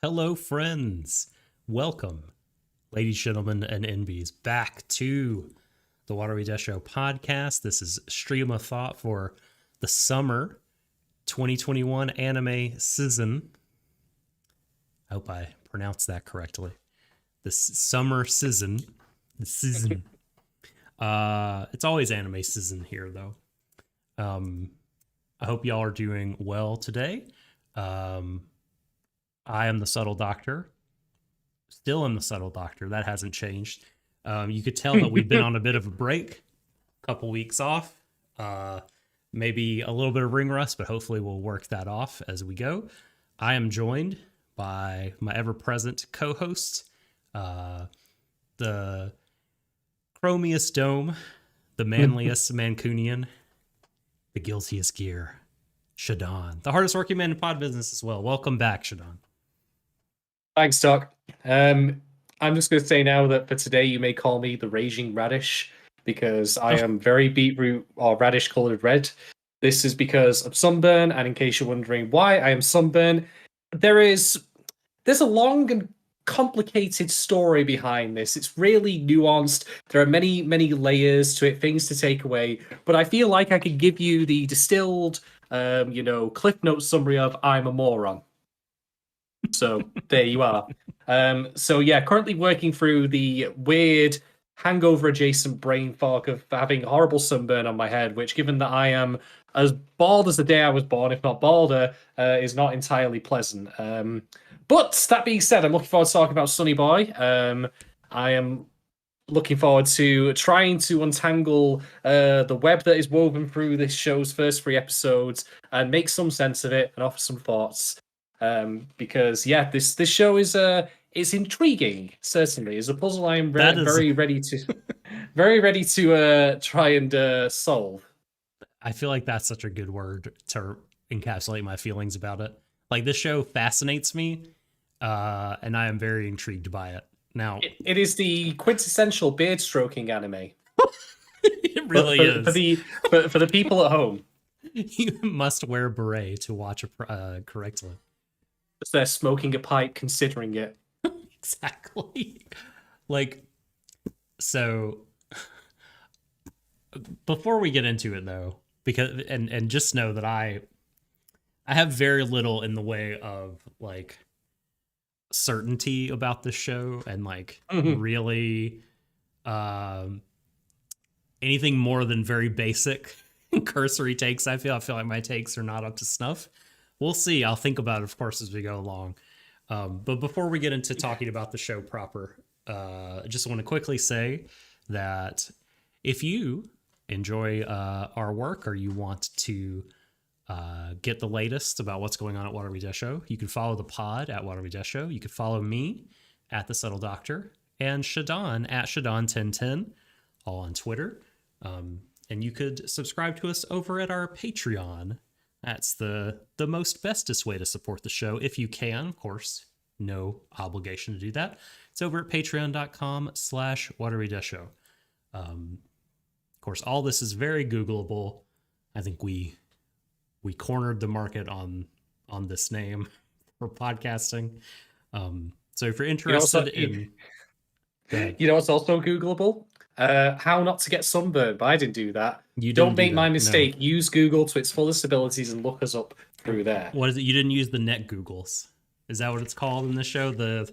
Hello, friends. Welcome, ladies, gentlemen, and NBs, back to the Warui Deshou podcast. This is Stream of Thought for the summer 2021 anime season. I hope I pronounced that correctly. This summer season. The season. It's always anime season here, though. I hope y'all are doing well today. I am the Subtle Doctor. Still am the Subtle Doctor. That hasn't changed. You could tell that we've been on a bit of a break. A couple weeks off. Maybe a little bit of ring rust, but hopefully we'll work that off as we go. I am joined by my ever-present co-host, the chromiest dome, the manliest Mancunian, the guiltiest gear, Shadon, the hardest working man in pod business as well. Welcome back, Shadon. Thanks, Doc. I'm just going to say now that for today you may call me the Raging Radish because I am very beetroot or radish colored red. This is because of sunburn, and in case you're wondering why I am sunburned, there's a long and complicated story behind this. It's really nuanced. There are many layers to it, things to take away. But I feel like I could give you the distilled, Cliff Note summary of I'm a moron. So there you are. Currently working through the weird hangover adjacent brain fog of having horrible sunburn on my head, which, given that I am as bald as the day I was born, if not balder, is not entirely pleasant. But that being said, I'm looking forward to talking about Sonny Boy. I am looking forward to trying to untangle the web that is woven through this show's first 3 episodes and make some sense of it and offer some thoughts. Because this show is intriguing. Certainly, is a puzzle I am very ready to try and solve. I feel like that's such a good word to encapsulate my feelings about it. Like, this show fascinates me, and I am very intrigued by it. Now, it is the quintessential beard stroking anime. It really is for the people at home. You must wear a beret to watch it correctly. Just they're smoking a pipe, considering it. Exactly. Like, so before we get into it, though, because and just know that I have very little in the way of like certainty about the show and like really anything more than very basic cursory takes. I feel like my takes are not up to snuff. We'll see. I'll think about it, of course, as we go along. But before we get into talking about the show proper, I just want to quickly say that if you enjoy our work or you want to get the latest about what's going on at Warui Deshou, you can follow the pod at Warui Deshou. You can follow me at The Subtle Doctor and Shadon at Shadon1010, all on Twitter. And you could subscribe to us over at our Patreon. That's the most bestest way to support the show if you can. Of course, no obligation to do that. It's over at patreon.com/Warui Deshou. Of course, all this is very Googleable. I think we cornered the market on this name for podcasting. So if you're interested you know what's also Googleable? How not to get sunburned, but I didn't do that. Don't make my mistake. No. Use Google to its fullest abilities and look us up through there. What is it? You didn't use the Net Googles. Is that what it's called in the show? The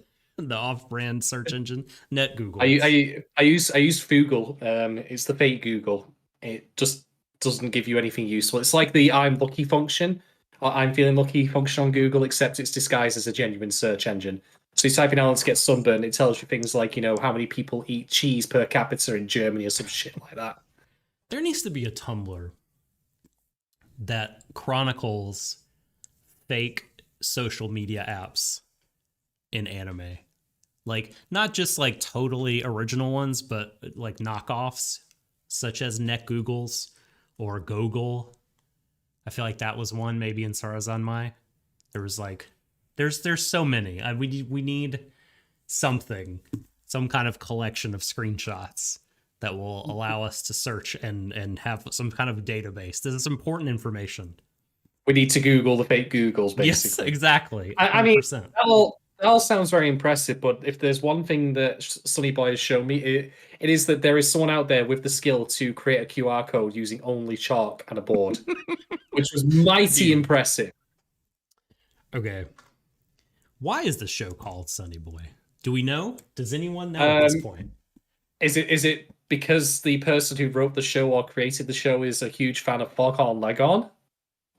off-brand search engine? Net Google. I use Foogle. It's the fake Google. It just doesn't give you anything useful. It's like the I'm lucky function, or I'm feeling lucky function on Google, except it's disguised as a genuine search engine. So you type in how to get sunburned, it tells you things like, how many people eat cheese per capita in Germany or some shit like that. There needs to be a Tumblr that chronicles fake social media apps in anime. Like, not just like totally original ones, but like knockoffs, such as Net Googles or Google. I feel like that was one, maybe in Sarazanmai. There was like... There's so many. We need some kind of collection of screenshots that will allow us to search and have some kind of database. This is important information. We need to Google the fake Googles, basically. Yes, exactly. 100%. I mean, that all sounds very impressive, but if there's one thing that Sonny Boy has shown me, it is that there is someone out there with the skill to create a QR code using only chalk and a board, which was mighty Dude. impressive. Okay. Why is the show called Sonny Boy? Do we know? Does anyone know at this Um, point? is it because the person who wrote the show or created the show is a huge fan of Foghorn Leghorn?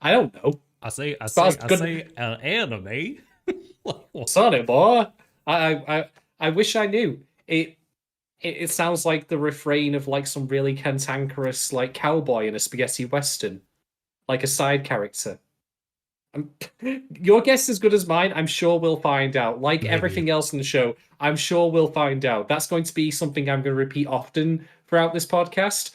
I don't know. I say, I As far say, as I good say, anime. Sonny Boy, I wish I knew. It sounds like the refrain of like some really cantankerous like cowboy in a spaghetti western, like a side character. Um, your guess is as good as mine. I'm sure we'll find out. Like Maybe. everything else in the show, I'm sure we'll find out. That's going to be something I'm going to repeat often throughout this podcast.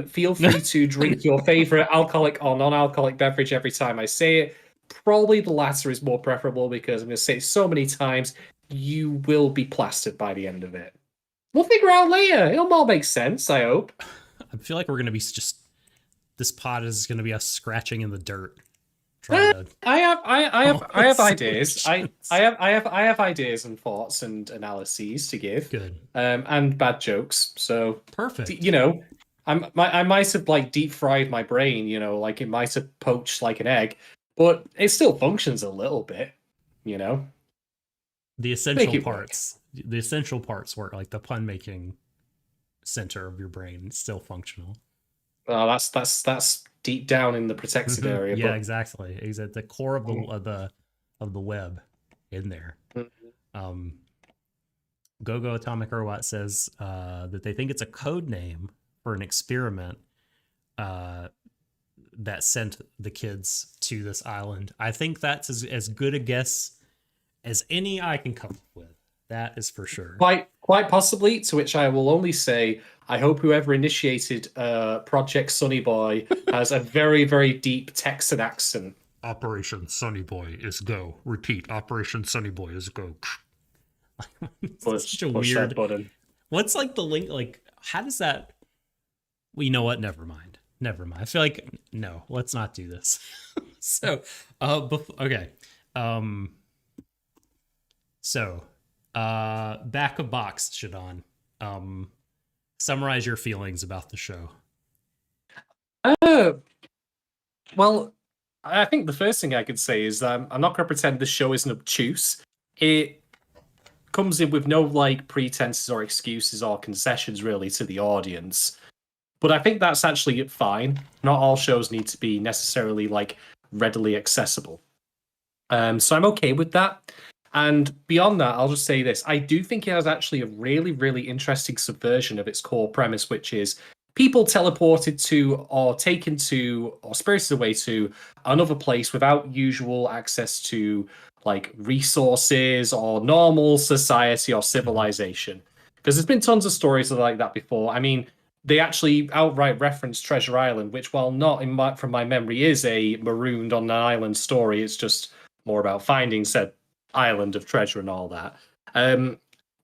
Feel free to drink your favorite alcoholic or non-alcoholic beverage every time I say it. Probably the latter is more preferable because I'm going to say it so many times, you will be plastered by the end of it. We'll figure out later. It'll all make sense, I hope. I feel like we're gonna be just this pod is gonna be us scratching in the dirt, trying to come up I with have ideas. solutions. I have ideas and thoughts and analyses to give, Good. and bad jokes. So Perfect. you know, I might have like deep fried my brain. You know, like it might have poached like an egg, but it still functions a little bit. You know, The make essential it work. parts. The essential parts work, like the pun making center of your brain, is still functional. Well, that's deep down in the protected area, Yeah, but exactly. Is at the core of the web in there. mm, Um, Gogo Atomic Robot says that they think it's a code name for an experiment uh, that sent the kids to this island. I think that's as good a guess as any I can come up with. That is for sure. quite possibly. To which I will only say, I hope whoever initiated Project Sonny Boy has a very deep Texan accent. Operation Sonny Boy is go. Repeat. Operation Sonny Boy is go. It's such a Push that weird. button. What's like the link? Like, how does that? Well, you know what? Never mind. Never mind. I feel like no. Let's not do this. So, okay. Um, so, back of box, Shadon. Summarize your feelings about the show. Uh, well, I think the first thing I could say is I'm not going to pretend the show isn't obtuse. It comes in with no like pretenses or excuses or concessions really to the audience. But I think that's actually fine. Not all shows need to be necessarily like readily accessible. So I'm okay with that. And beyond that, I'll just say this. I do think it has actually a really interesting subversion of its core premise, which is people teleported to or taken to or spirited away to another place without usual access to like resources or normal society or Mhm. civilization. Because there's been tons of stories like that before. I mean, they actually outright reference Treasure Island, which, while not from my memory, is a marooned on an island story. It's just more about finding said island of treasure and all that. Um,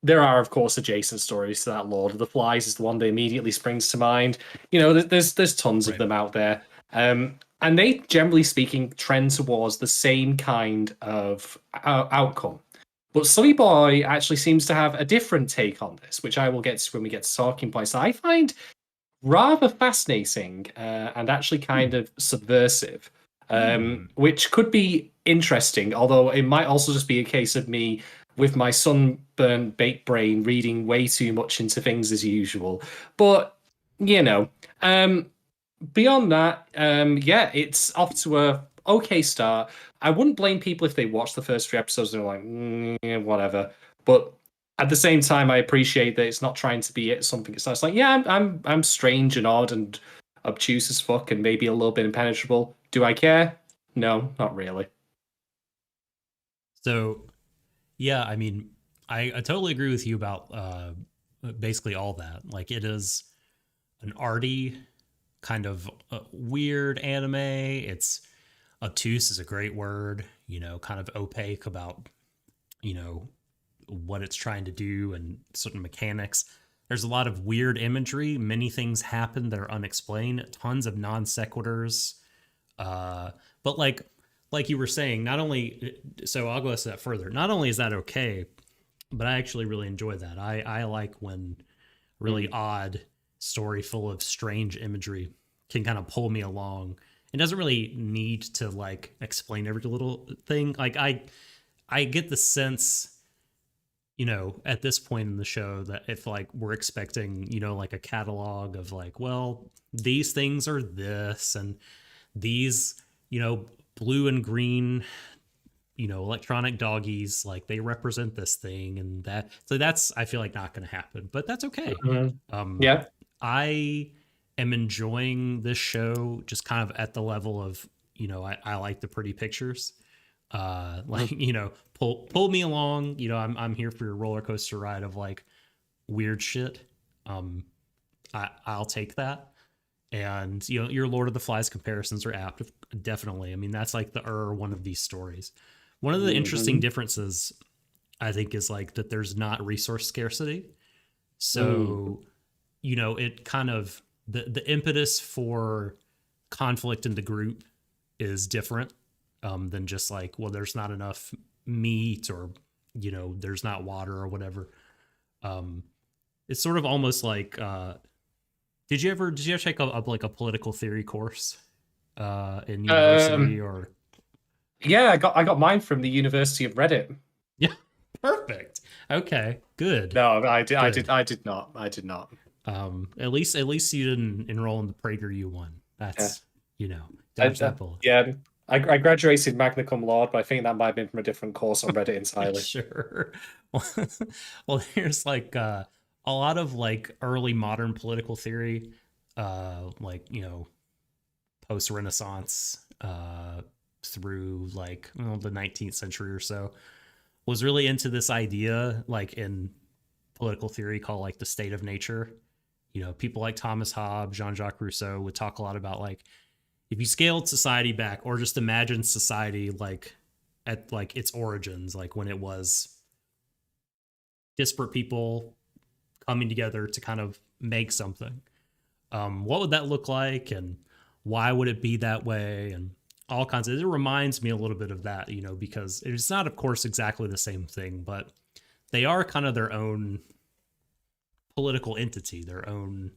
there are, of course, adjacent stories to that. Lord of the Flies is the one that immediately springs to mind. You know, there's tons of Right. them out there, and they, generally speaking, trend towards the same kind of outcome. But Sonny Boy actually seems to have a different take on this, which I will get to when we get to talking points. I find rather fascinating and actually kind of subversive, Hmm. which could be interesting, although it might also just be a case of me with my sunburned baked brain reading way too much into things as usual. But, you know, beyond that, yeah, it's off to a okay start. I wouldn't blame people if they watch the first three episodes and they're like, whatever. But at the same time, I appreciate that it's not trying to be something. It's not. It's like, yeah, I'm strange and odd and obtuse as fuck and maybe a little bit impenetrable. Do I care? No, not really. So, yeah, I mean, I totally agree with you about basically all that. Like, it is an arty, kind of weird anime. It's obtuse is a great word, kind of opaque about, you know, what it's trying to do and certain mechanics. There's a lot of weird imagery. Many things happen that are unexplained. Tons of non sequiturs. But like like you were saying, not only, so I'll go a step further. Not only is that okay, but I actually really enjoy that. I like when really odd story full of strange imagery can kind of pull me along. It doesn't really need to like explain every little thing. Like I get the sense, you know, at this point in the show that if like we're expecting, you know, like a catalog of like, well, these things are this and these, you know, blue and green, you know, electronic doggies, like they represent this thing and that. So that's, I feel like not going to happen, but that's okay. Yeah. I am enjoying this show just kind of at the level of, you know, I like the pretty pictures. Like, you know, pull me along, you know, I'm here for your roller coaster ride of like weird shit. I'll take that. And you know, your Lord of the Flies comparisons are apt, definitely. I mean, that's like the one of these stories. One of the interesting differences, I think, is like that there's not resource scarcity. So, you know, it kind of the impetus for conflict in the group is different than just like, well, there's not enough meat or, you know, there's not water or whatever. It's sort of almost like did you ever take up like a political theory course in university or? Yeah, I got mine from the University of Reddit. Yeah, perfect. Okay, good. No, I Good. I did not. I did not. At least you didn't enroll in the PragerU one. That's you know, yeah. I graduated magna cum laude, but I think that might have been from a different course on Reddit entirely. Sure. Well, there's like a lot of like early modern political theory, like, you know, post Renaissance, through like, well, the 19th century or so, was really into this idea, like in political theory, called like the state of nature. You know, people like Thomas Hobbes, Jean-Jacques Rousseau would talk a lot about like, if you scaled society back or just imagine society like at like its origins, like when it was disparate people coming together to kind of make something, what would that look like and why would it be that way, and all kinds of, it reminds me a little bit of that, you know, because it's not of course exactly the same thing, but they are kind of their own political entity, their own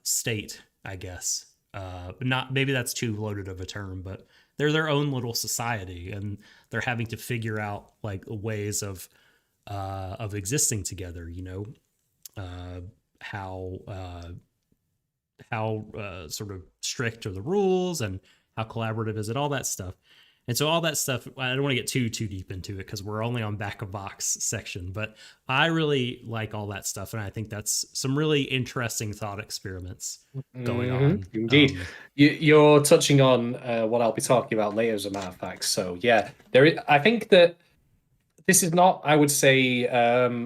state, I guess. But not, maybe that's too loaded of a term, but they're their own little society and they're having to figure out like ways of existing together, you know, how sort of strict are the rules and how collaborative is it, all that stuff. And so all that stuff, I don't want to get too deep into it because we're only on back of box section, but I really like all that stuff. And I think that's some really interesting thought experiments going on. Indeed. You're touching on what I'll be talking about later, as a matter of fact. So yeah, I think that this is not, I would say,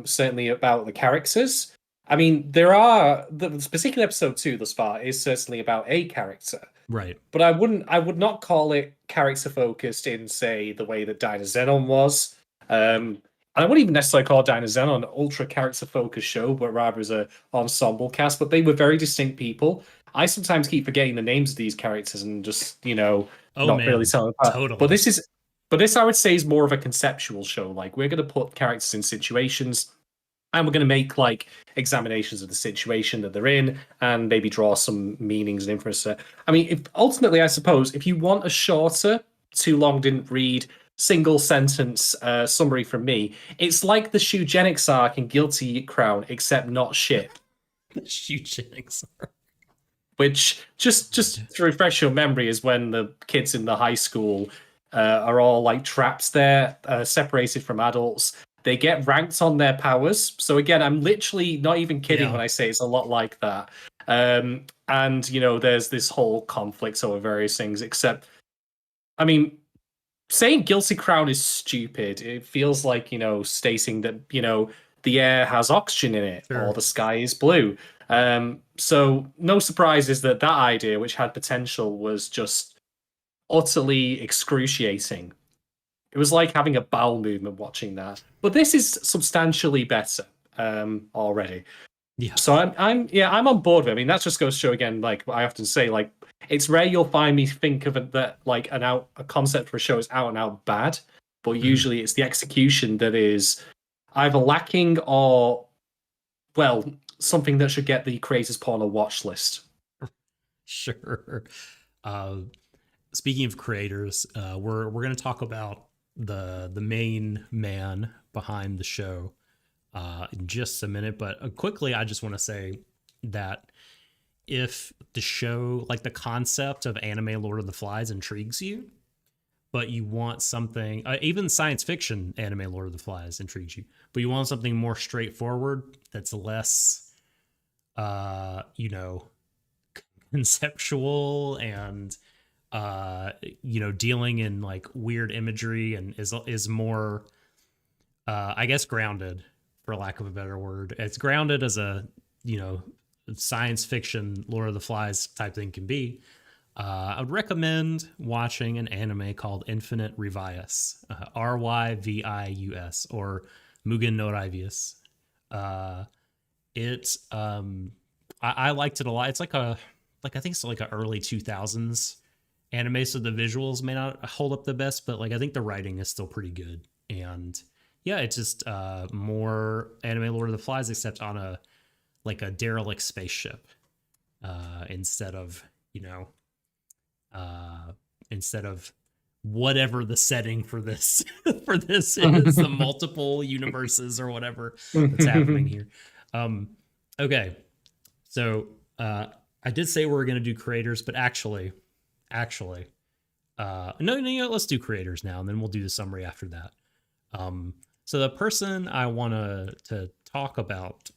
certainly about the characters. I mean, the particular episode 2 thus far is certainly about a character. Right. But I would not call it character focused in, say, the way that Dynazenon was. And I wouldn't even necessarily call Dynazenon an ultra character focused show, but rather as an ensemble cast. But they were very distinct people. I sometimes keep forgetting the names of these characters and just, you know, really telling them apart. Totally. But this I would say is more of a conceptual show. Like, we're going to put characters in situations, and we're going to make like examinations of the situation that they're in and maybe draw some meanings and inferences. I mean, ultimately, I suppose, if you want a shorter, too long didn't read, single sentence summary from me, it's like the Shoegenics arc in Guilty Crown, except not shit. The Shoegenics arc. Which, just to refresh your memory, is when the kids in the high school are all like trapped there, separated from adults. They get ranked on their powers. So again, I'm literally not even kidding when I say it's a lot like that. And, you know, there's this whole conflict over various things, except, I mean, saying Guilty Crown is stupid. It feels like, you know, stating that, you know, the air has oxygen in it, or the sky is blue. So no surprises that idea, which had potential, was just utterly excruciating. It was like having a bowel movement watching that. But this is substantially better already. Yeah. So I'm on board with it. I mean, that just goes to show again, like I often say, like, it's rare you'll find me think of a concept for a show is out and out bad, but usually it's the execution that is either lacking or, well, something that should get the creators put on a watch list. Sure. Uh, Speaking of creators, we're going to talk about the main man behind the show in just a minute. But quickly, I just want to say that if the show, like the concept of anime Lord of the Flies, intrigues you, but you want something, even science fiction anime Lord of the Flies intrigues you, but you want something more straightforward that's less, you know, conceptual and dealing in like weird imagery and is more I guess grounded, for lack of a better word. It's grounded as a, science fiction Lord of the Flies type thing can be. I would recommend watching an anime called Infinite Revius, Ryvius, or Mugen no Rivius. I liked it a lot. It's I think it's like an early 2000s anime, so the visuals may not hold up the best, but I think the writing is still pretty good. And yeah, it's just more anime Lord of the Flies, except on a derelict spaceship, instead of whatever the setting for this is, the multiple universes or whatever that's happening here. Okay, so I did say we were going to do creators, but actually, no, let's do creators now, and then we'll do the summary after that. So the person I want to talk about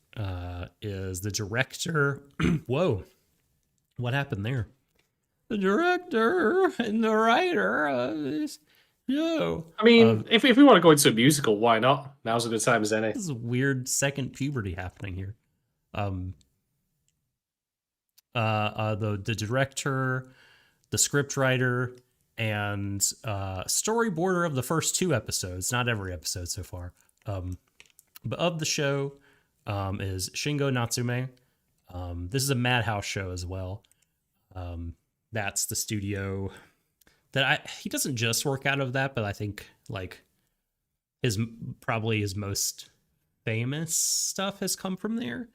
is the director. Whoa, what happened there? The director and the writer. No. I mean, if we want to go into a musical, why not? Now's a good time as any. This is a weird second puberty happening here. The director, the scriptwriter, and storyboarder of the first 2 episodes, not every episode so far, but of the show, is Shin Gunatsume. This is a Madhouse show as well. That's the studio that he doesn't just work out of that, but I think his most famous stuff has come from there.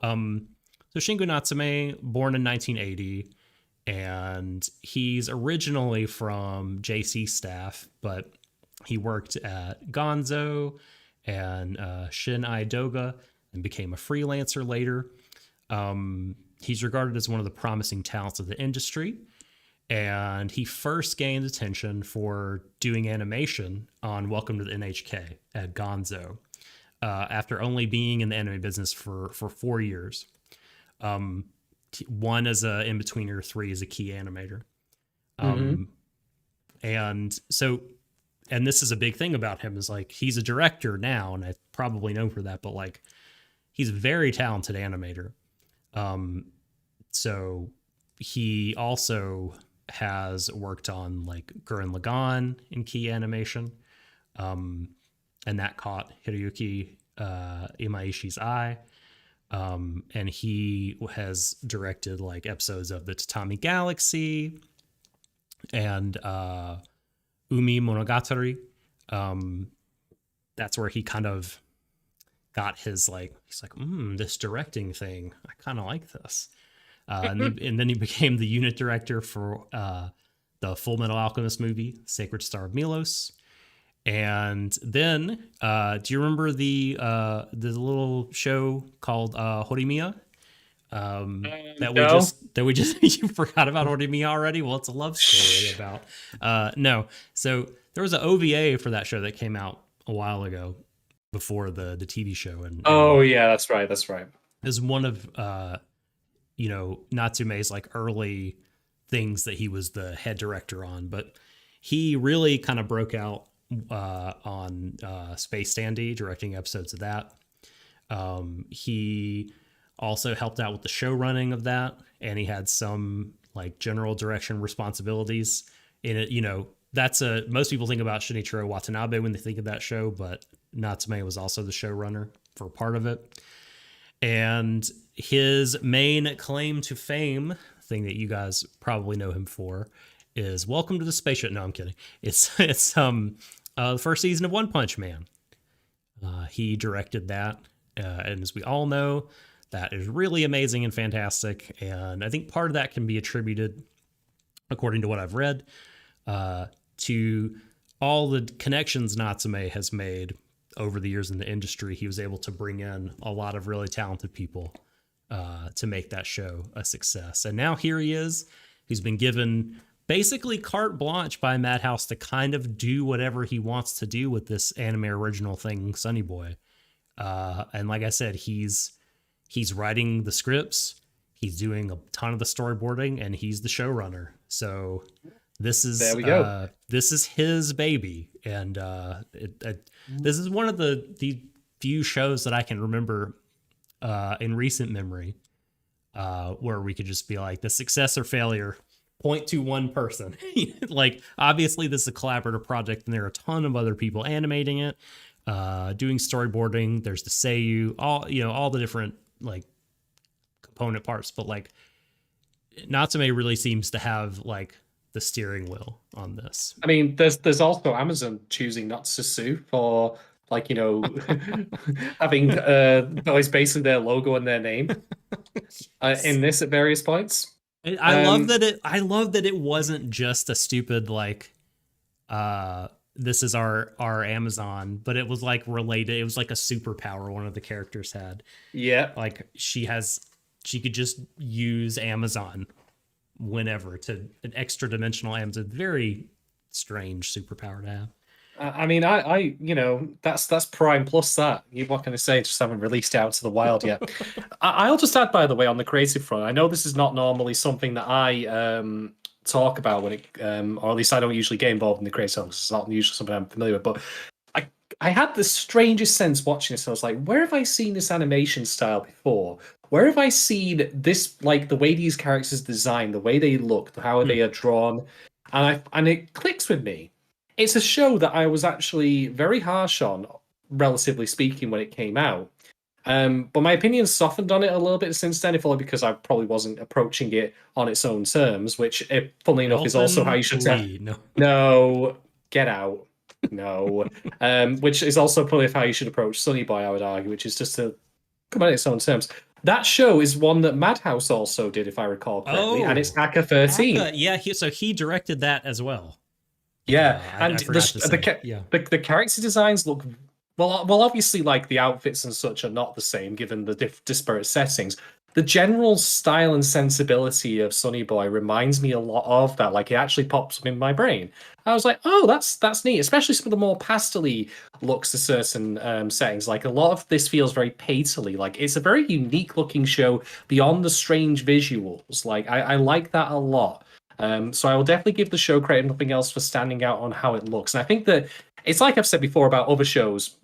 So Shin Gunatsume, born in 1980, and he's originally from JC staff, but he worked at Gonzo and Shin Doga and became a freelancer later. He's regarded as one of the promising talents of the industry, and he first gained attention for doing animation on Welcome to the NHK at Gonzo, after only being in the anime business for 4 years. 1 as a in-betweener, 3 as a key animator. And so, and this is a big thing about him, is he's a director now, and I probably know for that, but he's a very talented animator. So he also has worked on Gurren Lagann in key animation, and that caught Hiroyuki Imaishi's eye. And he has directed episodes of the Tatami Galaxy and Umi Monogatari. That's where he kind of got his this directing thing, I kind of like this. And then he became the unit director for the Full Metal Alchemist movie, Sacred Star of Milos. And then, do you remember the little show called Horimiya? We just you forgot about Horimiya already? Well, it's a love story about no. So there was an OVA for that show that came out a while ago before the TV show. And yeah, that's right. It was one of Natsume's early things that he was the head director on, but he really kind of broke out on Space Dandy, directing episodes of that. He also helped out with the show running of that, and he had some general direction responsibilities in it. That's most people think about Shinichiro Watanabe when they think of that show, but Natsume was also the showrunner for part of it. And his main claim to fame thing that you guys probably know him for is Welcome to the Spaceship. No, I'm kidding. It's the first season of One Punch Man. He directed that, and as we all know, that is really amazing and fantastic. And I think part of that can be attributed, according to what I've read, to all the connections Natsume has made over the years in the industry. He was able to bring in a lot of really talented people to make that show a success. And now here he is. He's been given basically carte blanche by Madhouse to kind of do whatever he wants to do with this anime original thing, Sonny Boy. And like I said, he's writing the scripts, he's doing a ton of the storyboarding, and he's the showrunner. So this is there we go. This is his baby, and this is one of the few shows that I can remember in recent memory where we could just be like, the success or failure, point to one person. Like, obviously this is a collaborative project, and there are a ton of other people animating it, doing storyboarding. There's the seiyuu, all the different like component parts, but like Natsume really seems to have like the steering wheel on this. I mean, there's also Amazon choosing not to sue for, like, having always basically their logo and their name in this at various points. I love that it wasn't just a stupid like this is our Amazon, but it was like related. It was like a superpower one of the characters had. Yeah. Like she could just use Amazon whenever, to an extra dimensional Amazon. Very strange superpower to have. I mean, I that's Prime plus that. What can I say? Just haven't released it out to the wild yet. I'll just add, by the way, on the creative front, I know this is not normally something that I talk about when it, or at least I don't usually get involved in the creative stuff. It's not usually something I'm familiar with, but I had the strangest sense watching this. I was like, where have I seen this animation style before? Where have I seen this, like the way these characters designed, the way they look, how they are drawn, and it clicks with me. It's a show that I was actually very harsh on, relatively speaking, when it came out. But my opinion's softened on it a little bit since then, if only because I probably wasn't approaching it on its own terms, which, funnily enough, is also how you should say. No, get out. No. Which is also probably how you should approach Sonny Boy, I would argue, which is just to come on its own terms. That show is one that Madhouse also did, if I recall correctly, and it's Aka 13. Yeah, so he directed that as well. Yeah, and the character designs look well. Obviously, like the outfits and such are not the same given the disparate settings. The general style and sensibility of Sonny Boy reminds me a lot of that. Like, it actually pops up in my brain. I was like, oh, that's neat. Especially some of the more pastel-y looks to certain settings. Like, a lot of this feels very painterly. Like, it's a very unique looking show beyond the strange visuals. Like, I like that a lot. So I will definitely give the show credit, if nothing else, for standing out on how it looks. And I think that it's like I've said before about other shows,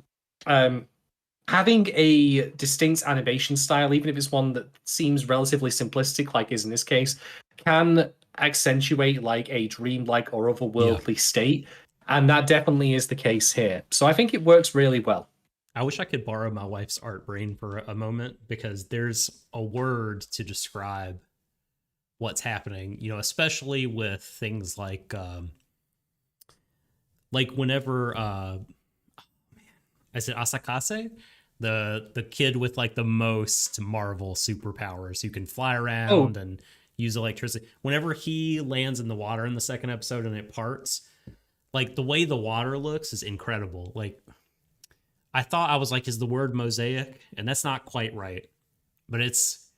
having a distinct animation style, even if it's one that seems relatively simplistic, like is in this case, can accentuate like a dreamlike or otherworldly state. And that definitely is the case here. So I think it works really well. I wish I could borrow my wife's art brain for a moment, because there's a word to describe what's happening, especially with things like whenever I said Asakase, the kid with like the most Marvel superpowers who can fly around and use electricity. Whenever he lands in the water in the second episode and it parts, like the way the water looks is incredible. Like, I thought, I was like, is the word mosaic? And that's not quite right, but it's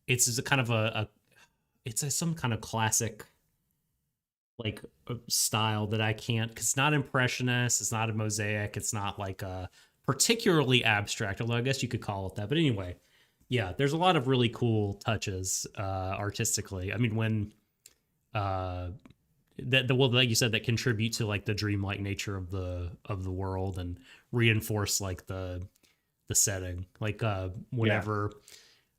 a kind of it's some kind of classic like style that I can't, because it's not impressionist, it's not a mosaic, it's not like a particularly abstract, although I guess you could call it that. But anyway, yeah, there's a lot of really cool touches artistically. I mean, when like you said, that contribute to like the dreamlike nature of the world and reinforce like the setting. Like whenever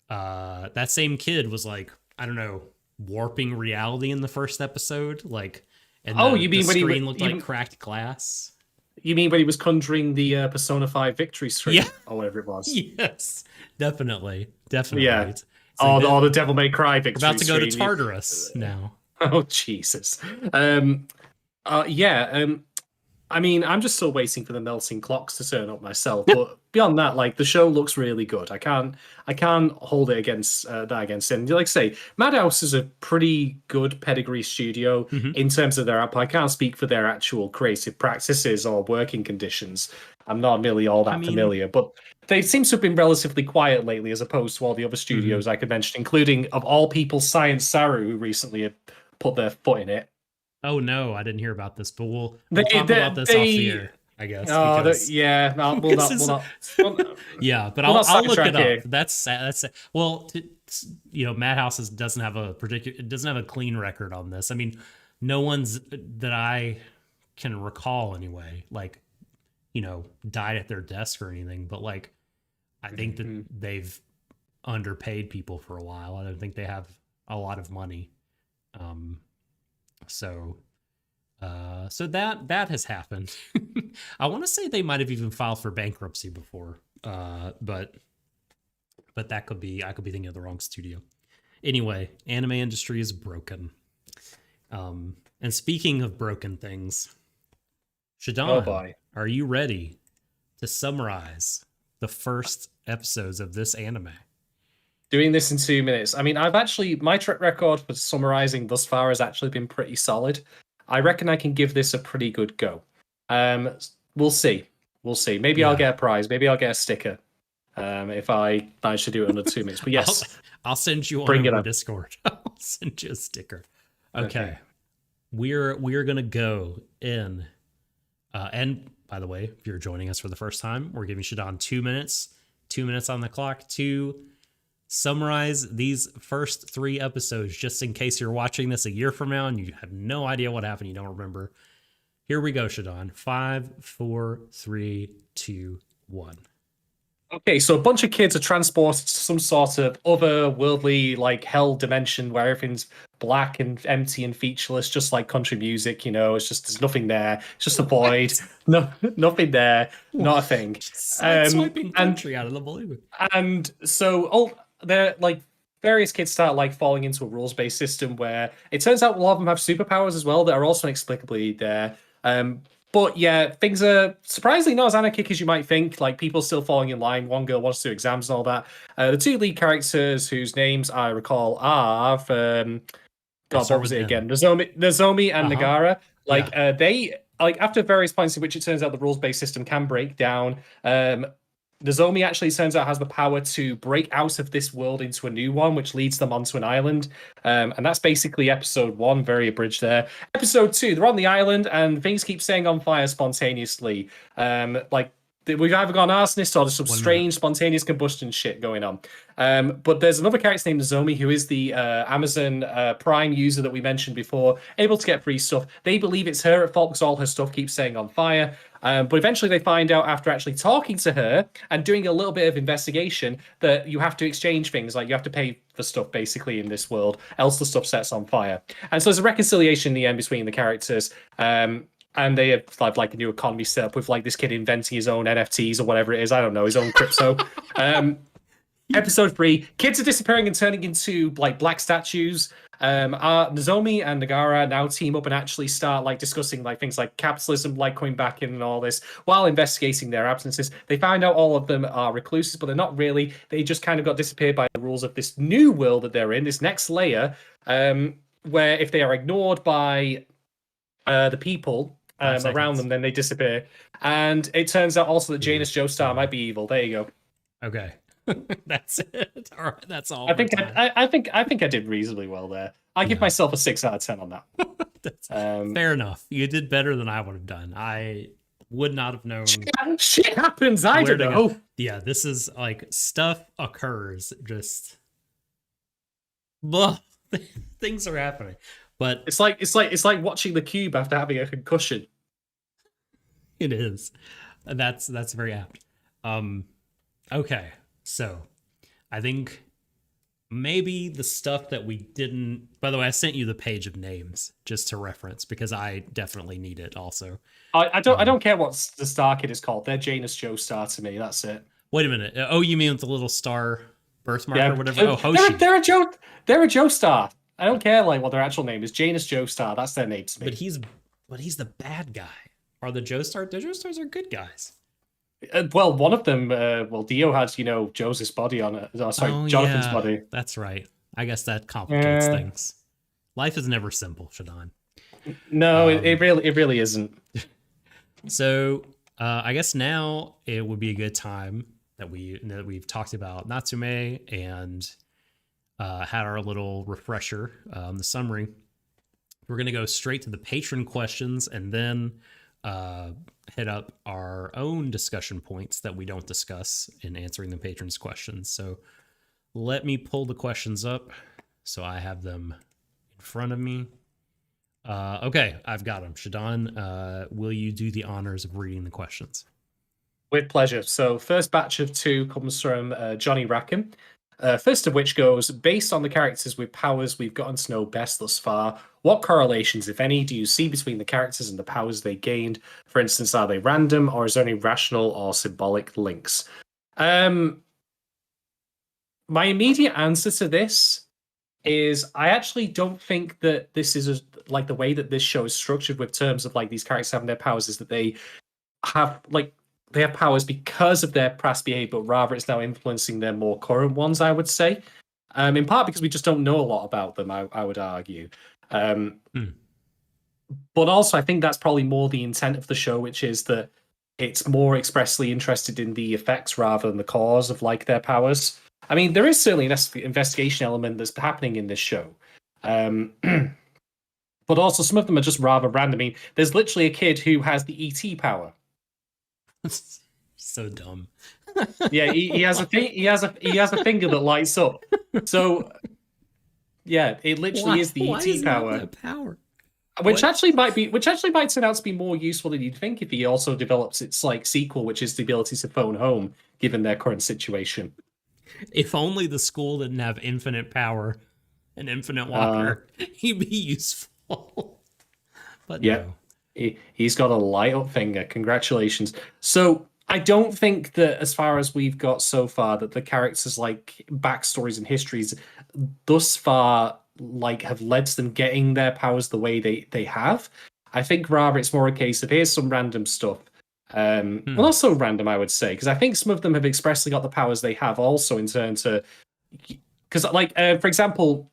that same kid was like, I don't know, warping reality in the first episode, like, and the screen looked like cracked glass. You mean when he was conjuring the Persona 5 victory screen, or whatever it was? Yes, definitely. Yeah. It's like the Devil May Cry victory about to go to stream. Tartarus now. Oh Jesus. Yeah. I mean, I'm just still waiting for the melting clocks to turn up myself. But beyond that, like the show looks really good. I can't hold it against that against it. And like I say, Madhouse is a pretty good pedigree studio in terms of their output. I can't speak for their actual creative practices or working conditions. I'm not really all that familiar, but they seem to have been relatively quiet lately, as opposed to all the other studios I could mention, including of all people, Science Saru, who recently have put their foot in it. Oh no, I didn't hear about this, but we'll talk about this off the air, I guess. Oh, Because, yeah, no, we'll not. yeah, but we'll I'll not look it up. here. That's sad. That's sad. Well, Madhouse doesn't have a clean record on this. I mean, no one's that I can recall anyway, like, died at their desk or anything. But like, I think that they've underpaid people for a while. I don't think they have a lot of money. So that has happened. I want to say they might have even filed for bankruptcy before. But I could be thinking of the wrong studio. Anyway, anime industry is broken. And speaking of broken things, Shadon, are you ready to summarize the first episodes of this anime? Doing this in 2 minutes. I mean, my track record for summarizing thus far has actually been pretty solid. I reckon I can give this a pretty good go. We'll see. Maybe I'll get a prize. Maybe I'll get a sticker. If I manage to do it under 2 minutes. But yes, I'll send you one over Discord. I'll send you a sticker. Okay. We're gonna go in. And by the way, if you're joining us for the first time, we're giving Shadon 2 minutes. 2 minutes on the clock to summarize these first 3 episodes, just in case you're watching this a year from now and you have no idea what happened, you don't remember. Here we go, Shadon. 5, 4, 3, 2, 1. Okay, so a bunch of kids are transported to some sort of otherworldly, like, hell dimension where everything's black and empty and featureless, just like country music, it's just, there's nothing there. It's just a void. No, nothing there. Not a thing. Swiping country out of the blue. And so, they're like, various kids start like falling into a rules-based system where it turns out a lot of them have superpowers as well that are also inexplicably there. But yeah, things are surprisingly not as anarchic as you might think. Like, people still falling in line. One girl wants to do exams and all that. The 2 lead characters, whose names I recall are God, what was it again? Nozomi and Nagara. Like, they after various points in which it turns out the rules-based system can break down. Nozomi actually turns out has the power to break out of this world into a new one, which leads them onto an island. And that's basically episode 1, very abridged there. Episode 2, they're on the island and things keep setting on fire spontaneously. We've either got an arsonist or there's some strange spontaneous combustion shit going on. But there's another character named Nozomi who is the Amazon Prime user that we mentioned before, able to get free stuff. They believe it's her at fault because all her stuff keeps setting on fire. But eventually they find out after actually talking to her and doing a little bit of investigation that you have to exchange things. Like, you have to pay for stuff basically in this world, else the stuff sets on fire. And so there's a reconciliation in the end between the characters. And they have like a new economy set up with like this kid inventing his own NFTs or whatever it is. I don't know, his own crypto. Episode 3, kids are disappearing and turning into like black statues. Nozomi and Nagara now team up and actually start like discussing like things like capitalism, like coming back in and all this, while investigating their absences. They find out all of them are recluses, but they're not really. They just kind of got disappeared by the rules of this new world that they're in, this next layer, where if they are ignored by the people around them, then they disappear. And it turns out also that Janus Joestar might be evil. There you go. Okay. That's it. All right, that's all. I think I did reasonably well there. I give myself a 6 out of 10 on that. That's fair enough. You did better than I would have done. I would not have known. Shit happens. I don't know. Yeah, this is like stuff occurs. Just blah, things are happening. But it's like watching The Cube after having a concussion. It is. That's very apt. Okay. So, I think maybe the stuff that we didn't... By the way, I sent you the page of names just to reference because I definitely need it also. I don't care what the star kid is called. They're Janus Joestar to me. That's it. Wait a minute. Oh, you mean with the little star Birthmark Yeah, or whatever. Oh, Hoshi. they're a Joestar. I don't care like what their actual name is. Janus Joestar. That's their name to But me. he's the bad guy. Are the Joestar? The Joestars are good guys. Well, one of them, Dio has Joseph's body on it. Oh, sorry, Oh Jonathan's yeah, body. that's right. I guess that complicates Uh, things. Life is never simple, Shadon. no, it really isn't. So I guess now it would be a good time that we've talked about Natsume and had our little refresher, the summary. We're gonna go straight to the patron questions and then hit up our own discussion points that we don't discuss in answering the patrons' questions. So let me pull the questions up so I have them in front of me. Okay, I've got them. Shadon, will you do the honors of reading the questions? With pleasure. So, first batch of 2 comes from Johnny Rackham. First of which goes, based on the characters with powers we've gotten to know best thus far, what correlations, if any, do you see between the characters and the powers they gained? For instance, are they random, or is there any rational or symbolic links? My immediate answer to this is I actually don't think that this is like the way that this show is structured with terms of like these characters having their powers is that have like they have powers because of their past behavior, but rather it's now influencing their more current ones, I would say. In part because we just don't know a lot about them, I would argue. But also, I think that's probably more the intent of the show, which is that it's more expressly interested in the effects rather than the cause of like their powers. I mean, there is certainly an investigation element that's happening in this show. But also, some of them are just rather random. I mean, there's literally a kid who has the ET power. So dumb. Yeah, he has a thing. He has a finger that lights up. So, yeah, it literally is the Why does ET he have power, that power? which actually might turn out to be more useful than you'd think if he also develops its like sequel, which is the ability to phone home, given their current situation. If only the school didn't have infinite power and infinite water, he'd be useful. But yeah, no. he's got a light up finger. Congratulations. So I don't think that as far as we've got so far that the characters like backstories and histories thus far like have led to them getting their powers the way they have. I think rather it's more a case of here's some random stuff. Well, not so random, I would say, because I think some of them have expressly got the powers they have also in terms of because like for example,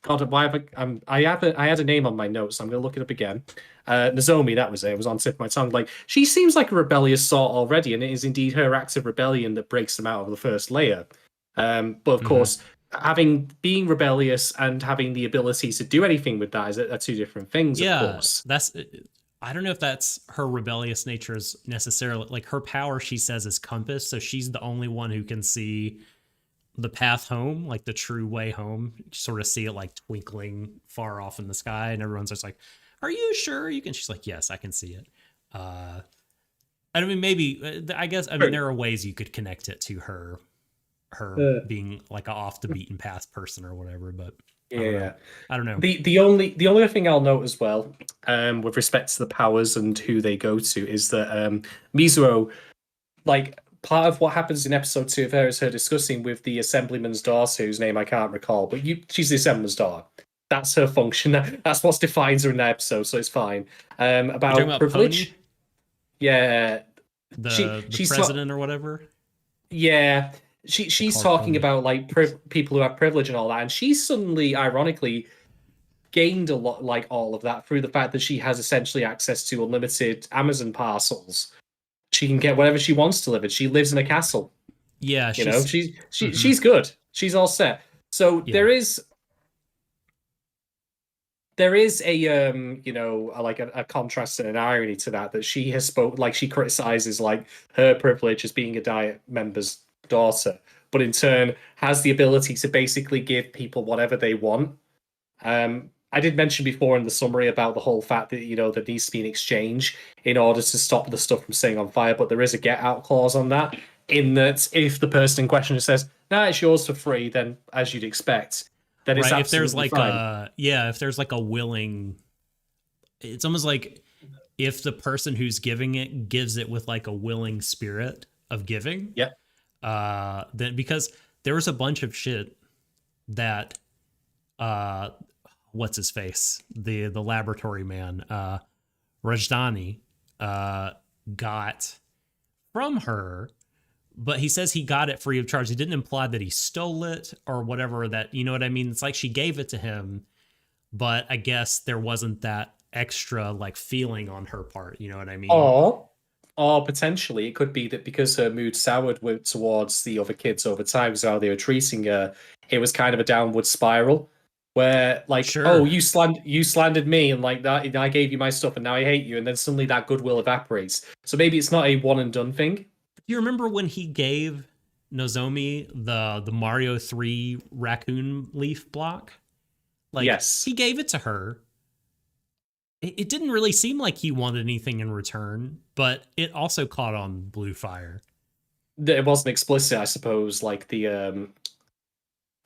God, why have I had a name on my notes. So I'm going to look it up again. Nozomi, that was it. It was on the tip of my tongue. Like she seems like a rebellious sort already, and it is indeed her acts of rebellion that breaks them out of the first layer. But of course, being rebellious and having the ability to do anything with that are 2 different things. Yeah, of course. I don't know if that's her rebellious nature is necessarily like her power. She says is compass, so she's the only one who can see the path home, like the true way home. You sort of see it like twinkling far off in the sky, and everyone's just like, "Are you sure you can?" She's like, "Yes, I can see it." I mean, maybe I guess I mean there are ways you could connect it to her being like a off the beaten path person or whatever, but I don't know. The only other thing I'll note as well, with respect to the powers and who they go to, is that Mizuho, like part of what happens in episode 2 of her is her discussing with the assemblyman's daughter, whose name I can't recall, but she's the assemblyman's daughter. That's her function. That's what defines her in that episode, so it's fine. About privilege. Pony? Yeah, the president or whatever. Yeah, she's talking about like people who have privilege and all that, and she's suddenly, ironically, gained a lot like all of that through the fact that she has essentially access to unlimited Amazon parcels. She can get whatever she wants delivered. She lives in a castle. Yeah, she's good. She's all set. So there is a a contrast and an irony to that she has she criticizes like her privilege as being a Diet member's daughter, but in turn has the ability to basically give people whatever they want. I did mention before in the summary about the whole fact that there needs to be an exchange in order to stop the stuff from staying on fire, but there is a get out clause on that, in that if the person in question says, "Nah, it's yours for free," then as you'd expect, then it's if there's like fine. if there's like a willing, it's almost like if the person who's giving it gives it with like a willing spirit of giving, then because there was a bunch of shit that uh what's his face, the laboratory man, Rajdani, got from her, but he says he got it free of charge. He didn't imply that he stole it or whatever, that, you know what I mean? It's like she gave it to him, but I guess there wasn't that extra like feeling on her part, you know what I mean? Or potentially it could be that because her mood soured towards the other kids over time, because how they were treating her, it was kind of a downward spiral where like, oh, Sure. you slandered me and like that, and I gave you my stuff and now I hate you, and then suddenly that goodwill evaporates. So maybe it's not a one and done thing. Do you remember when he gave Nozomi the Mario 3 raccoon leaf block? Like, Yes. he gave it to her. It didn't really seem like he wanted anything in return, but it also caught on blue fire. It wasn't explicit, I suppose, like the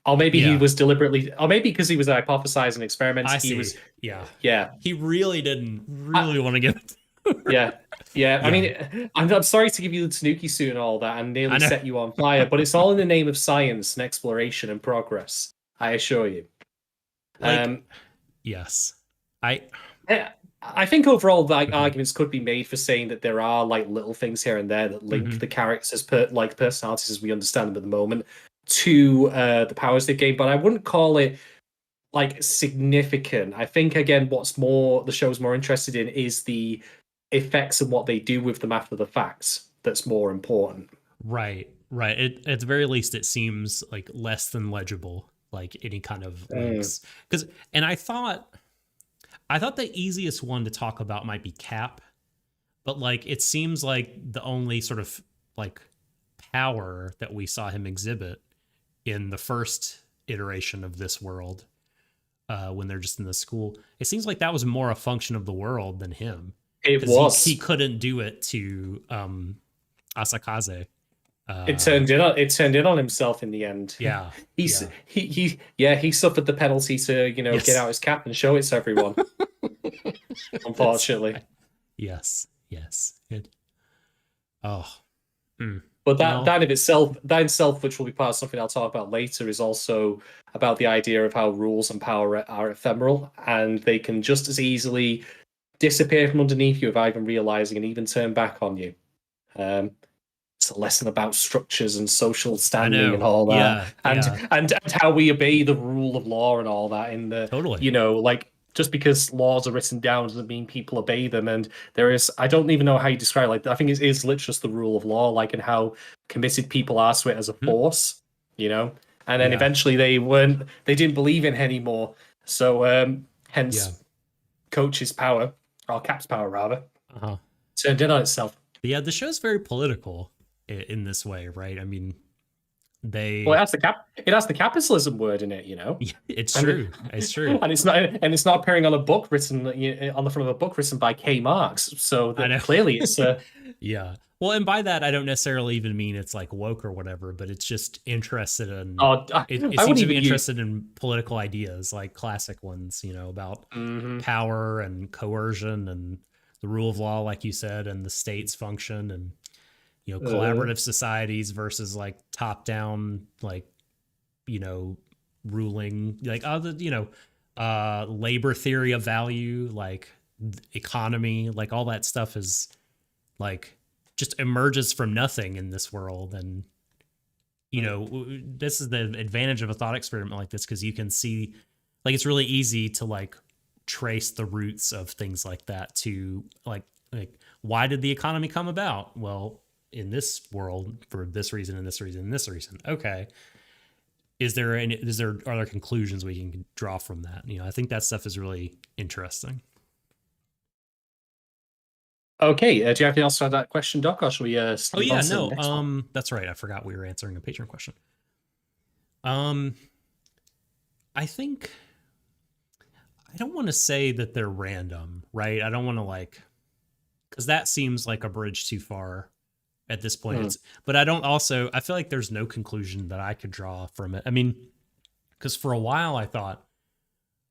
or maybe he Yeah, was deliberately, or maybe because he was hypothesizing experiments, I he see. was, Yeah. yeah. He really didn't I, really want to give it to her. Yeah, yeah. I Yeah, mean, I'm sorry to give you the Tanuki suit and all that and I nearly know. set you on fire, but it's all in the name of science and exploration and progress. I assure you. Like, Um, yes. I I think overall, like arguments could be made for saying that there are like little things here and there that link mhm. the characters, like personalities as we understand them at the moment, to the powers they've gained. But I wouldn't call it like significant. I think again, what's more the show's more interested in is the effects and what they do with them after the facts. That's more important. Right, right. At the very least, it seems like less than legible, like any kind of Mm. links. Because, and I thought the easiest one to talk about might be Cap, but like it seems like the only sort of like power that we saw him exhibit in the first iteration of this world, when they're just in the school, it seems like that was more a function of the world than him, It because he was. couldn't do it to Asakaze. It Uh, turned in on himself in the end. yeah, He's yeah, he suffered the penalty to get yes. out his cap and show it to everyone. That's Unfortunately, right. Yes, yes. It, oh, mm. but Well, that in itself, which will be part of something I'll talk about later, is also about the idea of how rules and power are ephemeral and they can just as easily disappear from underneath you without even realizing and even turn back on you. Um, it's a lesson about structures and social I standing and know. all that, Yeah, and yeah, how we obey the rule of law and all that. In the totally. like just because laws are written down doesn't mean people obey them. And there is, I don't even know how you describe it. Like I think it is literally just the rule of law, like and how committed people are to it as a Hmm. force, And then Yeah, eventually they didn't believe in it anymore. So yeah. hence Coach's power, or Cap's power rather, Uh-huh. turned in on itself. Yeah, the show's very political in this way, right? I mean, Well, they it has the capitalism word in it, yeah, it's and true. It's true. it's not appearing on a book written on the front of a book written by K. Marx. So I that know. clearly it's Yeah. Well, and by that I don't necessarily even mean it's like woke or whatever, but it's just interested in oh, it I seems wouldn't to be even use. interested in political ideas, like classic ones, about Mhm. power and coercion and the rule of law, like you said, and the state's function, and Uh, collaborative societies versus like top down, like you know ruling, like other labor theory of value, like economy, like all that stuff is like just emerges from nothing in this world. And this is the advantage of a thought experiment like this, because you can see, like, it's really easy to like trace the roots of things like that to like why did the economy come about? Well, in this world, for this reason and this reason and this reason. Okay, are there conclusions we can draw from that? I think that stuff is really interesting. okay. Do you have anything else on that question, Doc, or shall we Oh move on yeah, to the no, next one? that's right, I forgot we were answering a patron question. um I think, I don't want to say that they're random, right? I don't want to like, because that seems like a bridge too far at this point. Hmm. But I don't also, I feel like there's no conclusion that I could draw from it. I mean, because for a while I thought,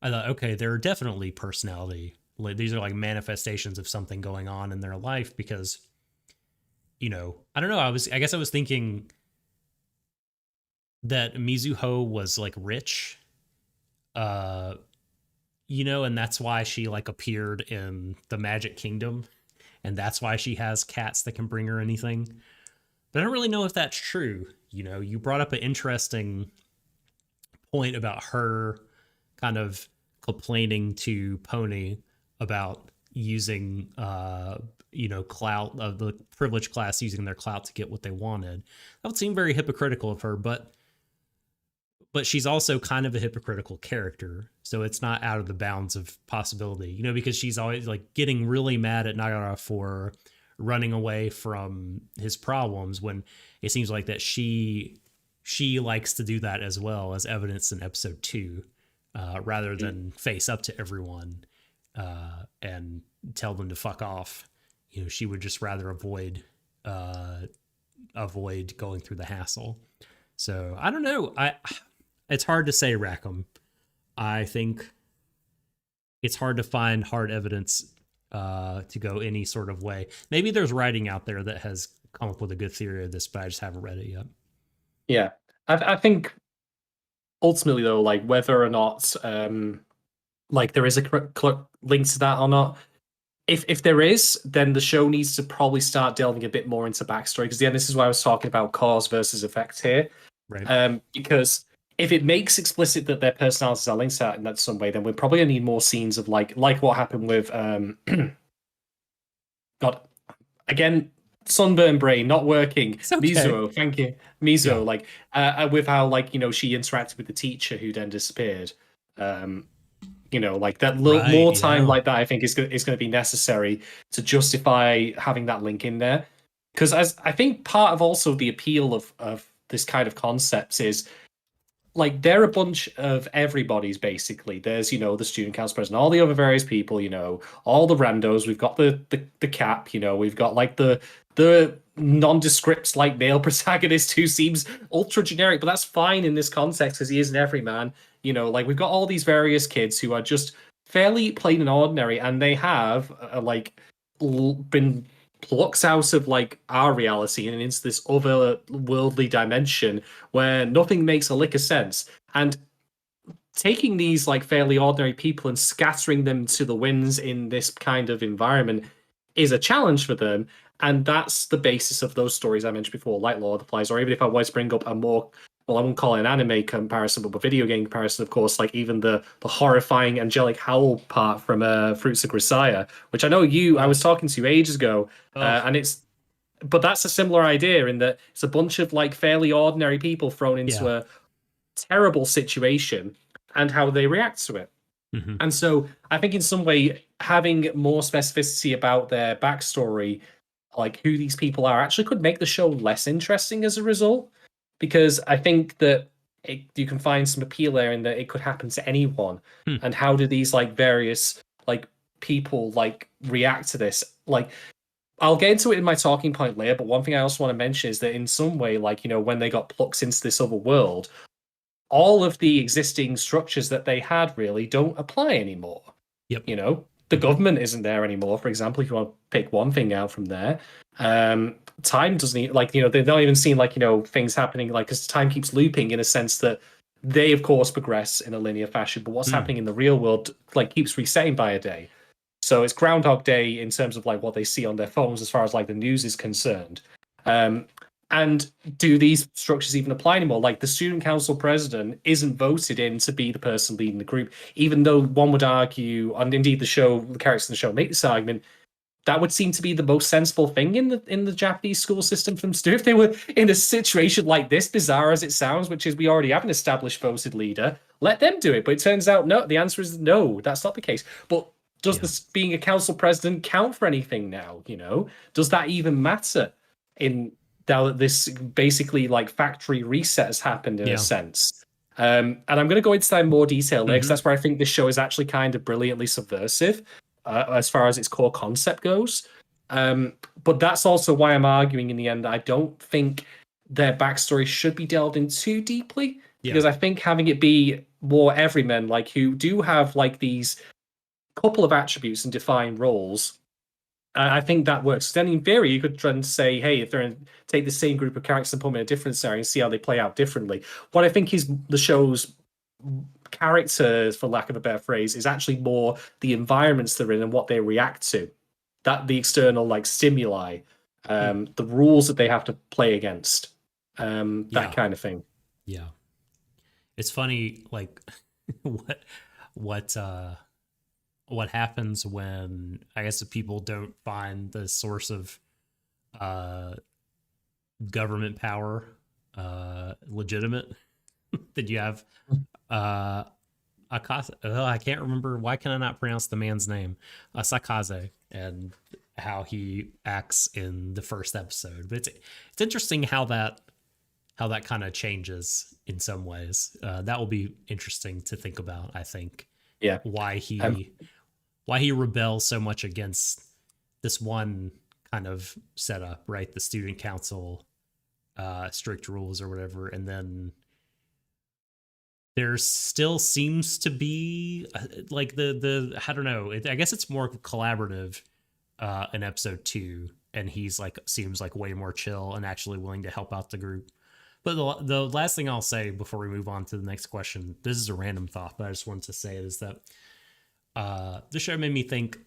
okay, there are definitely personality. Like, these are like manifestations of something going on in their life, because, I don't know. I guess I was thinking that Mizuho was like rich, uh, you know, and that's why she like appeared in the Magic Kingdom, and that's why she has cats that can bring her anything. But I don't really know if that's true. You know, you brought up an interesting point about her kind of complaining to Pony about using you know, clout of the privileged class using their clout to get what they wanted. That would seem very hypocritical of her, but she's also kind of a hypocritical character, so it's not out of the bounds of possibility, you know, because she's always like getting really mad at Nagara for running away from his problems, when it seems like that she likes to do that as well, as evidenced in episode 2, rather than face up to everyone and tell them to fuck off. You know, she would just rather avoid going through the hassle. So I don't know. It's hard to say, Rackham. I think it's hard to find hard evidence to go any sort of way. Maybe there's writing out there that has come up with a good theory of this, but I just haven't read it yet. Yeah, I think ultimately though, like whether or not like there is a link to that or not, if there is, then the show needs to probably start delving a bit more into backstory, because again, this is why I was talking about cause versus effect here. Right. Because if it makes explicit that their personalities are linked out in that some way, then we're probably gonna need more scenes of like what happened with God, again, sunburn brain not working. It's okay. Mizuho, thank you, Mizuho. Yeah. Like with how like, you know, she interacted with the teacher who then disappeared. You know, like that Right, more time yeah. like that, I think is going to be necessary to justify having that link in there. Because as I think part of also the appeal of this kind of concepts is like they're a bunch of everybody's basically. There's, you know, the student council president, all the other various people, you know, all the randos. We've got the cap, you know, we've got like the nondescript like male protagonist who seems ultra generic, but that's fine in this context because he is an everyman. You know, like we've got all these various kids who are just fairly plain and ordinary, and they have like been plucked out of like our reality and into this other worldly dimension where nothing makes a lick of sense. And taking these like fairly ordinary people and scattering them to the winds in this kind of environment is a challenge for them. And that's the basis of those stories I mentioned before, like Lord of the Flies, or even if I was to bring up a more, well, I won't call it an anime comparison, but a video game comparison, of course, like even the horrifying angelic howl part from Fruits of Grisaya, which I know I was talking to you ages ago, Oh, and but that's a similar idea in that it's a bunch of like fairly ordinary people thrown into yeah. a terrible situation and how they react to it. Hmm. And so I think in some way having more specificity about their backstory, like who these people are, actually could make the show less interesting as a result. Because I think that you can find some appeal there in that it could happen to anyone. Hmm. And how do these like various like people like react to this? Like I'll get into it in my talking point later, but one thing I also want to mention is that in some way, like, you know, when they got plucked into this other world, all of the existing structures that they had really don't apply anymore. Yep. You know, the Hmm. government isn't there anymore, for example, if you want to pick one thing out from there. Time doesn't like, you know, they're not even seeing like, you know, things happening like because time keeps looping in a sense that they of course progress in a linear fashion, but what's Hmm. happening in the real world like keeps resetting by a day. So it's Groundhog Day in terms of like what they see on their phones as far as like the news is concerned. Um, and do these structures even apply anymore? Like the student council president isn't voted in to be the person leading the group, even though one would argue, and indeed the characters in the show make this argument, that would seem to be the most sensible thing in the Japanese school system for them to do if they were in a situation like this, bizarre as it sounds, which is we already have an established voted leader. Let them do it. But it turns out no. The answer is no. That's not the case. But does Yeah. this being a council president count for anything now? You know, does that even matter in now that this basically like factory reset has happened in a Yeah. sense? And I'm going to go into that in more detail later because Hmm. that's where I think this show is actually kind of brilliantly subversive as far as its core concept goes. But that's also why I'm arguing in the end that I don't think their backstory should be delved in too deeply Yeah. because I think having it be more everymen, like who do have like these couple of attributes and defined roles, I think that works. Then in theory, you could try and say, hey, if they're take the same group of characters and put them in a different scenario and see how they play out differently. What I think is the show's characters, for lack of a better phrase, is actually more the environments they're in and what they react to. That the external like stimuli, the rules that they have to play against, that kind of thing. Yeah. It's funny, like what what uh what happens when I guess if people don't find the source of uh government power legitimate. Did you have Akaze? Oh, I can't remember. Why can I not pronounce the man's name? Sakaze, and how he acts in the first episode. But it's interesting how that kind of changes in some ways. That will be interesting to think about. I think. Yeah. Why he rebels so much against this one kind of setup, right? The student council, strict rules or whatever, and then there still seems to be like the I don't know. I guess it's more collaborative in episode 2, and he's like seems like way more chill and actually willing to help out the group. But the last thing I'll say before we move on to the next question, this is a random thought, but I just wanted to say it, is that this show made me think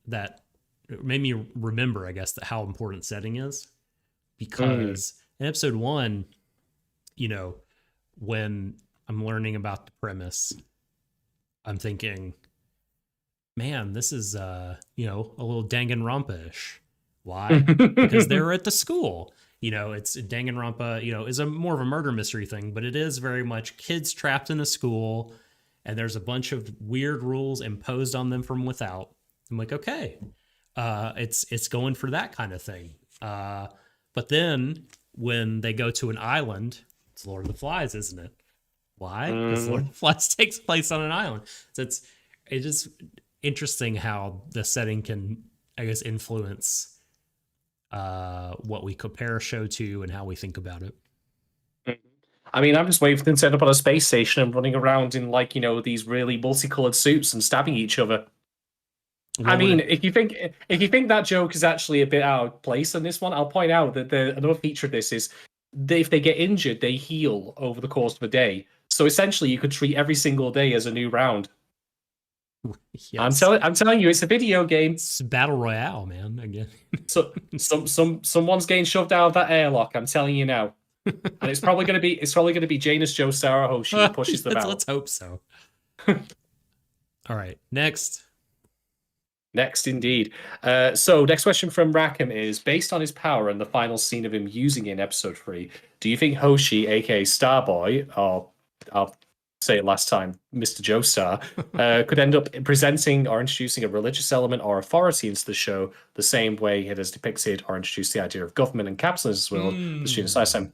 that it made me remember, I guess, that how important setting is, because in episode 1, you know, when I'm learning about the premise, I'm thinking, man, this is you know, a little Danganronpa-ish. Why? Because they're at the school. You know, it's Danganronpa, you know, is a more of a murder mystery thing, but it is very much kids trapped in a school, and there's a bunch of weird rules imposed on them from without. I'm like, okay, it's going for that kind of thing. But then when they go to an island, it's Lord of the Flies, isn't it? Why? Because Lord of the Flies takes place on an island. So it's just interesting how the setting can, I guess, influence what we compare a show to and how we think about it. I mean, I'm just waiting for them to end up on a space station and running around in like, you know, these really multicolored suits and stabbing each other. I mean, if you think that joke is actually a bit out of place in this one, I'll point out that another feature of this is if they get injured, they heal over the course of a day. So essentially, you could treat every single day as a new round. Yes. I'm telling you, it's a video game. It's battle royale, man. Again, so someone's getting shoved out of that airlock. I'm telling you now, and it's probably gonna be Janus Joe Sarahoshi who pushes them out. Let's hope so. All right, next. Next, indeed. So, next question from Rackham is, based on his power and the final scene of him using it in episode 3, do you think Hoshi, aka Starboy, or I'll say it last time, Mr. Joestar, could end up presenting or introducing a religious element or authority into the show the same way it has depicted or introduced the idea of government and capitalism as well, the students last time?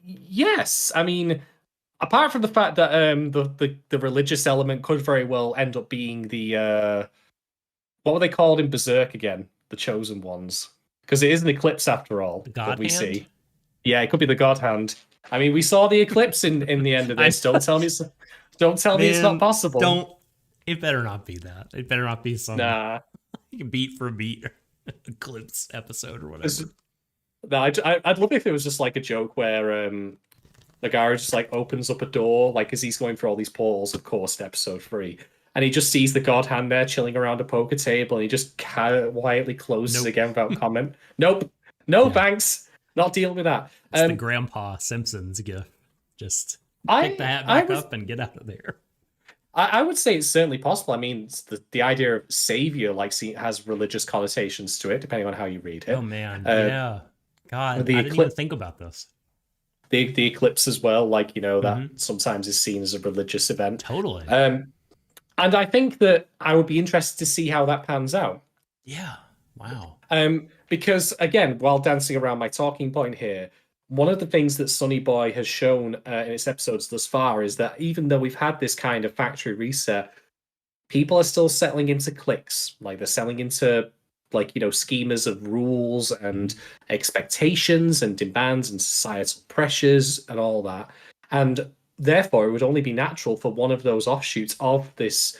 Yes. I mean, apart from the fact that the religious element could very well end up being the what were they called in Berserk again? The Chosen Ones, because it is an eclipse after all that we see. Yeah, it could be the God Hand. I mean, we saw the eclipse in the end of this. Don't tell me it's not possible. It better not be that. It better not be some beat for beat eclipse episode or whatever. No, I'd love if it was just like a joke where the guy just like opens up a door, like as he's going through all these portals, of course, in episode 3, and he just sees the God Hand there chilling around a poker table, and he just quietly closes again without comment. Nope, thanks, not dealing with that. It's the Grandpa Simpsons gift. Just pick the hat back up and get out of there. I would say it's certainly possible. I mean, the idea of savior has religious connotations to it, depending on how you read it. Oh man, yeah. God, I didn't even think about this. The eclipse as well, like, you know, that sometimes is seen as a religious event. Totally. And I think that I would be interested to see how that pans out. Yeah. Wow. Because again, while dancing around my talking point here, one of the things that Sonny Boy has shown in its episodes thus far is that even though we've had this kind of factory reset, people are still settling into cliques. Like, they're settling into, like, you know, schemas of rules and expectations and demands and societal pressures and all that. And therefore, it would only be natural for one of those offshoots of this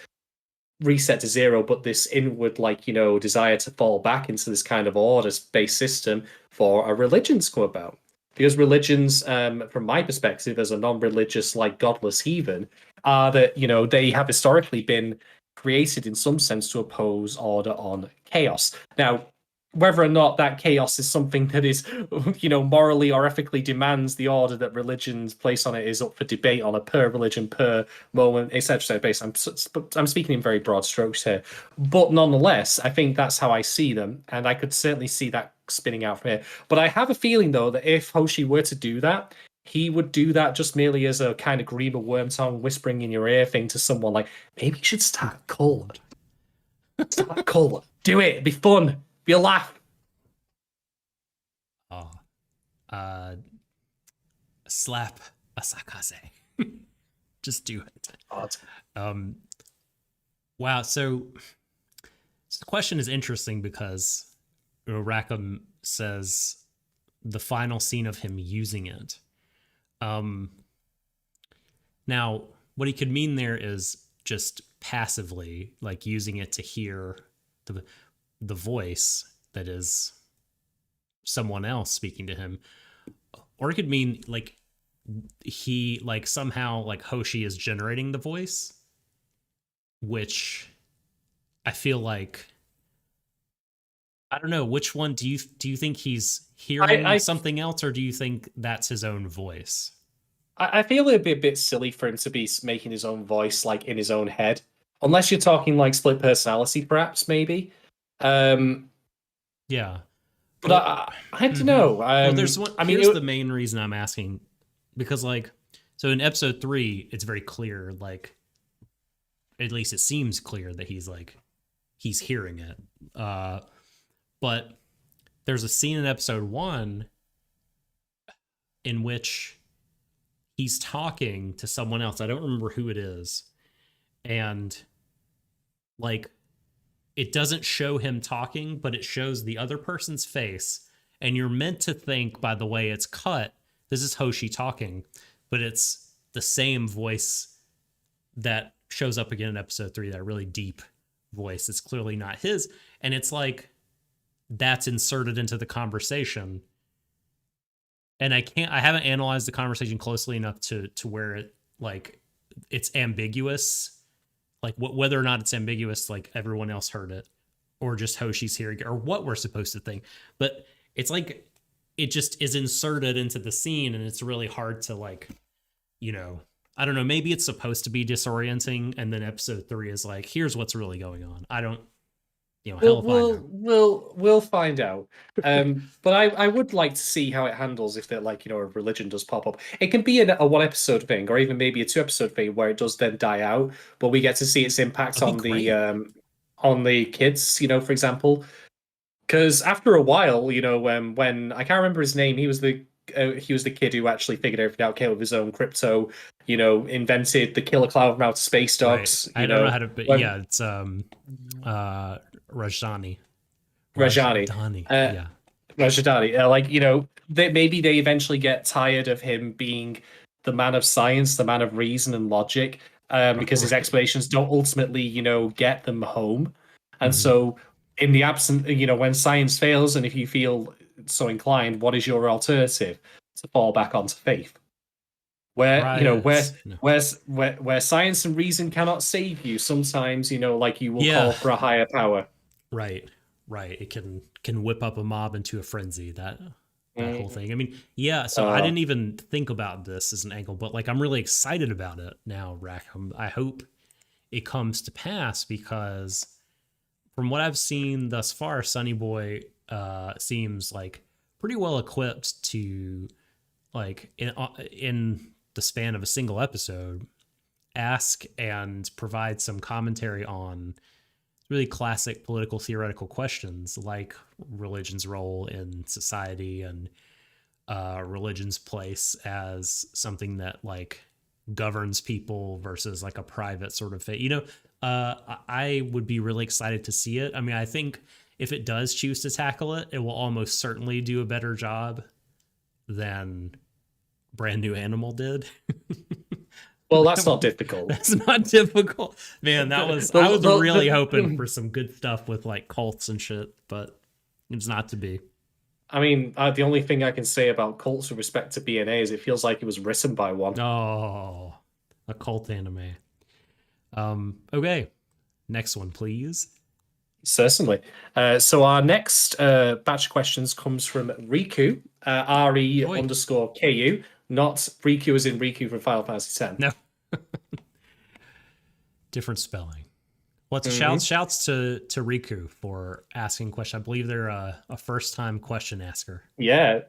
reset to zero, but this inward, like, desire to fall back into this kind of order-based system for a religion to come about. Because religions, from my perspective, as a non-religious, like godless heathen, are that, they have historically been created in some sense to oppose order on chaos. Now, whether or not that chaos is something that is, morally or ethically demands the order that religions place on it is up for debate on a per religion, per moment, etc. Based. I'm speaking in very broad strokes here, but nonetheless, I think that's how I see them, and I could certainly see that spinning out from here. But I have a feeling though that if Hoshi were to do that, he would do that just merely as a kind of Grima Wormtongue whispering in your ear thing to someone, like, maybe you should start a cult. Start a cult. Do it. It'd be fun. Be a laugh. Oh, slap a Sakase. Just do it. Wow. So the question is interesting because Rackham says the final scene of him using it. Now, what he could mean there is just passively, like using it to hear the voice that is someone else speaking to him, or it could mean like he like somehow like Hoshi is generating the voice, which I feel like, I don't know, which one do you think he's hearing something else, or do you think that's his own voice? I feel it'd be a bit silly for him to be making his own voice like in his own head, unless you're talking like split personality, perhaps, maybe. Yeah. But I don't know. Well, there's one. I mean, here's the main reason I'm asking, because like, so in episode 3, it's very clear, like, at least it seems clear that he's hearing it. But there's a scene in episode 1 in which he's talking to someone else. I don't remember who it is. And like, it doesn't show him talking, but it shows the other person's face. And you're meant to think, by the way it's cut, this is Hoshi talking, but it's the same voice that shows up again in episode 3, that really deep voice. It's clearly not his. And it's like, that's inserted into the conversation. And I haven't analyzed the conversation closely enough to where it, like, it's ambiguous. Like whether or not it's ambiguous, like everyone else heard it, or just Hoshi's hearing it, or what we're supposed to think. But it's like, it just is inserted into the scene, and it's really hard to, like, I don't know, maybe it's supposed to be disorienting, and then episode 3 is like, here's what's really going on. I don't, we'll find out. But I would like to see how it handles if that, like, a religion does pop up. It can be a 1 episode thing, or even maybe a 2 episode thing where it does then die out, but we get to see its impact on the kids, for example. Because after a while, when I can't remember his name, he was the kid who actually figured everything out, came up with his own crypto, invented the killer cloud from outer space dogs. Right. I don't know how to, but yeah, it's Rajdani. Yeah. Rajdani. Maybe they eventually get tired of him being the man of science, the man of reason and logic, because his explanations don't ultimately, get them home. And so, in the absence, when science fails, and if you feel so inclined, what is your alternative? To fall back onto faith. Where science and reason cannot save you, sometimes, like, you will call for a higher power. Right. It can whip up a mob into a frenzy. That whole thing. I mean, yeah. So I didn't even think about this as an angle, but like, I'm really excited about it now, Rackham. I hope it comes to pass, because from what I've seen thus far, Sonny Boy seems like pretty well equipped to, like, in the span of a single episode, ask and provide some commentary on really classic political theoretical questions, like religion's role in society, and religion's place as something that, like, governs people versus like a private sort of fate. I would be really excited to see it. I mean, I think if it does choose to tackle it, it will almost certainly do a better job than Brand New Animal did. Well, that's not difficult. That's not difficult, man. That was I was really hoping for some good stuff with like cults and shit, but it's not to be. I mean, the only thing I can say about cults with respect to BNA is it feels like it was written by one. Oh, a cult anime. Okay, next one, please. Certainly. So our next batch of questions comes from Riku, Oi. RE_KU, not Riku as in Riku from Final Fantasy X. No, different spelling. What's shouts to Riku for asking question. I believe they're a first time question asker. Yeah.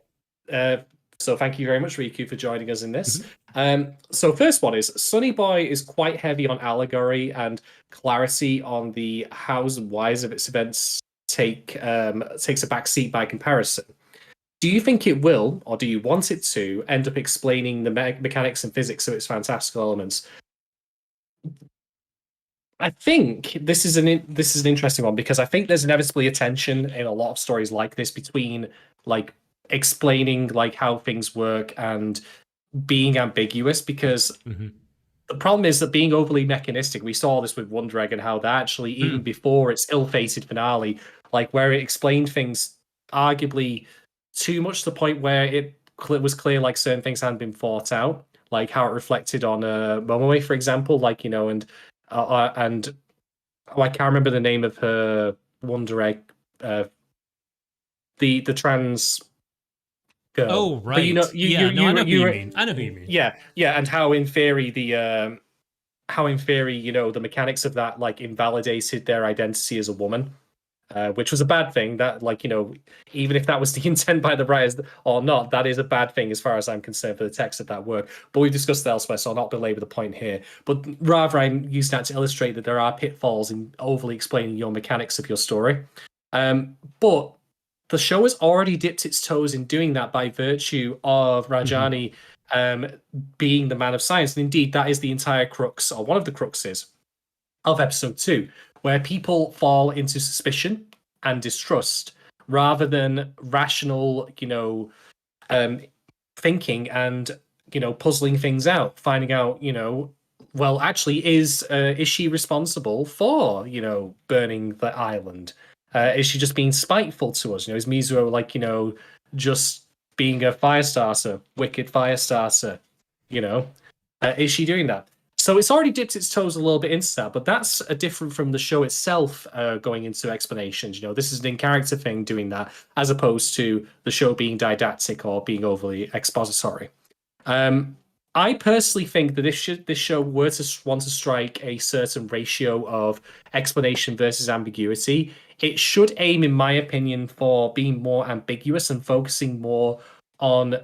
So thank you very much, Riku, for joining us in this. So first one is Sonny Boy is quite heavy on allegory and clarity on the hows and whys of its events takes a back seat by comparison. Do you think it will, or do you want it to, end up explaining the mechanics and physics of its fantastical elements? I think this is an interesting one because I think there's inevitably a tension in a lot of stories like this between like explaining like how things work and being ambiguous, because the problem is that being overly mechanistic, we saw this with Wonder Egg and how that actually even before its ill-fated finale, like where it explained things arguably too much to the point where it was clear like certain things hadn't been thought out, like how it reflected on Momoe, for example, like, you know, and I can't remember the name of her Wonder Egg, the trans girl. Oh, right. But you know, I know who you mean. I know who you mean. Yeah, and how in theory the you know, the mechanics of that like invalidated their identity as a woman. Which was a bad thing. That, like, you know, even if that was the intent by the writers or not, that is a bad thing as far as I'm concerned for the text of that work. But we've discussed that elsewhere, so I'll not belabor the point here. But rather, I'm using that to illustrate that there are pitfalls in overly explaining your mechanics of your story. But the show has already dipped its toes in doing that by virtue of Rajani being the man of science. And indeed, that is the entire crux, or one of the cruxes, of episode 2. Where people fall into suspicion and distrust rather than rational, you know, thinking and, you know, puzzling things out, finding out, you know, well, actually, is she responsible for, you know, burning the island? Is she just being spiteful to us? You know, is Mizuho, like, you know, just being a fire starter, wicked fire starter? You know, is she doing that? So it's already dipped its toes a little bit into that, but that's different from the show itself going into explanations. You know, this is an in-character thing doing that, as opposed to the show being didactic or being overly expository. I personally think that if this show were to want to strike a certain ratio of explanation versus ambiguity, it should aim, in my opinion, for being more ambiguous and focusing more on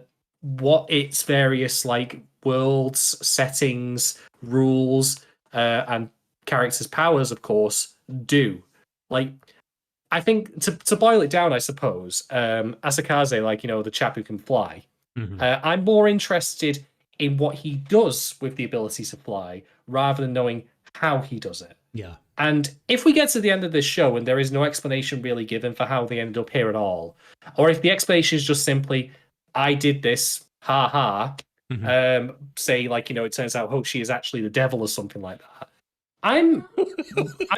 what its various like worlds, settings, rules, and characters' powers, of course, do. Like, I think to boil it down, I suppose, Asakaze, like, you know, the chap who can fly. I'm more interested in what he does with the ability to fly rather than knowing how he does it. Yeah. And if we get to the end of this show and there is no explanation really given for how they ended up here at all, or if the explanation is just simply, I did this, ha ha, say, like, you know, it turns out Hoshi is actually the devil or something like that. I'm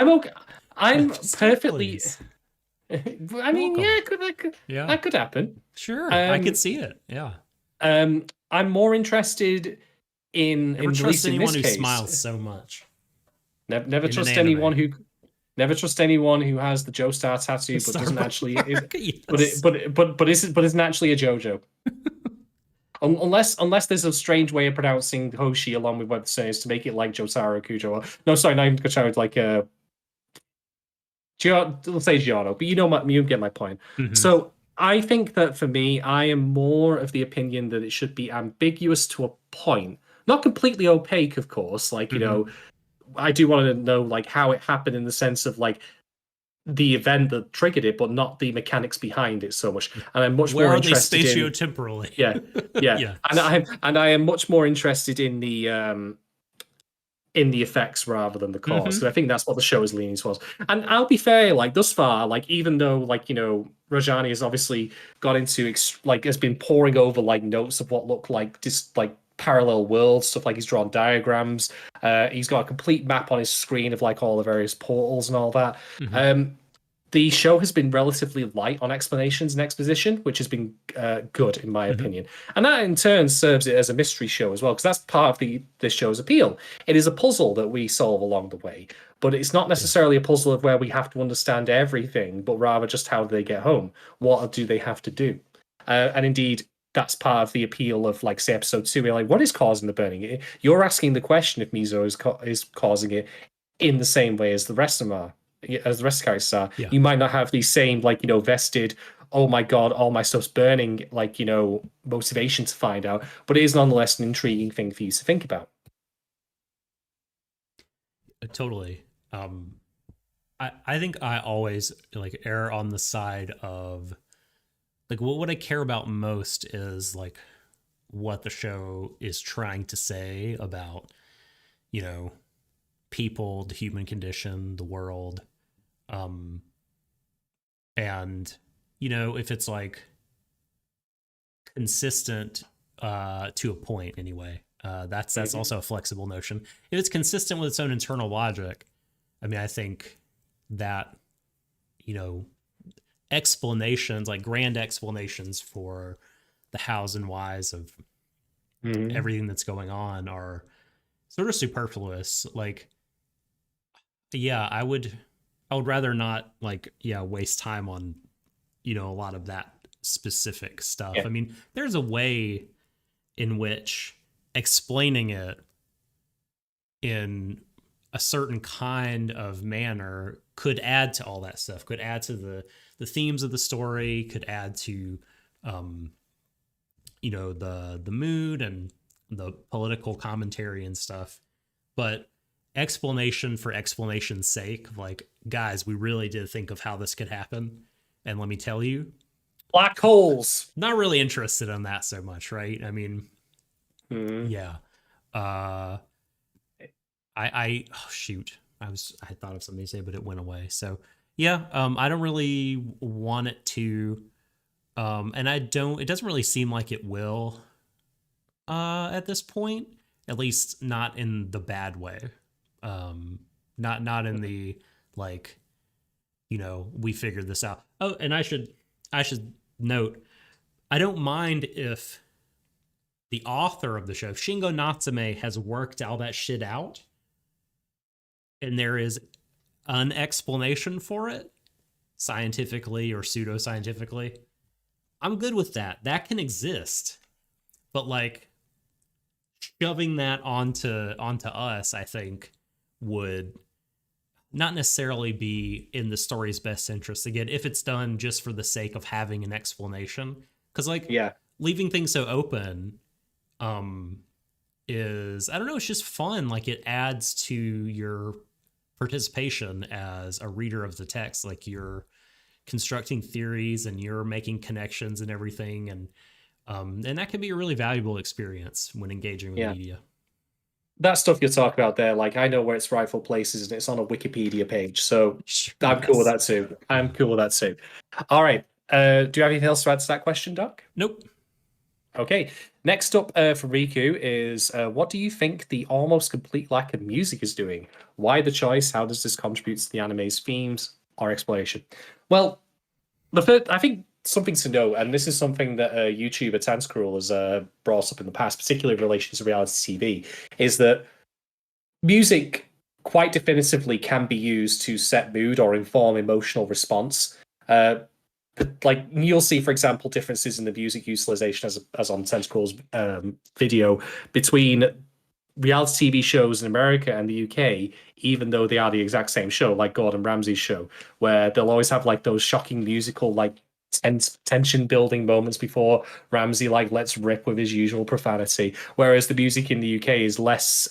okay. I'm perfectly. I mean, that could happen. Sure, I could see it. Yeah. I'm more interested in Never trust anyone who smiles so much. Never trust anyone who. Never trust anyone who has the Joestar tattoo, but doesn't actually. Yes. But isn't actually a JoJo. Unless there's a strange way of pronouncing Hoshi along with what it says to make it like Jotaro Kujo. No, sorry, not even Jotaro, like let's say Giotto, but you get my point. So I think that for me, I am more of the opinion that it should be ambiguous to a point, not completely opaque, of course. Like, you know, I do want to know like how it happened in the sense of like the event that triggered it, but not the mechanics behind it so much. And I'm much more interested in spatiotemporally. Yeah. And I am much more interested in the effects rather than the cause. So I think that's what the show is leaning towards. And I'll be fair, like thus far, like even though like, you know, Rajani has obviously got into like has been poring over like notes of what look like just like parallel worlds, stuff like he's drawn diagrams. He's got a complete map on his screen of like all the various portals and all that. Mhm. The show has been relatively light on explanations and exposition, which has been good in my Mhm. opinion, and that in turn serves it as a mystery show as well, because that's part of this show's appeal. It is a puzzle that we solve along the way, but it's not Yeah. necessarily a puzzle of where we have to understand everything, but rather just how do they get home, what do they have to do, and indeed. That's part of the appeal of, like, say, episode 2. We're like, what is causing the burning? You're asking the question if Mizo is causing it in the same way as the rest of them are, as the rest of the characters are. Yeah. You might not have the same, like, vested, oh my god, all my stuff's burning, like, motivation to find out, but it is nonetheless an intriguing thing for you to think about. Totally. I think I always like err on the side of like what I care about most is like what the show is trying to say about, you know, people, the human condition, the world. Um and if it's like consistent to a point anyway. That's Mhm. also a flexible notion. If it's consistent with its own internal logic, I mean, I think that you know explanations, like grand explanations for the hows and whys of Mhm. everything that's going on, are sort of superfluous. Like, yeah, I would rather not like waste time on a lot of that specific stuff. Yeah. I mean, there's a way in which explaining it in a certain kind of manner could add to all that stuff, could add to the themes of the story, could add to um the mood and the political commentary and stuff. But explanation for explanation's sake, like, guys, we really did think of how this could happen, and let me tell you, Black holes. not really interested in that so much, right? I mean, Mhm. yeah. uh I oh shoot, I thought of something to say, but it went away. So yeah, I don't really want it to, and I don't. It doesn't really seem like it will, at this point. At least not in the bad way. Not in the like, we figured this out. Oh, and I should note, I don't mind if the author of the show, Shin Gunatsume, has worked all that shit out and there is an explanation for it, scientifically or pseudoscientifically. I'm good with that. That can exist. But like shoving that onto us, I think would not necessarily be in the story's best interest. Again, if it's done just for the sake of having an explanation. Because like Yeah. leaving things so open, um is, I don't know, it's just fun. Like it adds to your participation as a reader of the text. Like you're constructing theories and you're making connections and everything, and that can be a really valuable experience when engaging with Yeah. media. That stuff you're talking about there, like, I know where its rightful place is, and it's on a Wikipedia page, so Sure, I'm cool with yes. that too. I'm cool with that too. All right. Do you have anything else to add to that question, Doc? Nope. Okay. Next up, for Riku is, what do you think the almost complete lack of music is doing? Why the choice? How does this contribute to the anime's themes or exploration? Well, the first, I think something to note, and this is something that YouTuber Tanscruel has brought up in the past, particularly in relation to reality TV, is that music quite definitively can be used to set mood or inform emotional response. Uh, like, you'll see, for example, differences in the music utilization, as on Tentacle's video, between reality TV shows in America and the UK, even though they are the exact same show, like Gordon Ramsay's show, where they'll always have like those shocking musical, like, tension building moments before Ramsay like lets rip with his usual profanity, whereas the music in the UK is less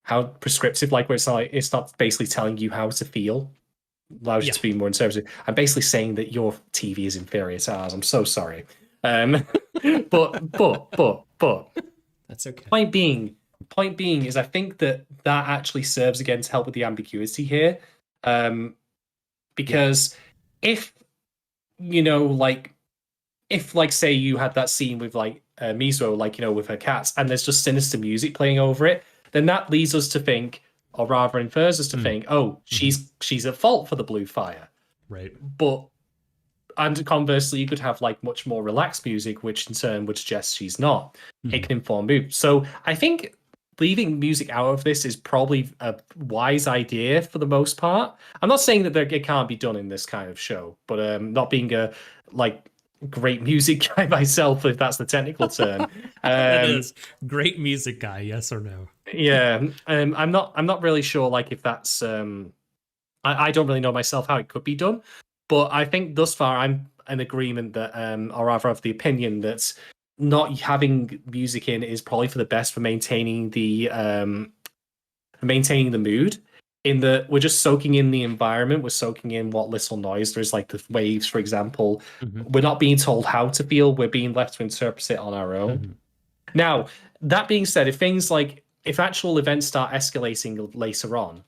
how prescriptive, like, where it's not basically telling you how to feel, allows you Yeah, to be more interpretive. I'm basically saying that your TV is inferior to ours. I'm so sorry. Um, but that's okay. point being is, I think that actually serves again to help with the ambiguity here, um, Yeah. because if, like, if like say you had that scene with like Mizuho, like with her cats, and there's just sinister music playing over it, then that leads us to think, or rather infers us to think, oh, she's at fault for the blue fire. Right. But and conversely, you could have like much more relaxed music, which in turn would suggest she's not. It can inform mood. So I think leaving music out of this is probably a wise idea for the most part. I'm not saying that it can't be done in this kind of show, but not being a like great music guy myself, if that's the technical term. It is great music guy, yes or no? Yeah, I'm not really sure like if that's I don't really know myself how it could be done, but I think thus far I'm in agreement that or rather of the opinion that not having music in is probably for the best for maintaining the mood. In that we're just soaking in the environment, we're soaking in what little noise there is, like the waves, for example. We're not being told how to feel, we're being left to interpret it on our own. Now, that being said, if actual events start escalating later on,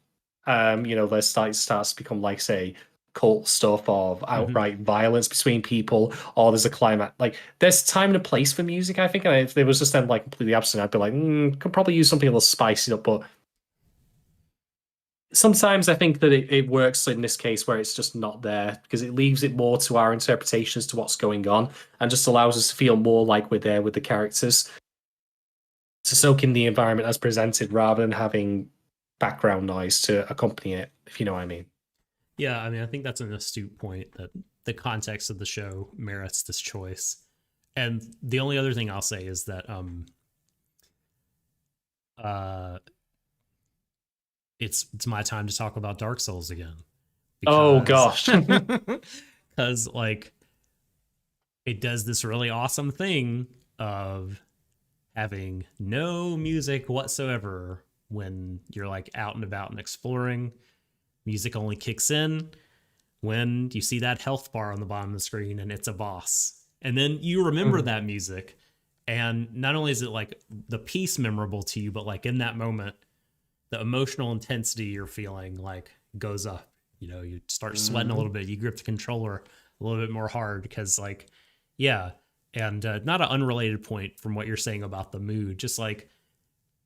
there starts to become like, say, cult stuff or outright violence between people, or there's a climate, like there's time and a place for music, I think. And if there was just then like completely absent, I'd be like, could probably use something a little spicy up. But sometimes I think that it works in this case where it's just not there, because it leaves it more to our interpretations to what's going on and just allows us to feel more like we're there with the characters, to soak in the environment as presented rather than having background noise to accompany it, if you know what I mean. Yeah, I mean, I think that's an astute point that the context of the show merits this choice. And the only other thing I'll say is that it's my time to talk about Dark Souls again. Oh gosh. Because like it does this really awesome thing of having no music whatsoever when you're like out and about and exploring. Music only kicks in when you see that health bar on the bottom of the screen and it's a boss. And then you remember that music. And not only is it like the piece memorable to you, but like in that moment, the emotional intensity you're feeling like goes up. You start sweating a little bit. You grip the controller a little bit more hard because like, yeah. And not an unrelated point from what you're saying about the mood, just like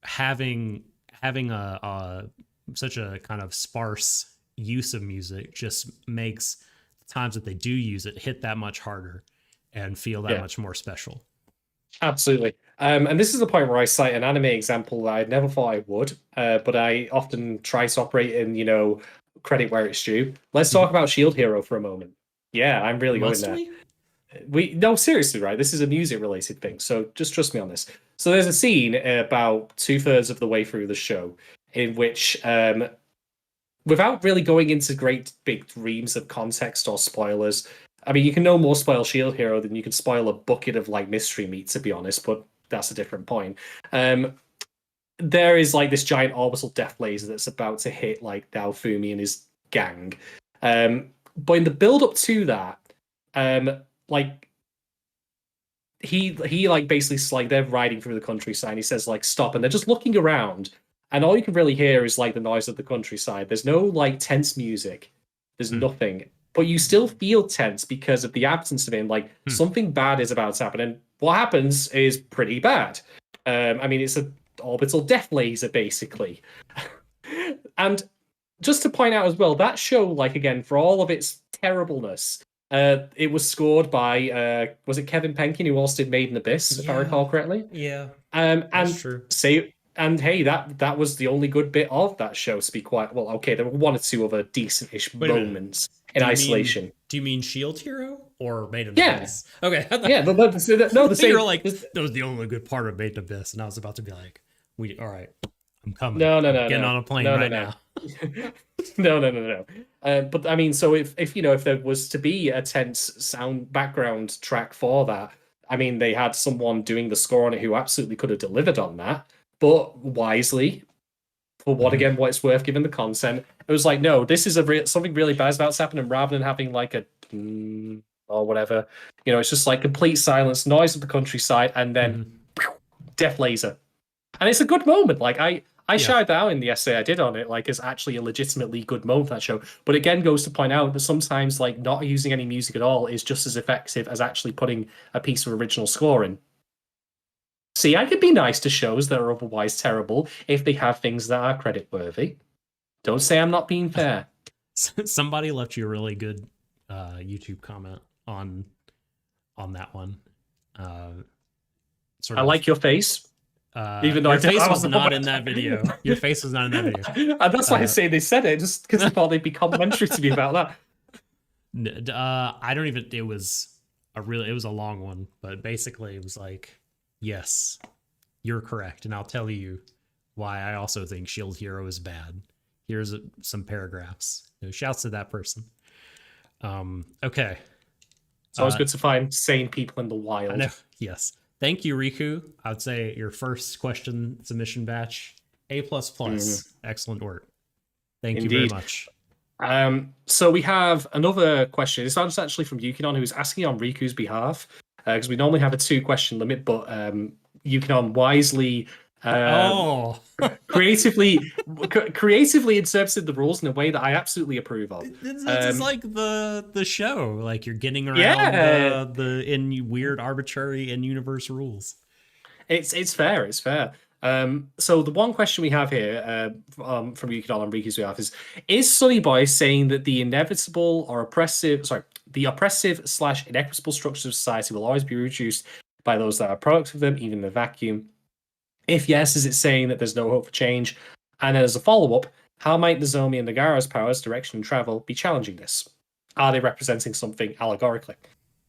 having a such a kind of sparse use of music just makes the times that they do use it hit that much harder and feel that much more special. Absolutely. And this is the point where I cite an anime example that I never thought I would, but I often try to operate in, credit where it's due. Let's talk about Shield Hero for a moment. Yeah, I'm really going there. No, seriously, right? This is a music related thing, so just trust me on this. So there's a scene about 2/3 of the way through the show in which, without really going into great big reams of context or spoilers, I mean, you can no more spoil Shield Hero than you can spoil a bucket of like mystery meat, to be honest, but that's a different point. There is like this giant orbital death laser that's about to hit like Naofumi and his gang. But in the build up to that, like he like basically like they're riding through the countryside and he says like stop, and they're just looking around, and all you can really hear is like the noise of the countryside. There's no like tense music. There's nothing. But you still feel tense because of the absence of him. Like something bad is about to happen, and what happens is pretty bad. I mean, it's an orbital death laser, basically. And just to point out as well, that show, like again, for all of its terribleness, it was scored by was it Kevin Penkin, who also did Made in Abyss, if I recall correctly? Yeah. And true. And hey, that was the only good bit of that show, to be quite well. Okay, there were one or two other decent-ish moments in isolation. Do you mean Shield Hero or Made in Abyss? Okay. Yeah, no, the same. You're like, that was the only good part of Made in Abyss, and I was about to be like, all right, I'm coming. No, getting on a plane now. No. But I mean, so if there was to be a tense sound background track for that, I mean, they had someone doing the score on it who absolutely could have delivered on that. But wisely, for what it's worth, given the content, it was like, no, this is something really bad is about to happen, and rather than having like a or whatever, it's just like complete silence, noise of the countryside, and then death laser, and it's a good moment. Like I I Yeah. shied out in the essay I did on it, like, as actually a legitimately good moment for that show. But again, goes to point out that sometimes, like, not using any music at all is just as effective as actually putting a piece of original score in. See, I could be nice to shows that are otherwise terrible if they have things that are credit worthy. Don't say I'm not being fair. Somebody left you a really good YouTube comment on that one. Sort I of. like your face, even though Your face I was wasn't not aware. in that video. Your face was not in that video. And that's why I say they said it, just because they thought they'd be complimentary to me about that. I don't even. It was it was a long one, but basically it was like, yes, you're correct, and I'll tell you why I also think Shield Hero is bad. Here's some paragraphs. Shouts to that person. Okay. It's always good to find sane people in the wild. I know. Yes. Thank you, Riku. I would say your first question submission batch, A++. Excellent work. Thank you very much. So we have another question. This one's actually from Yukinon, who's asking on Riku's behalf, because we normally have a 2-question limit, but Yukinon wisely creatively interpreted the rules in a way that I absolutely approve of. It's like the show, like you're getting around the in weird, arbitrary, in-universe rules. It's fair. It's fair. So the one question we have here from Yukinon on Riku's behalf is Sonny Boy saying that the oppressive/inequitable structures of society will always be reduced by those that are products of them, even in the vacuum? If yes, is it saying that there's no hope for change? And as a follow-up, how might Nozomi and Nagara's powers, direction and travel, be challenging this? Are they representing something allegorically?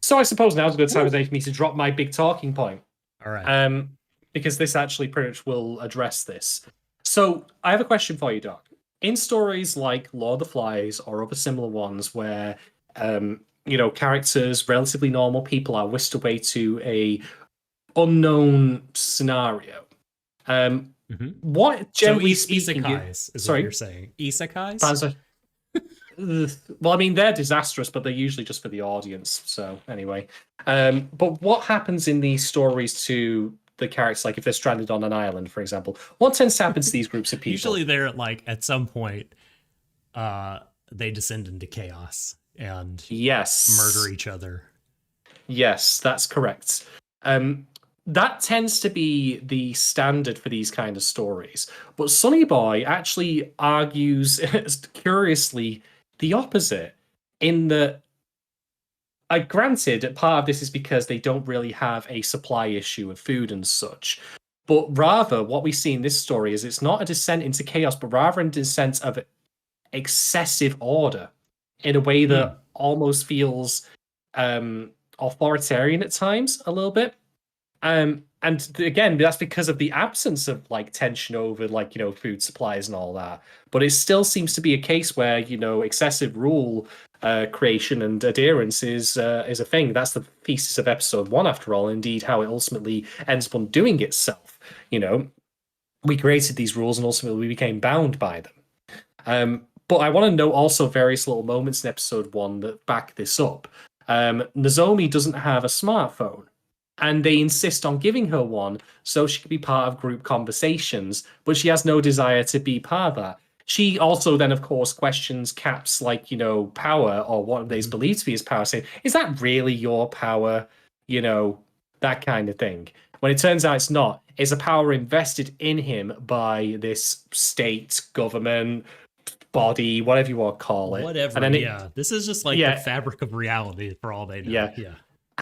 So I suppose now's a good time for me to drop my big talking point. All right. Because this actually pretty much will address this. So I have a question for you, Doc. In stories like Lord of the Flies or other similar ones where characters, relatively normal people, are whisked away to a unknown scenario. What generally speaking, isekais is what you're saying. Isekais? Well, I mean, they're disastrous, but they're usually just for the audience. So anyway, but what happens in these stories to the characters, like if they're stranded on an island, for example? What tends to happen to these groups of people? Usually they're like, at some point, they descend into chaos and murder each other. Yes, that's correct. That tends to be the standard for these kind of stories. But Sonny Boy actually argues, curiously, the opposite, in that, granted, part of this is because they don't really have a supply issue of food and such. But rather, what we see in this story is it's not a descent into chaos, but rather a descent of excessive order in a way that almost feels authoritarian at times, a little bit. And again, that's because of the absence of like tension over food supplies and all that. But it still seems to be a case where excessive rule creation and adherence is a thing. That's the thesis of episode 1, after all. Indeed, how it ultimately ends up undoing itself. We created these rules and ultimately we became bound by them. But I want to note also various little moments in episode 1 that back this up. Nozomi doesn't have a smartphone. And they insist on giving her one so she can be part of group conversations, but she has no desire to be part of that. She also then, of course, questions Cap's power, or what they believe to be his power, saying, is that really your power? That kind of thing. When it turns out it's not. It's a power invested in him by this state, government, body, whatever you want to call it. Whatever, and then this is just like the fabric of reality for all they know. Yeah.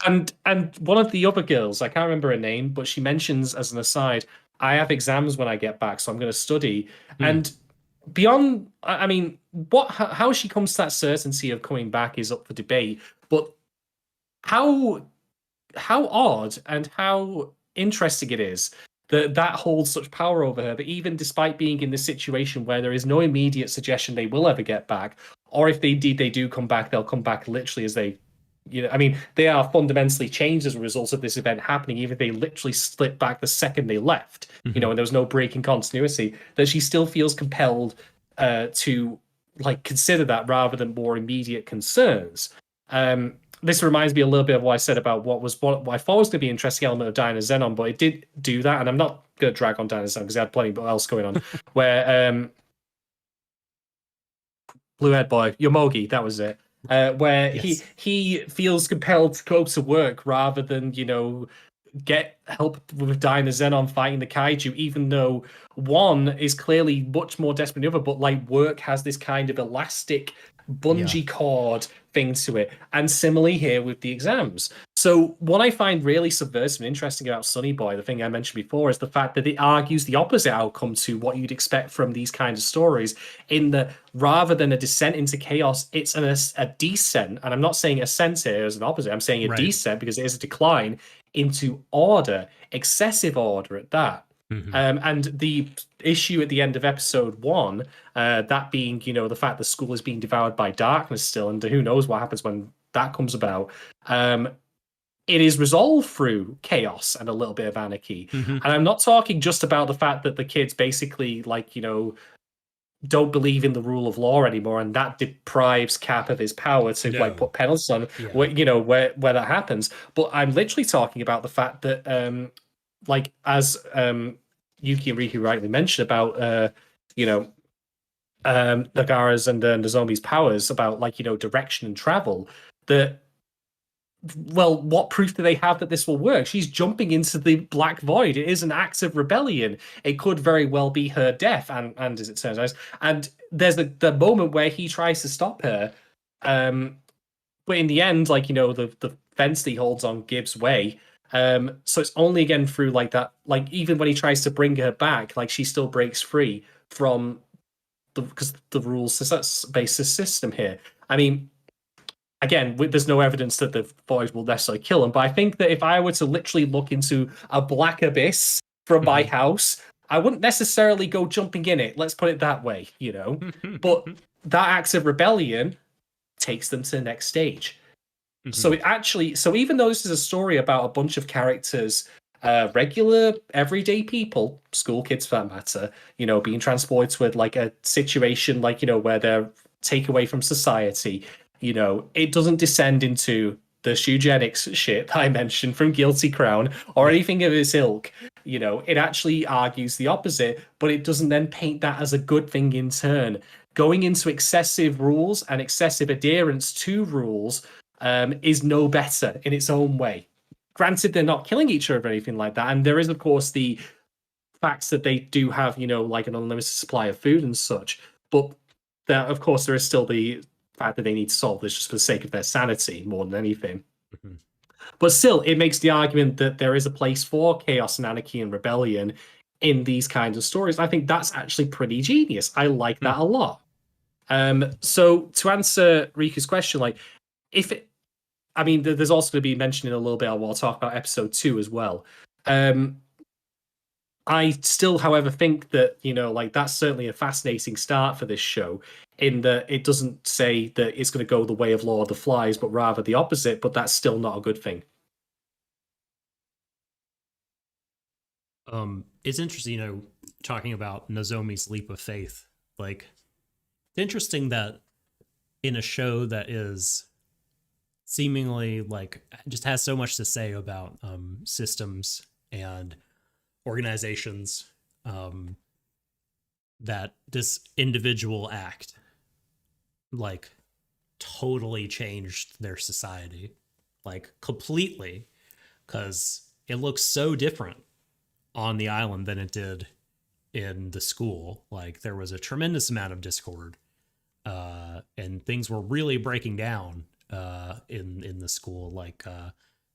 And one of the other girls, I can't remember her name, but she mentions as an aside, I have exams when I get back, so I'm going to study. And beyond, I mean, how she comes to that certainty of coming back is up for debate. But how odd and how interesting it is that holds such power over her, that even despite being in this situation where there is no immediate suggestion they will ever get back, or if they do come back, they'll come back literally as they they are fundamentally changed as a result of this event happening, even if they literally slipped back the second they left, and there was no break in continuity, that she still feels compelled to consider that rather than more immediate concerns. this reminds me a little bit of what I said about what I thought was going to be an interesting element of Dino Xenon, but it did do that, and I'm not going to drag on Dino Xenon because it had plenty else going on. Where Blue Head Boy, Yomogi, that was it. Where Yes. he feels compelled to go to work rather than get help with Dino Xenon fighting the kaiju, even though one is clearly much more desperate than the other, but like work has this kind of elastic Yeah. bungee cord thing to it. And similarly here with the exams. So what I find really subversive and interesting about Sonny Boy, the thing I mentioned before, is the fact that it argues the opposite outcome to what you'd expect from these kinds of stories, in that rather than a descent into chaos, it's a descent. And I'm not saying ascent here as an opposite, I'm saying a Right. descent because it is a decline into order, excessive order at that. And the issue at the end of episode 1, that being, the fact the school is being devoured by darkness still, and who knows what happens when that comes about. It is resolved through chaos and a little bit of anarchy. And I'm not talking just about the fact that the kids basically, don't believe in the rule of law anymore, and that deprives Cap of his power to put penalties on where that happens. But I'm literally talking about the fact that as Yuki and Riku rightly mentioned about Nagara's and Nozomi's powers about direction and travel, that what proof do they have that this will work? She's jumping into the black void. It is an act of rebellion. It could very well be her death, and as it turns out, and there's the moment where he tries to stop her, but in the end, the fence that he holds on gives way. So it's only again through that, even when he tries to bring her back, she still breaks free from because the rules based system here. I mean, again, there's no evidence that the void will necessarily kill him, but I think that if I were to literally look into a black abyss from my house, I wouldn't necessarily go jumping in it. Let's put it that way, But that act of rebellion takes them to the next stage. So even though this is a story about a bunch of characters, regular everyday people, school kids for that matter, being transported to a situation where they're taken away from society, it doesn't descend into the eugenics shit that I mentioned from Guilty Crown or anything of its ilk. It actually argues the opposite, but it doesn't then paint that as a good thing in turn. Going into excessive rules and excessive adherence to rules is no better in its own way. Granted, they're not killing each other or anything like that, and there is, of course, the facts that they do have, an unlimited supply of food and such. But of course, there is still the fact that they need to solve this just for the sake of their sanity more than anything. But still, it makes the argument that there is a place for chaos and anarchy and rebellion in these kinds of stories. I think that's actually pretty genius. I like that a lot. So to answer Riku's question, there's also going to be mentioned in a little bit. I'll talk about episode 2 as well. I still, however, think that that's certainly a fascinating start for this show, in that it doesn't say that it's going to go the way of Lord of the Flies, but rather the opposite. But that's still not a good thing. It's interesting, talking about Nozomi's leap of faith. It's interesting that in a show that is seemingly just has so much to say about systems and organizations, that this individual act totally changed their society, completely, because it looks so different on the island than it did in the school. There was a tremendous amount of discord, and things were really breaking down in the school.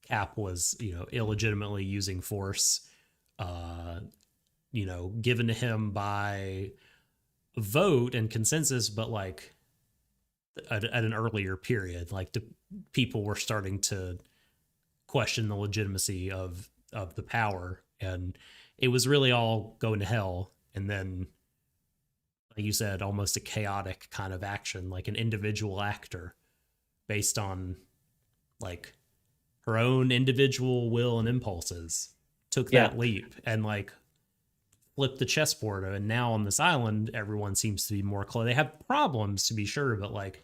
Cap was illegitimately using force, given to him by vote and consensus, but at an earlier period, the people were starting to question the legitimacy of the power, and it was really all going to hell. And then, like you said, almost a chaotic kind of action, an individual actor based on her own individual will and impulses took that leap and flipped the chessboard. And now on this island, everyone seems to be more close. They have problems, to be sure, but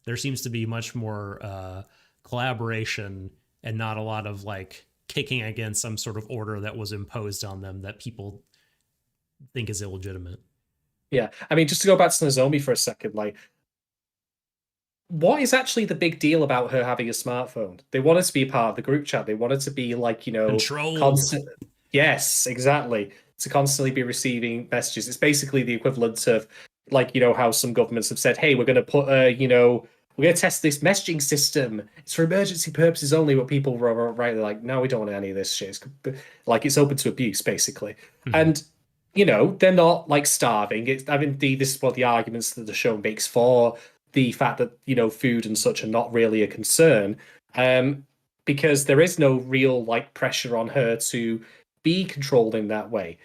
there seems to be much more collaboration and not a lot of like kicking against some sort of order that was imposed on them that people think is illegitimate. Yeah, I mean, just to go back to Nozomi for a second, like, what is actually the big deal about her having a smartphone? They wanted to be a part of the group chat. They wanted to be like, Control. constant. Yes, exactly. To constantly be receiving messages. It's basically the equivalent of like, how some governments have said, hey, we're going to put we're going to test this messaging system. It's for emergency purposes only. But people were rightly like, no, we don't want any of this shit. It's open to abuse, basically. Mhm. And they're not like starving. Indeed, this is what the arguments that the show makes for the fact that food and such are not really a concern, because there is no real like pressure on her to be controlled in that way.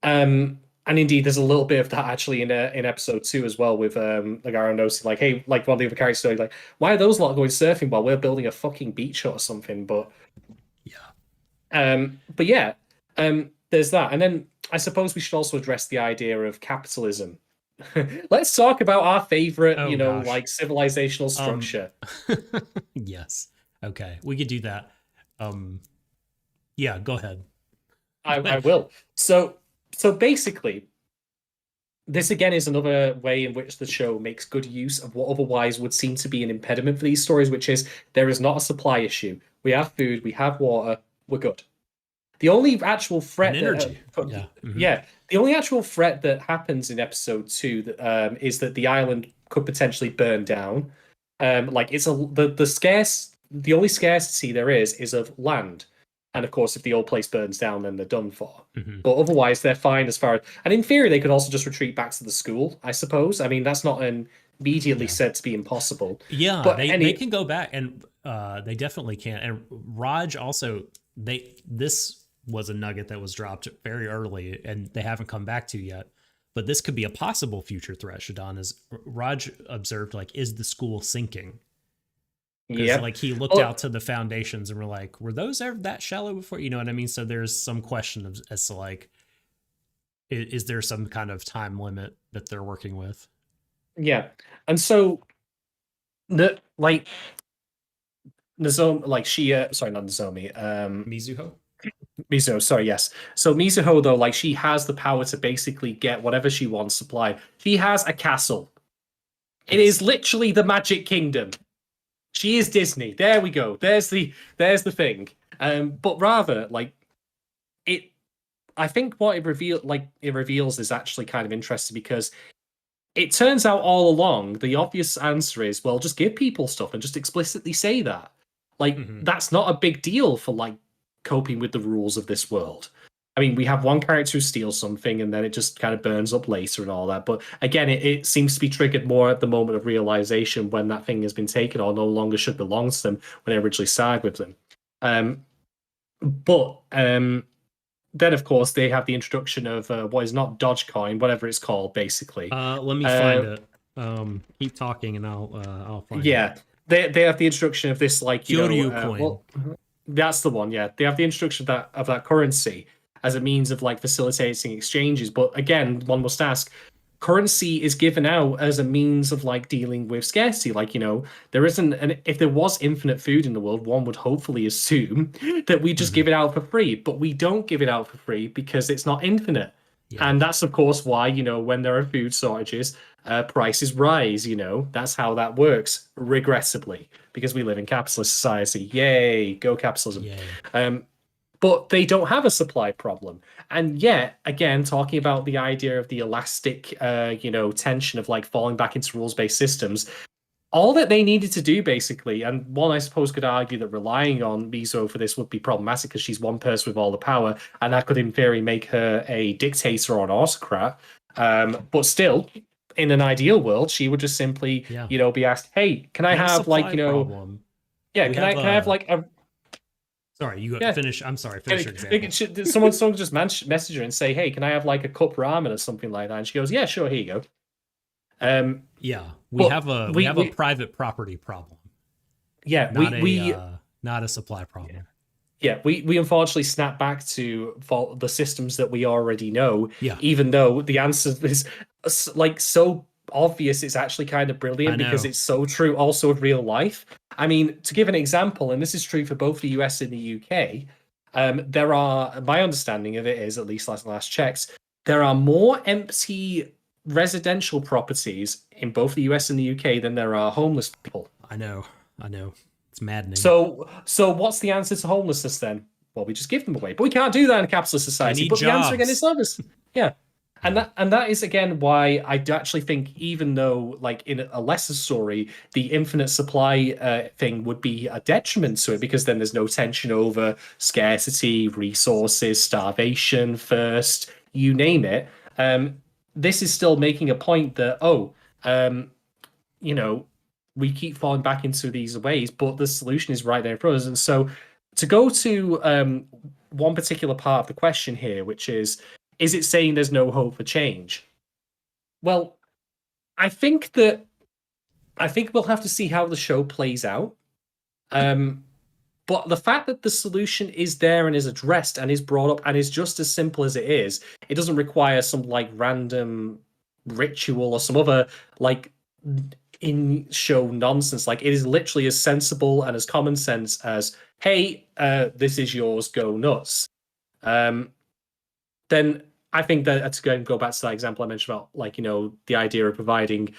And indeed, there's a little bit of that actually in episode 2 as well with like Aranosi, like, hey, like one of the other characters like, why are those lot going surfing while we're building a fucking beach hut or something? But yeah, there's that, and then I suppose we should also address the idea of capitalism. Let's talk about our favorite, gosh. like civilizational structure. Yes. Okay, we could do that. Yeah, go ahead. I will. So basically, this again is another way in which the show makes good use of what otherwise would seem to be an impediment for these stories, which is there is not a supply issue. We have food, we have water, we're good. The only actual threat, energy. The only actual threat that happens in episode 2 that, is that the island could potentially burn down. Like it's the only scarcity there is of land, and of course, if the old place burns down, then they're done for. Mm-hmm. But otherwise, they're fine as far as. And in theory, they could also just retreat back to the school, I suppose. I mean, that's not immediately said to be impossible. Yeah, but they can go back, and they definitely can. And Raj also this was a nugget that was dropped very early, and they haven't come back to yet. But this could be a possible future threat. Shadon, is Raj observed, like, is the school sinking? Because like he looked out to the foundations and were those ever that shallow before? You know what I mean? So there's some question as to like, is there some kind of time limit that they're working with? Yeah, and so Nozomi, like sorry, not Nozomi, Mizuho. Mizuho, sorry, yes. So Mizuho, though, like she has the power to basically get whatever she wants supplied. She has a castle. It is literally the Magic Kingdom. She is Disney. There we go. There's the thing. But rather, like I think what it reveals is actually kind of interesting, because it turns out all along the obvious answer is, well, just give people stuff and just explicitly say that. Like that's not a big deal for like coping with the rules of this world. I mean, we have one character who steals something and then it just kind of burns up later and all that. But again, it seems to be triggered more at the moment of realization when that thing has been taken or no longer should belong to them when they originally sided with them. But then, of course, they have the introduction of what is not Dogecoin, whatever it's called, basically. Let me find it. Keep talking and I'll find it. Yeah, they have the introduction of this, like, coin. Well, that's the one, yeah. They have the introduction of that currency as a means of like facilitating exchanges. But again, one must ask, currency is given out as a means of like dealing with scarcity. Like, there isn't if there was infinite food in the world, one would hopefully assume that we just give it out for free. But we don't give it out for free because it's not infinite. Yeah. And that's, of course, why, when there are food shortages, prices rise. That's how that works regressively, because we live in capitalist society. Yay, go capitalism. Yay. But they don't have a supply problem. And yet, again, talking about the idea of the elastic, tension of like falling back into rules-based systems, all that they needed to do, basically, and one, I suppose, could argue that relying on Mizo for this would be problematic because she's one person with all the power, and that could, in theory, make her a dictator or an autocrat. But still, in an ideal world, she would just simply, be asked, "Hey, can I have like, problem. Yeah, can I have like a." Sorry, you got to finish. I'm sorry, finish your example. Someone just message her and say, "Hey, can I have like a cup ramen or something like that?" And she goes, "Yeah, sure, here you go." Yeah, we have a private property problem. Yeah, not a supply problem. Yeah, we unfortunately snap back to the systems that we already know. Yeah. Even though the answer is like so obvious, it's actually kind of brilliant because know. it's so true also of real life. I mean, to give an example, and this is true for both the US and the UK, there are, my understanding of it is, at least last checks, there are more empty residential properties in both the US and the UK than there are homeless people. I know. It's maddening. So what's the answer to homelessness then? Well, we just give them away, but we can't do that in a capitalist They society. need But the answer again is jobs. service. Yeah, Yeah. and that is again why I do actually think, even though like in a lesser story, the infinite supply thing would be a detriment to it, because then there's no tension over scarcity, resources, starvation, thirst, you name it. This is still making a point that um, you know, we keep falling back into these ways, but the solution is right there for us. And so, to go to one particular part of the question here, which is it saying there's no hope for change? Well, I think that I think we'll have to see how the show plays out. But the fact that the solution is there and is addressed and is brought up and is just as simple as it is, it doesn't require some like random ritual or some other like in show nonsense. Like, it is literally as sensible and as common sense as, hey, this is yours, go nuts. Then I think that, to go back to that example I mentioned about, like, the idea of providing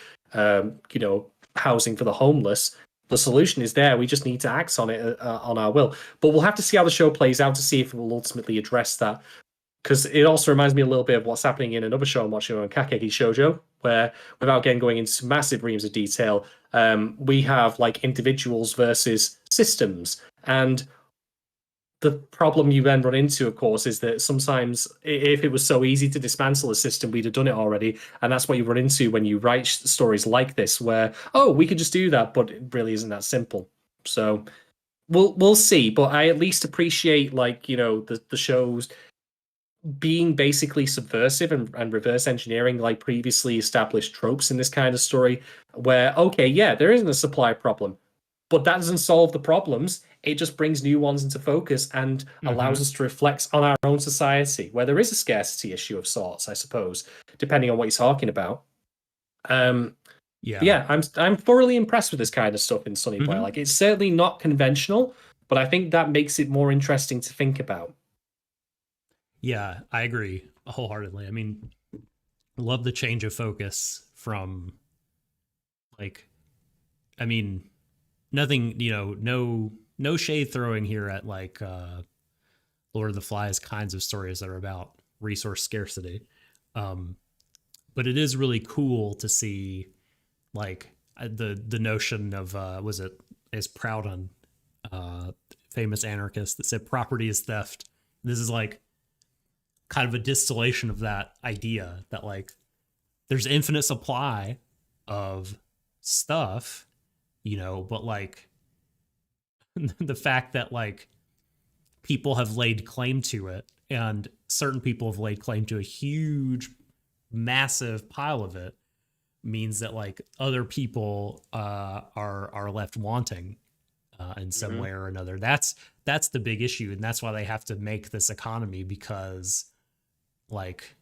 housing for the homeless, the solution is there. We just need to act on it on our will. But we'll have to see how the show plays out to see if it will ultimately address that. Because it also reminds me a little bit of what's happening in another show I'm watching on Kakegi Shoujo, where, without again going into massive reams of detail, we have like individuals versus systems. And the problem you then run into, of course, is that sometimes if it was so easy to dismantle a system, we'd have done it already. And that's what you run into when you write stories like this, where, oh, we could just do that, but it really isn't that simple. So we'll see. But I at least appreciate, like, the shows being basically subversive and reverse engineering like previously established tropes in this kind of story, where, okay, yeah, there isn't a supply problem, but that doesn't solve the problems. It just brings new ones into focus and allows us to reflect on our own society, where there is a scarcity issue of sorts, I suppose, depending on what you're talking about. Yeah, I'm thoroughly impressed with this kind of stuff in Sonny Boy. Like, it's certainly not conventional, but I think that makes it more interesting to think about. Yeah, I agree wholeheartedly. I mean, love the change of focus from, like, I mean, nothing, no shade throwing here at like Lord of the Flies kinds of stories that are about resource scarcity. But it is really cool to see like the notion of was it is Proudhon, famous anarchist, that said property is theft. This is like kind of a distillation of that idea that like there's infinite supply of stuff, but like the fact that like people have laid claim to it, and certain people have laid claim to a huge, massive pile of it, means that like other people are left wanting in some way or another. That's the big issue, and that's why they have to make this economy, because like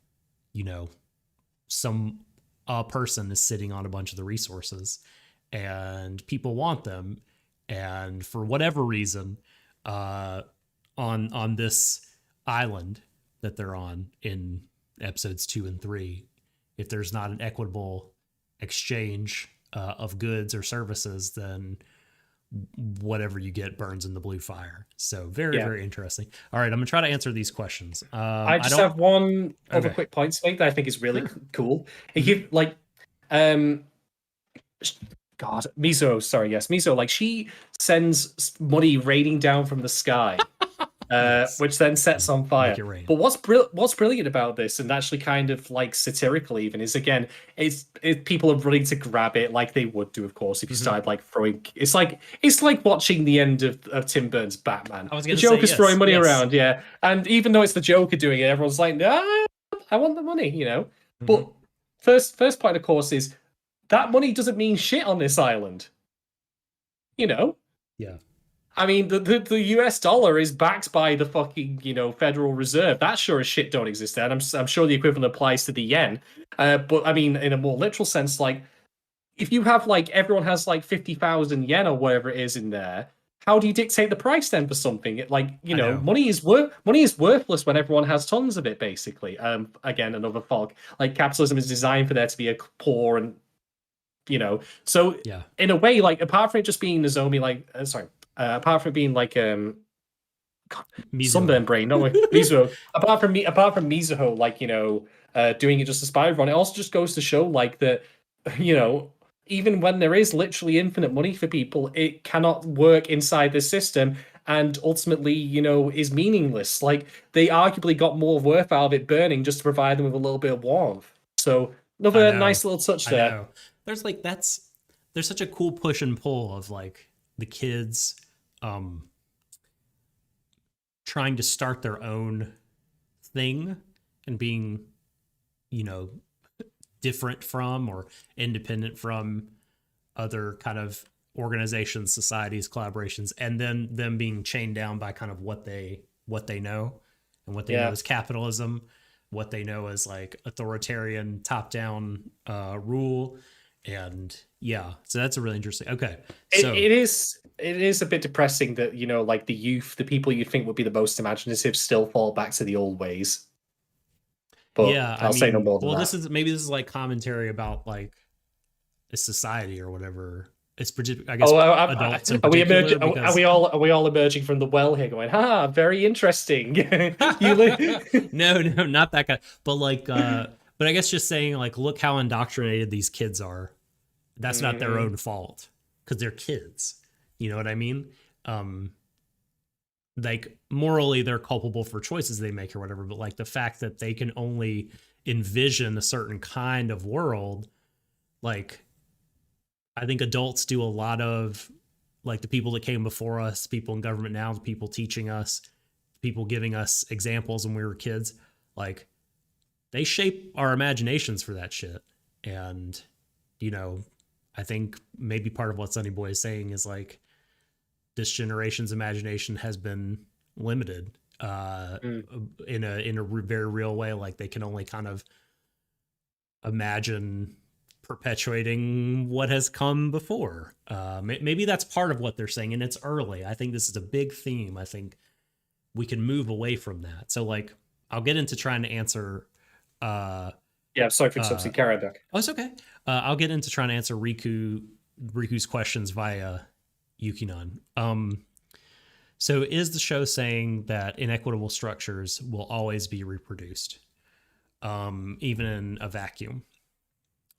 some person is sitting on a bunch of the resources and people want them, and for whatever reason on this island that they're on in episodes 2 and 3, if there's not an equitable exchange of goods or services, then whatever you get burns in the blue fire. So very interesting. All right, I'm gonna try to answer these questions. I just have one other quick point to make that I think is really cool. You like God, Miso, sorry, yes, Miso, like, she sends money raining down from the sky, Yes. which then sets on fire. Make it rain. But what's brilliant about this, and actually kind of like satirical even, is again, people are running to grab it like they would do, of course, if you started like throwing. It's like watching the end of Tim Burton's Batman. I was The gonna Joker's say, throwing money yes. around, yeah, and even though it's the Joker doing it, everyone's like, no, I want the money, But first point, of course, is that money doesn't mean shit on this island. Yeah. I mean, the US dollar is backed by the fucking, Federal Reserve. That sure as shit don't exist there. And I'm sure the equivalent applies to the yen. But I mean, in a more literal sense, like, if you have, like, everyone has, like, 50,000 yen or whatever it is in there, how do you dictate the price then for something? I know. Money is worthless when everyone has tons of it, basically. Again, another fog. Like, capitalism is designed for there to be a poor and, so Yeah. in a way, like, apart from it just being Nozomi, like, apart from being like Mizuho. sunburn brain, no Mizuho. Apart from Mizuho, like, doing it just to spy everyone, it also just goes to show, like, that, you know, even when there is literally infinite money for people, it cannot work inside the system, and ultimately, is meaningless. Like, they arguably got more worth out of it burning just to provide them with a little bit of warmth. So I another know. nice little touch I there. know. There's such a cool push and pull of like the kids um trying to start their own thing and being, you know, different from or independent from other kind of organizations, societies, collaborations, and then them being chained down by kind of what they know, and what they know Yeah. is capitalism, what they know is like authoritarian top down rule. And yeah, so that's a really interesting. Okay, so it is a bit depressing that, like, the youth, the people you'd think would be the most imaginative, still fall back to the old ways. But yeah, I I'll say no mean, more than well, that. this is like commentary about like a society or whatever. It's I guess Oh, adults in are we particular emerging? because Are we all emerging from the well here, going, "Ha, very interesting." you li- no, not that guy. But like, but I guess just saying like, look how indoctrinated these kids are. That's not their Mhm. own fault because they're kids. You know what I mean? Um, like morally, they're culpable for choices they make or whatever. But like the fact that they can only envision a certain kind of world, like I think adults do a lot of like the people that came before us, people in government now, the people teaching us, people giving us examples when we were kids, like they shape our imaginations for that shit. And, you know, I think maybe part of what Sonny Boy is saying is like this generation's imagination has been limited Mm. in a very real way. Like they can only kind of imagine perpetuating what has come before. Maybe that's part of what they're saying, and it's early. I think this is a big theme. I think we can move away from that. So, like, I'll get into trying to answer. Yeah, sorry for Uh, interrupting. Carry on, Doc. oh, it's okay. I'll get into trying to answer Riku's questions via Yukinon. So, is the show saying that inequitable structures will always be reproduced, even in a vacuum,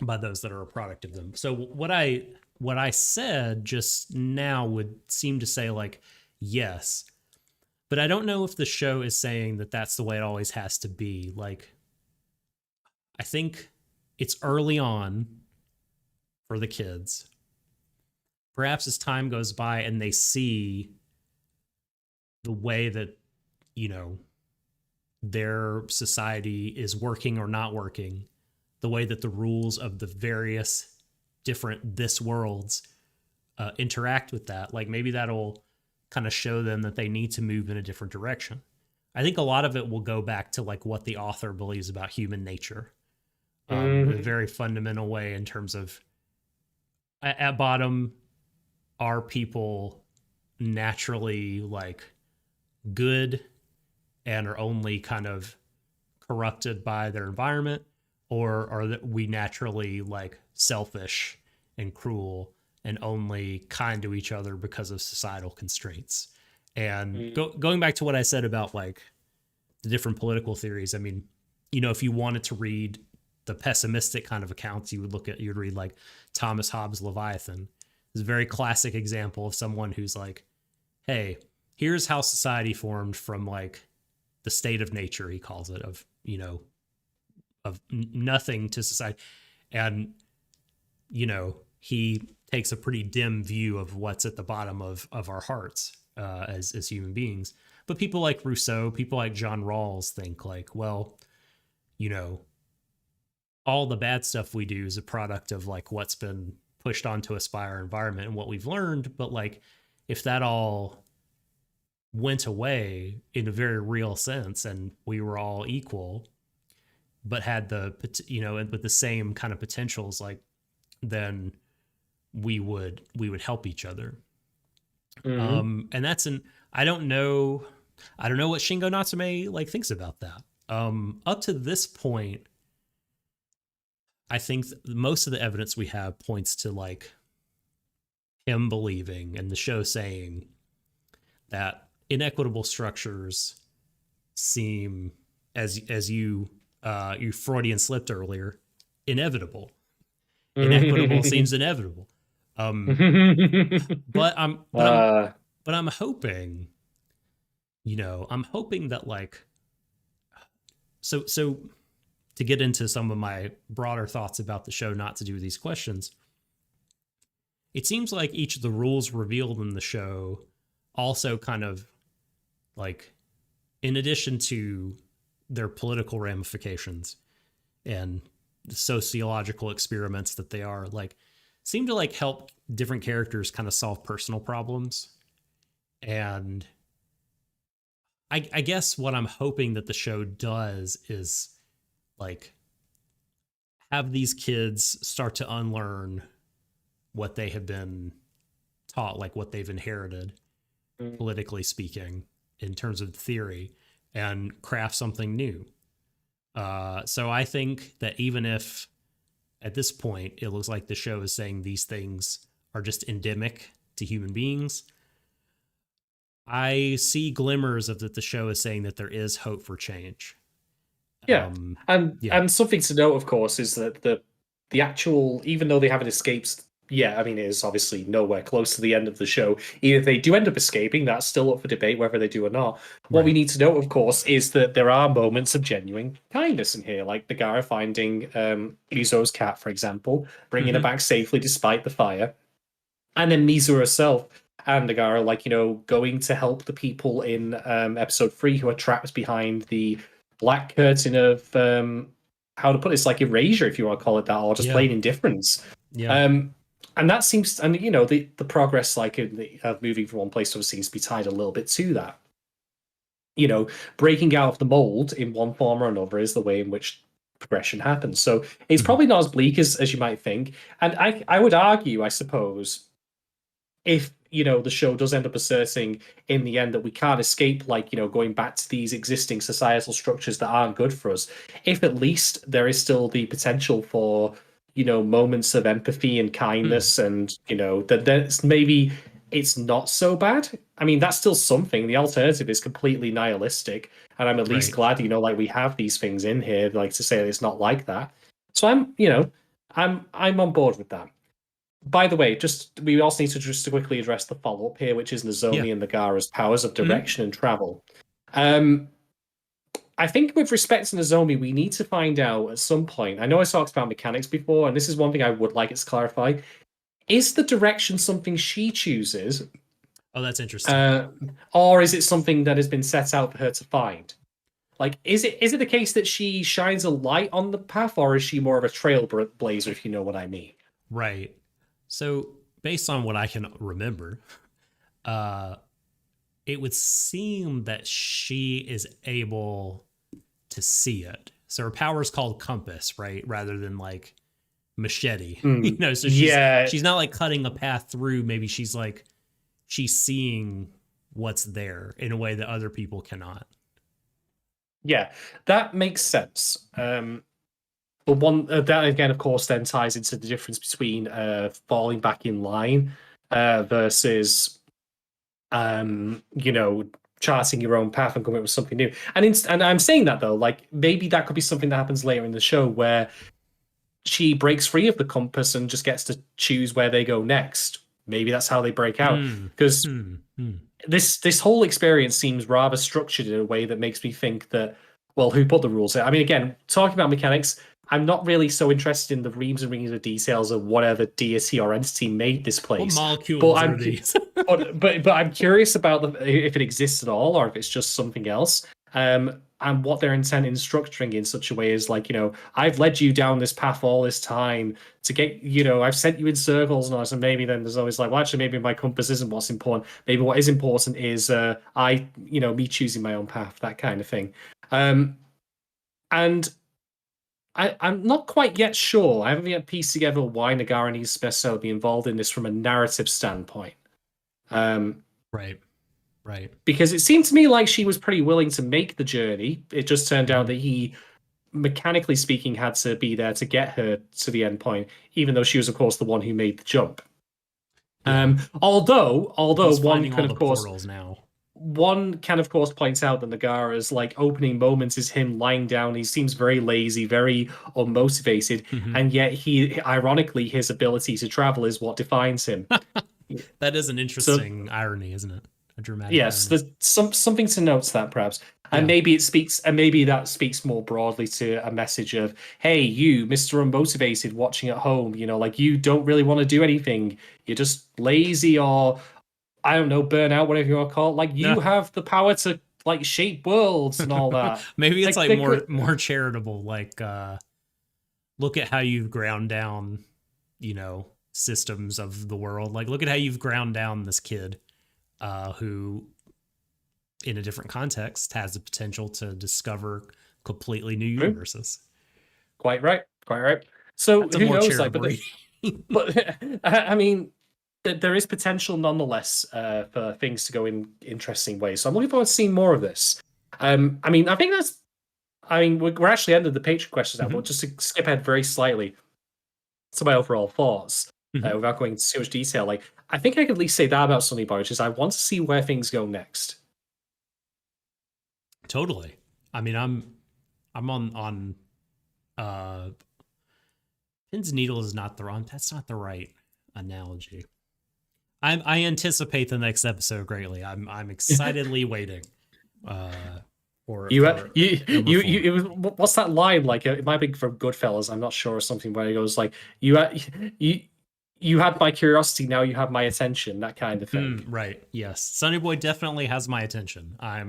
by those that are a product of them? So what I said just now would seem to say like yes, but I don't know if the show is saying that that's the way it always has to be. Like I think it's early on for the kids. Perhaps as time goes by and they see the way that, you know, their society is working or not working, the way that the rules of the various different this worlds interact with that, like maybe that'll kind of show them that they need to move in a different direction. I think a lot of it will go back to like what the author believes about human nature, in a Mhm. very fundamental way in terms of at bottom, are people naturally like good and are only kind of corrupted by their environment, or are we naturally like selfish and cruel and only kind to each other because of societal constraints? And Mm. going back to what I said about like the different political theories, I mean, you know, if you wanted to read the pessimistic kind of accounts, you'd read like Thomas Hobbes' Leviathan. It's a very classic example of someone who's like, hey, here's how society formed from like the state of nature, he calls it, of, you know, of nothing to society. And, you know, he takes a pretty dim view of what's at the bottom of our hearts as human beings. But people like Rousseau, people like John Rawls think like, well, you know, all the bad stuff we do is a product of like what's been pushed onto us by our environment and what we've learned. But like, if that all went away in a very real sense, and we were all equal, but had and with the same kind of potentials, like, then we would help each other. Hmm. And that's an I don't know what Shin Gunatsume like thinks about that. Up to this point, I think most of the evidence we have points to like him believing and the show saying that inequitable structures seem, as you Freudian slipped earlier, inevitable. Inequitable seems inevitable. Um, but I'm but I'm uh, but I'm hoping, I'm hoping that like so to get into some of my broader thoughts about the show, not to do with these questions, it seems like each of the rules revealed in the show also kind of like, in addition to their political ramifications and the sociological experiments that they are, like, seem to like help different characters kind of solve personal problems. And I guess what I'm hoping that the show does is like have these kids start to unlearn what they have been taught, like what they've inherited, politically speaking, in terms of theory, and craft something new. So I think that even if at this point it looks like the show is saying these things are just endemic to human beings, I see glimmers of that the show is saying that there is hope for change. yeah, Yeah, and something to note, of course, is that the actual, even though they haven't escaped. Yeah, I mean, it is obviously nowhere close to the end of the show. Even if they do end up escaping, that's still up for debate whether they do or not. What we right. need to note, of course, is that there are moments of genuine kindness in here, like the guy finding Mizo's cat, for example, bringing her Mm-hmm. back safely despite the fire. And then Mizu herself and Nagara, like, going to help the people in episode 3 who are trapped behind the black curtain of how to put this, like erasure, if you want to call it that, or just Yeah, plain indifference. yeah. And that seems, and the progress, like in moving from one place to another, seems to be tied a little bit to that. Breaking out of the mold in one form or another is the way in which progression happens. So it's Mm-hmm. probably not as bleak as you might think. And I would argue, I suppose, if the show does end up asserting in the end that we can't escape, like, going back to these existing societal structures that aren't good for us, if at least there is still the potential for moments of empathy and Mm. kindness, and that there's maybe it's not so bad. I mean, that's still something. The alternative is completely nihilistic, and I'm at least Right. glad like we have these things in here, like, to say that it's not like that. So I'm on board with that. By the way, just we also need to just quickly address the follow-up here, which is Yeah. Nozomi and Nagara's powers of Mm-hmm. direction and travel. Um, I think with respect to Nozomi, we need to find out at some point. I know I talked about mechanics before, and this is one thing I would like it to clarify. Is the direction something she chooses, Oh, that's interesting. uh, or is it something that has been set out for her to find? Like, is it the case that she shines a light on the path, or is she more of a trailblazer, if you know what I mean? Right. So, based on what I can remember, uh, it would seem that she is able to see it. So her power is called compass, right? Rather than like machete. Mm, So she's yeah, she's not like cutting a path through. Maybe she's seeing what's there in a way that other people cannot. yeah, that makes sense. But one that again, of course, then ties into the difference between falling back in line versus charting your own path and coming up with something new. And I'm saying that though, like maybe that could be something that happens later in the show where she breaks free of the compass and just gets to choose where they go next. Maybe that's how they break out. Hmm. Because Hmm. Hmm. this whole experience seems rather structured in a way that makes me think that, well, who put the rules there? I mean, again, talking about mechanics, I'm not really so interested in the reams and reams of details of whatever deity or entity made this What place. But molecules are I'm these? but I'm curious about if it exists at all or if it's just something else. and what they're intent in structuring in such a way is like, I've led you down this path all this time to get, I've sent you in circles and all this, and maybe then there's always like, well, actually, maybe my compass isn't what's important. Maybe what is important is me choosing my own path, that kind of thing. And I'm not quite yet sure. I haven't yet pieced together why Nagara needs to necessarily be involved in this from a narrative standpoint. Right. Because it seemed to me like she was pretty willing to make the journey. It just turned out that he, mechanically speaking, had to be there to get her to the end point, even though she was, of course, the one who made the jump. Yeah. Although He's one finding can, all of the course, portals now. one can, of course, point out that Nagara's like opening moments is him lying down. He seems very lazy, very unmotivated, and yet ironically, his ability to travel is what defines him. That is an interesting irony, isn't it? A dramatic. Yes, irony. there's something to note to that, perhaps, and maybe that speaks more broadly to a message of, hey, you, Mr. Unmotivated, watching at home, like you don't really want to do anything. You're just lazy, or I don't know, burnout, whatever you want to call it. Like you have the power to like shape worlds and all that. Maybe it's like more charitable. Like, look at how you've ground down, systems of the world. Like, look at how you've ground down this kid, who, in a different context, has the potential to discover completely new universes. Quite right. So that's who knows? Like, but I mean, there is potential nonetheless for things to go in interesting ways. So I'm looking forward to seeing more of this. I mean, we're actually ended the Patreon questions now, but just to skip ahead very slightly to my overall thoughts, without going into too much detail, like I think I could at least say that about Sonny Boy, which is I want to see where things go next. Totally. I mean, I'm on pins and needles is not the wrong. That's not the right analogy. I anticipate the next episode greatly. I'm excitedly waiting. What's that line? Like it might be from Goodfellas. I'm not sure, or something where he goes like, "You had my curiosity, now you have my attention." That kind of thing. Right. Yes. Sonny Boy definitely has my attention. I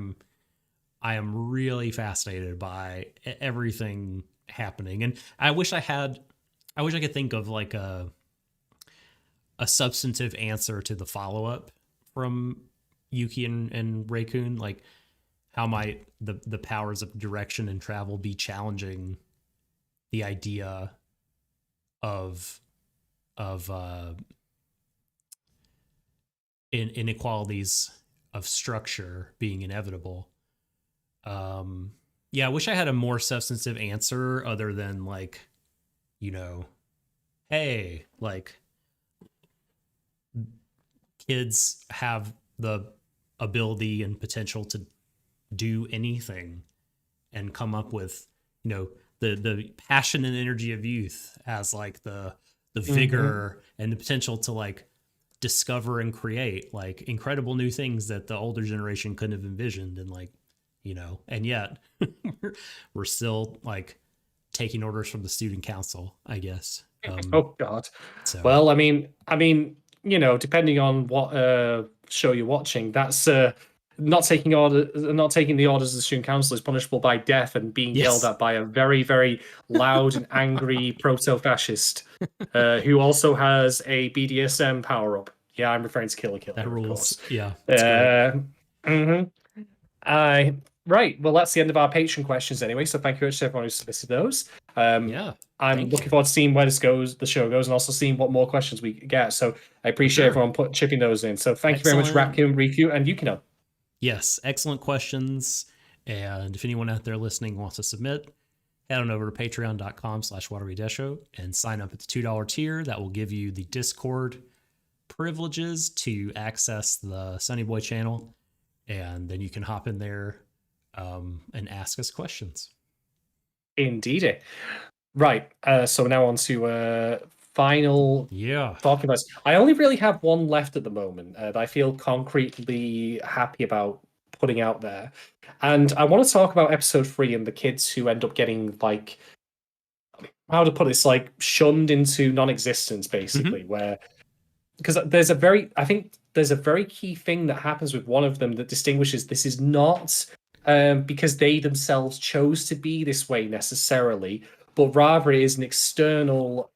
am really fascinated by everything happening, and I wish I could think of like a substantive answer to the follow-up from Yuki and Raccoon. Like, how might the powers of direction and travel be challenging the idea of inequalities of structure being inevitable? I wish I had a more substantive answer other than like, hey, like, kids have the ability and potential to do anything and come up with, the passion and energy of youth as like the vigor and the potential to like discover and create like incredible new things that the older generation couldn't have envisioned. And like, and yet we're still like taking orders from the student council, I guess. Oh God. So. Well, I mean, depending on what show you're watching, that's not taking the orders of the student council is punishable by death and being yelled at by a very, very loud and angry proto-fascist who also has a BDSM power-up. Yeah, I'm referring to Killer Killer. That rules. Of course. Yeah. Right. Well, that's the end of our Patreon questions anyway. So thank you very much to everyone who submitted those. I'm looking forward to seeing where the show goes, and also seeing what more questions we get. So I appreciate everyone chipping those in. So thank you very much, Raccoon, Riku, and Yukino. Yes, excellent questions. And if anyone out there listening wants to submit, head on over to patreon.com/WateryDesho and sign up at the $2 tier. That will give you the Discord privileges to access the Sonny Boy channel. And then you can hop in there and ask us questions. Indeed. Right. So now on to final talking about. I only really have one left at the moment that I feel concretely happy about putting out there. And I want to talk about episode 3 and the kids who end up getting like, how to put this, like shunned into non-existence, basically, where because there's a very key thing that happens with one of them that distinguishes this is not because they themselves chose to be this way necessarily, but rather it is an external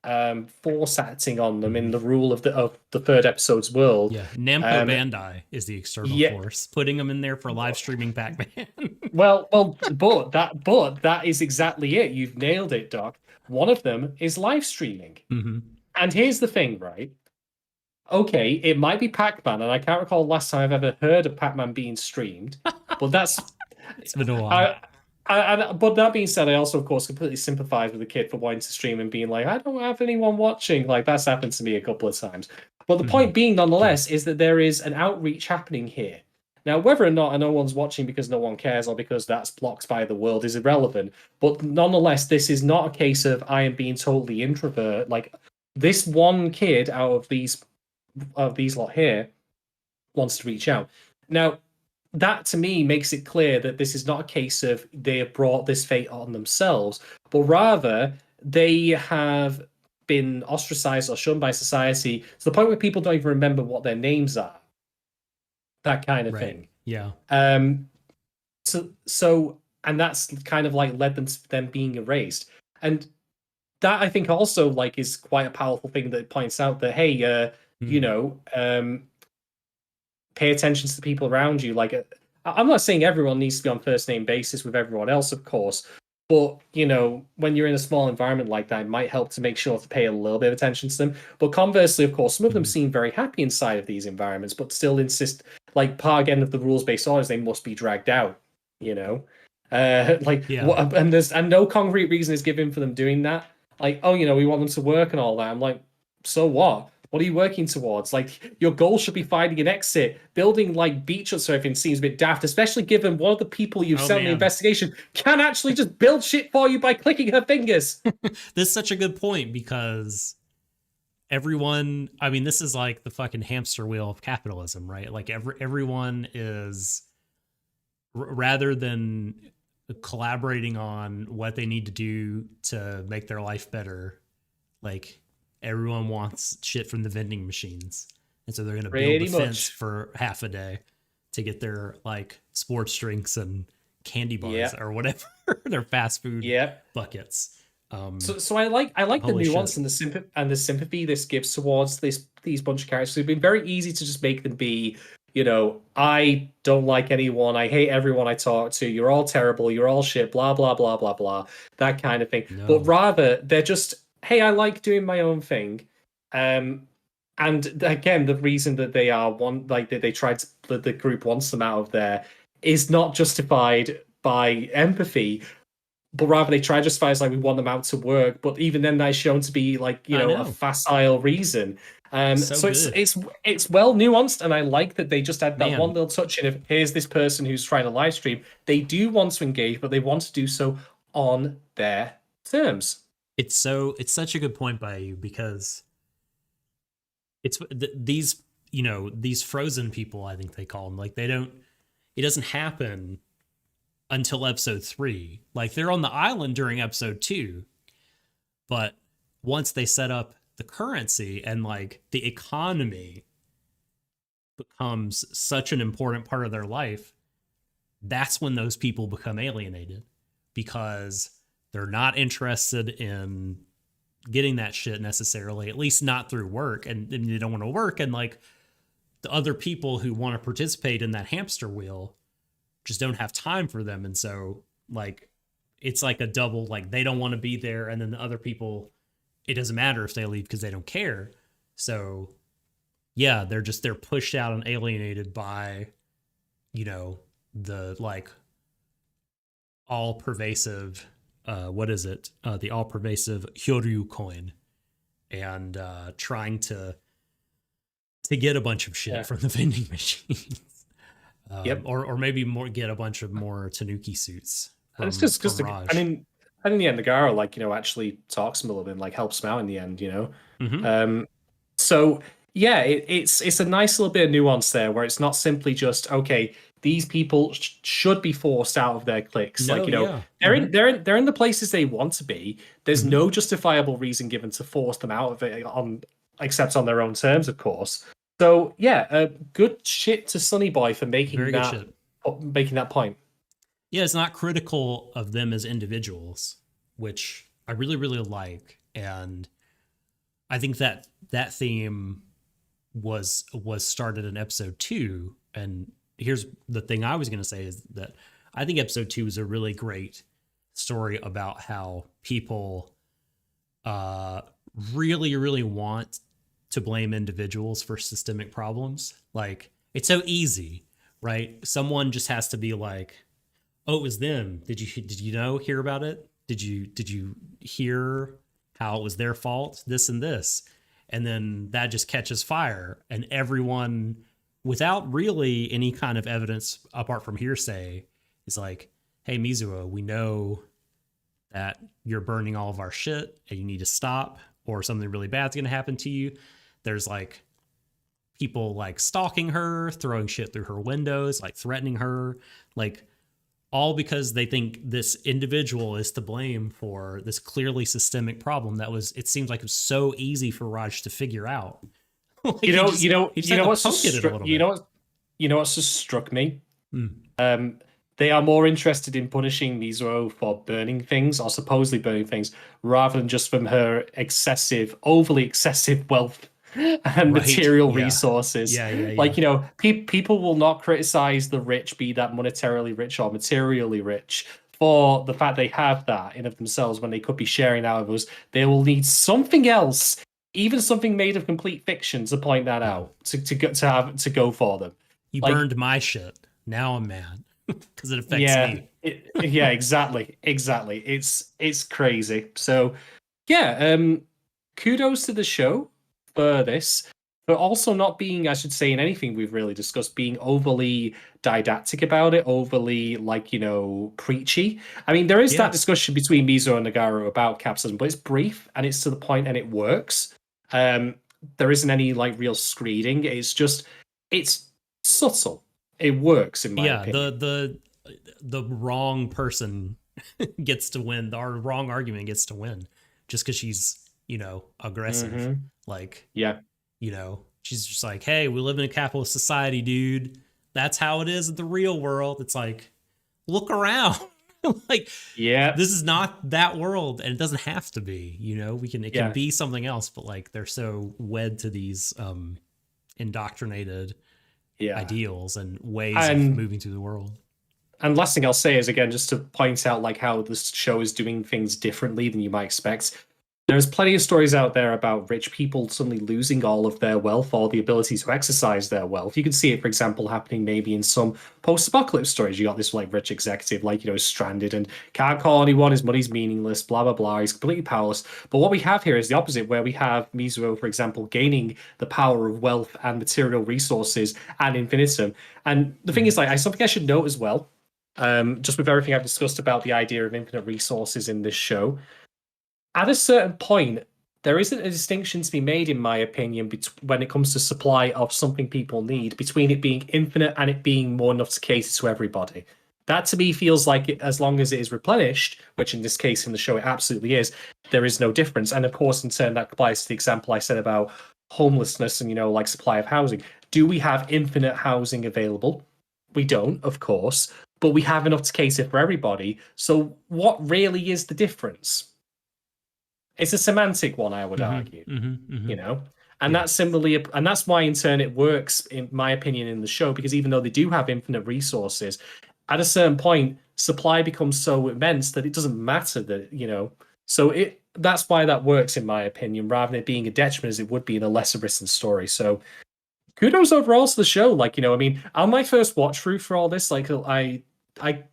force acting on them in Mhm. the rule of the third episode's world. Yeah, Namco Um, Bandai is the external yeah, force, putting them in there for live streaming Pac-Man. but that is exactly it. You've nailed it, Doc. One of them is live streaming. Hmm. And here's the thing, right? Okay, it might be Pac-Man, and I can't recall the last time I've ever heard of Pac-Man being streamed, but that's It's been a while. I, but that being said, I also, of course, completely sympathize with the kid for wanting to stream and being like, I don't have anyone watching. Like, that's happened to me a couple of times. But the Hmm. point being, Yeah. nonetheless, is that there is an outreach happening here. Now, whether or not no one's watching because no one cares or because that's blocked by the world is irrelevant. But nonetheless, this is not a case of I am being totally introvert. Like, this one kid out of these lot here wants to reach out. Now, that to me makes it clear that this is not a case of they have brought this fate on themselves, but rather they have been ostracized or shunned by society to the point where people don't even remember what their names are. That kind of Right. thing. Yeah. Um, so, and that's kind of like led them to them being erased. And that I think also like is quite a powerful thing that points out that hey, you Mhm. know, pay attention to the people around you. Like, I'm not saying everyone needs to be on first name basis with everyone else, of course, but when you're in a small environment like that, it might help to make sure to pay a little bit of attention to them. But conversely, of course, some of them Mhm. seem very happy inside of these environments, but still insist, like, part again of the rules-based orders, they must be dragged out. You know, like Yeah. what? And no concrete reason is given for them doing that. Like, oh, we want them to work and all that. I'm like, so what? What are you working towards? Like, your goal should be finding an exit. Building like beach huts or everything seems a bit daft, especially given one of the people you've Oh sent on the man, investigation can actually just build shit for you by clicking her fingers. this is such a good point because everyone. I mean, this is like the fucking hamster wheel of capitalism, right? Like everyone is rather than collaborating on what they need to do to make their life better, like everyone wants shit from the vending machines. And so they're going to build a Pretty fence much. for half a day to get their like sports drinks and candy bars Yeah. or whatever, their fast food Yeah. buckets. So I like the Holy shit. nuance and the sympathy this gives towards these bunch of characters. It'd been very easy to just make them be, I don't like anyone, I hate everyone I talk to, you're all terrible, you're all shit, blah blah blah blah blah, that kind of thing. But No. rather they're just, hey, I like doing my own thing. And again, the reason that they are one, like they tried to, the group wants them out of there, is not justified by empathy, but rather they try to justify as like we want them out to work, but even then that's shown to be like I a know. facile reason. So So it's good. it's it's well nuanced, and I like that they just had that one Man, little touch in of here's this person who's trying to live stream. They do want to engage, but they want to do so on their terms. it's such a good point by you because these these frozen people, I think they call them, like they don't, it doesn't happen until episode 3. Like they're on the island during episode 2, but once they set up the currency and like the economy becomes such an important part of their life, that's when those people become alienated because they're not interested in getting that shit necessarily, at least not through work, and they don't want to work, and like the other people who want to participate in that hamster wheel just don't have time for them. And so like it's like a double, like they don't want to be there, and then the other people, it doesn't matter if they leave because they don't care. So yeah, they're pushed out and alienated by the like all pervasive what is it, the all pervasive Hyoryu coin, and trying to get a bunch of shit Yeah. from the vending machines. Yep. Or maybe more, get a bunch of more Tanuki suits And it's from because Raj. and in the end, the Nagara like actually talks him a little bit, and, like helps him out in the end. Mm-hmm. Um, so yeah, it's a nice little bit of nuance there where it's not simply just okay. These people should be forced out of their cliques. No, Like yeah. they're Mm-hmm. in the places they want to be. There's Mm-hmm. no justifiable reason given to force them out of it except on their own terms, of course. So yeah, good shit to Sonny Boy for Very good shit. making that point. Yeah, it's not critical of them as individuals, which I really, really like. And I think that that theme was started in episode 2. And here's the thing I was going to say is that I think episode 2 is a really great story about how people uh really, really want to blame individuals for systemic problems. Like, it's so easy, right? Someone just has to be like, oh, it was them. Did you hear about it? Did you hear how it was their fault? This and this. And then that just catches fire, and everyone, without really any kind of evidence apart from hearsay, is like, hey, Mizuho, we know that you're burning all of our shit and you need to stop, or something really bad's going to happen to you. There's like people like stalking her, throwing shit through her windows, like threatening her, like all because they think this individual is to blame for this clearly systemic problem that was, it seems like it was so easy for Raj to figure out. Like, You know, what's just struck me. Mm. They are more interested in punishing Mizuho for burning things or supposedly burning things rather than just from her overly excessive wealth and material resources. Yeah. Like, people will not criticize the rich, be that monetarily rich or materially rich, for the fact they have that in of themselves when they could be sharing out of us. They will need something else, even something made of complete fiction, to point that out, to go for them. You burned my shit. Now I'm mad because it affects me. Yeah, exactly. It's crazy. So, yeah, kudos to the show for this, but also not being, I should say, in anything we've really discussed, being overly didactic about it, overly, preachy. I mean, there is that discussion between Mizuho and Nagaro about capitalism, but it's brief and it's to the point and it works. There isn't any real screeding. It's subtle. It works in my opinion. The wrong person gets to win. Our wrong argument gets to win just because she's aggressive. Mm-hmm. She's just like, hey, we live in a capitalist society, dude. That's how it is in the real world. It's like, look around. This is not that world, and it doesn't have to be. It can be something else, but they're so wed to these indoctrinated ideals and ways of moving through the world. And last thing I'll say is, again, just to point out how this show is doing things differently than you might expect. There's plenty of stories out there about rich people suddenly losing all of their wealth or the ability to exercise their wealth. You can see it, for example, happening maybe in some post-apocalypse stories. You got this rich executive, stranded and can't call anyone. His money's meaningless, blah, blah, blah. He's completely powerless. But what we have here is the opposite, where we have Mizuho, for example, gaining the power of wealth and material resources and infinitum. And the thing is, something I should note as well, just with everything I've discussed about the idea of infinite resources in this show, at a certain point, there isn't a distinction to be made, in my opinion, when it comes to supply of something people need, between it being infinite and it being more enough to cater to everybody. That, to me, feels like as long as it is replenished, which in this case in the show it absolutely is, there is no difference. And of course, in turn, that applies to the example I said about homelessness and, supply of housing. Do we have infinite housing available? We don't, of course, but we have enough to cater for everybody. So what really is the difference? It's a semantic one, I would argue, and that's similarly, and that's why in turn it works, in my opinion, in the show, because even though they do have infinite resources, at a certain point, supply becomes so immense that it doesn't matter that, so that's why that works, in my opinion, rather than it being a detriment as it would be in a lesser written story. So kudos overall to the show. On my first watch through for all this, I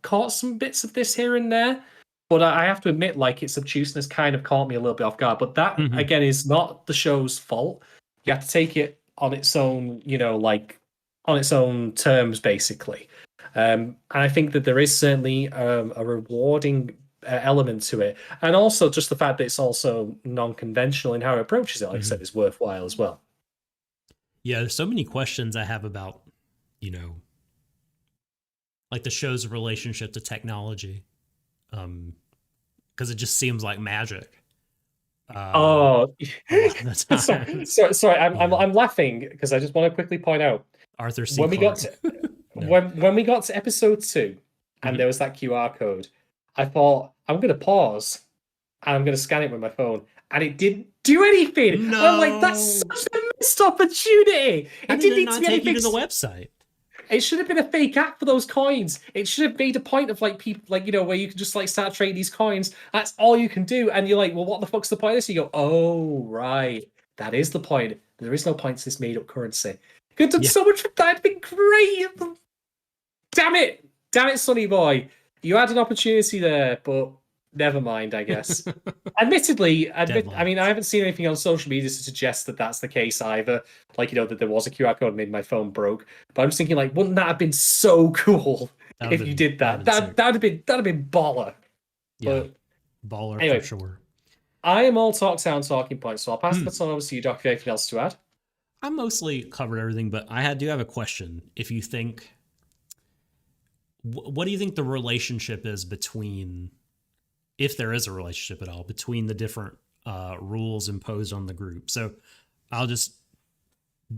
caught some bits of this here and there. But I have to admit, its obtuseness kind of caught me a little bit off guard. But that, again, is not the show's fault. You have to take it on its own, on its own terms, basically. And I think that there is certainly a rewarding element to it. And also just the fact that it's also non-conventional in how it approaches it, like I said, is worthwhile as well. Yeah, there's so many questions I have about, the show's relationship to technology. Because it just seems like magic. Sorry, I'm laughing because I just want to quickly point out Arthur C. when we got to episode 2, and Mhm. there was that QR code, I thought, I'm going to pause and I'm going to scan it with my phone. And it didn't do anything. And I'm like, that's No. such a missed opportunity. How It did didn't it need to not be take you anything. to the website? It should have been a fake app for those coins. It should have made a point of like people, like, where you can just like start trading these coins. That's all you can do. And you're like, well, what the fuck's the point of this? You go, oh, right. That is the point. There is no point to this made up currency. Could have done Yeah. so much with that. It'd been great. Damn it. Damn it, Sonny Boy. You had an opportunity there, but never mind, I guess. Admittedly, I mean, I Deadlines. haven't seen anything on social media to suggest that that's the case either. Like, that there was a QR code and made my phone broke. But I'm just thinking, like, wouldn't that have been so cool That would if have you been did that? sick. That'd have been baller. Yeah. But Baller for anyway, sure. I am all talk sound talking points, so I'll pass the Hmm. baton over to you, Doc, if you have anything else to add. I mostly covered everything, but do have a question. If you think, what do you think the relationship is between, if there is a relationship at all, between the different rules imposed on the group? So I'll just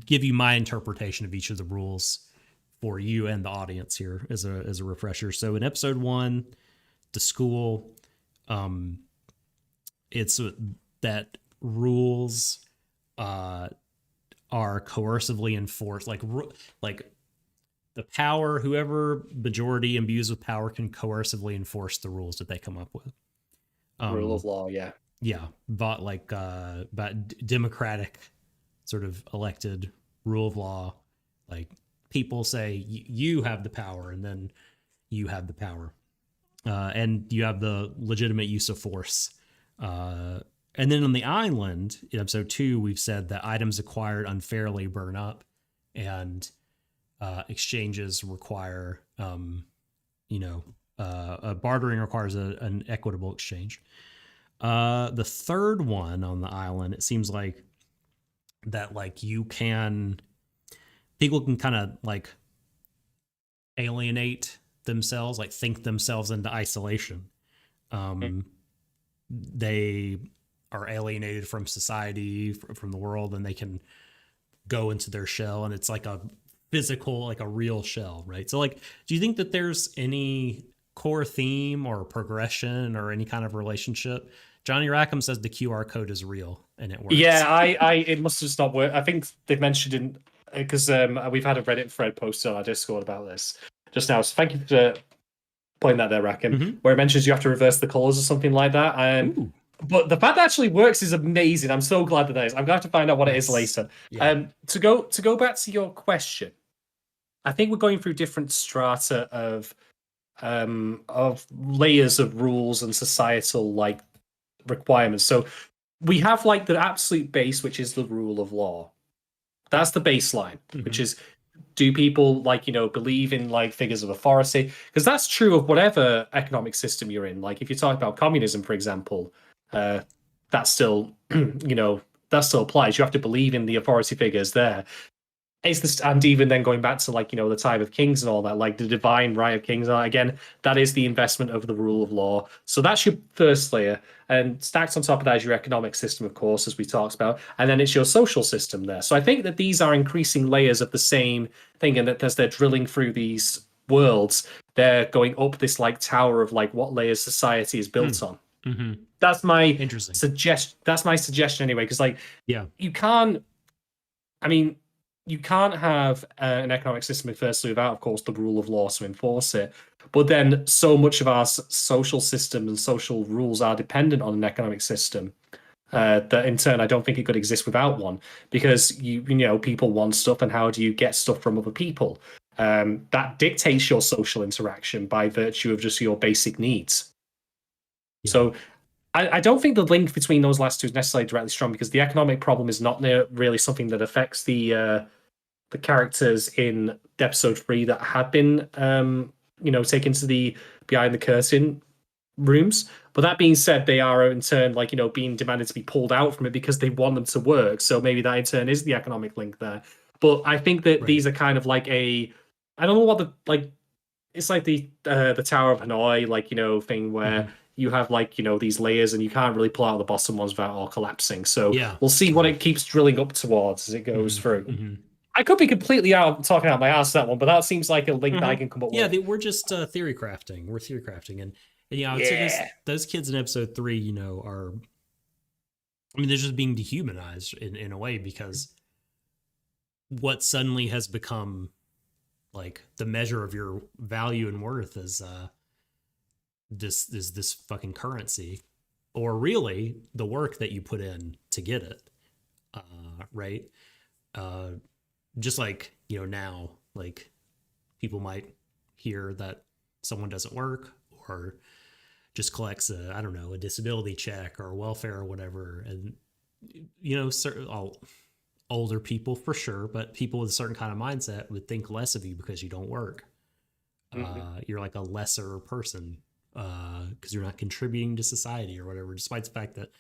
give you my interpretation of each of the rules for you and the audience here as a refresher. So in episode 1, the school, it's that rules are coercively enforced, like the power, whoever majority imbues with power can coercively enforce the rules that they come up with. Rule of law, yeah. Yeah, but democratic sort of elected rule of law, like people say you have the power, and then you have the power, and you have the legitimate use of force. And then on the island, in episode 2, we've said that items acquired unfairly burn up, and exchanges require, bartering requires an equitable exchange. The third one on the island, it seems like that, like, people can kind of like alienate themselves, like think themselves into isolation. They are alienated from society, from the world, and they can go into their shell, and it's like a physical, like a real shell, right? So, like, do you think that there's any core theme or progression or any kind of relationship? Johnny Rackham says the QR code is real and it works. Yeah, it must have just not worked. I think they've mentioned in because we've had a Reddit thread posted on our Discord about this just now. So thank you for pointing that there, Rackham, where it mentions you have to reverse the colors or something like that. But the fact that actually works is amazing. I'm so glad that is. I'm going to have to find out what it is later. Yeah. To go back to your question, I think we're going through different strata of layers of rules and societal like requirements. So we have like the absolute base, which is the rule of law. That's the baseline, which is, do people like believe in like figures of authority? Because that's true of whatever economic system you're in. Like if you talk about communism, for example, that still that still applies. You have to believe in the authority figures there. It's this, and even then going back to like the time of kings and all that, like the divine right of kings. Again, that is the investment of the rule of law. So that's your first layer, and stacked on top of that is your economic system, of course, as we talked about, and then it's your social system there. So I think that these are increasing layers of the same thing, and that as they're drilling through these worlds, they're going up this like tower of like what layers society is built on. That's my suggestion. That's my suggestion anyway, because like you can't. I mean, you can't have an economic system firstly without, of course, the rule of law to enforce it. But then so much of our social system and social rules are dependent on an economic system that in turn, I don't think it could exist without one, because people want stuff, and how do you get stuff from other people? That dictates your social interaction by virtue of just your basic needs. Yeah. So I don't think the link between those last two is necessarily directly strong, because the economic problem is not really something that affects the characters in episode 3 that had been taken to the behind the curtain rooms. But that being said, they are in turn like being demanded to be pulled out from it because they want them to work. So maybe that in turn is the economic link there. But I think that these are kind of like I don't know what the like. It's like the Tower of Hanoi thing where you have these layers, and you can't really pull out the bottom ones without all collapsing. So we'll see what it keeps drilling up towards as it goes through. I could be completely talking out my ass that one, but that seems like a link that I can come up Yeah, with. we're just theory crafting. We're theory crafting, and I would say Yeah. those kids in episode 3, are. I mean, they're just being dehumanized in a way because what suddenly has become like the measure of your value and worth is this fucking currency, or really the work that you put in to get it, right? Uh, just like now, like people might hear that someone doesn't work or just collects I don't know, a disability check or welfare or whatever, and certain older people for sure, but people with a certain kind of mindset would think less of you because you don't work. You're like a lesser person because you're not contributing to society or whatever, despite the fact that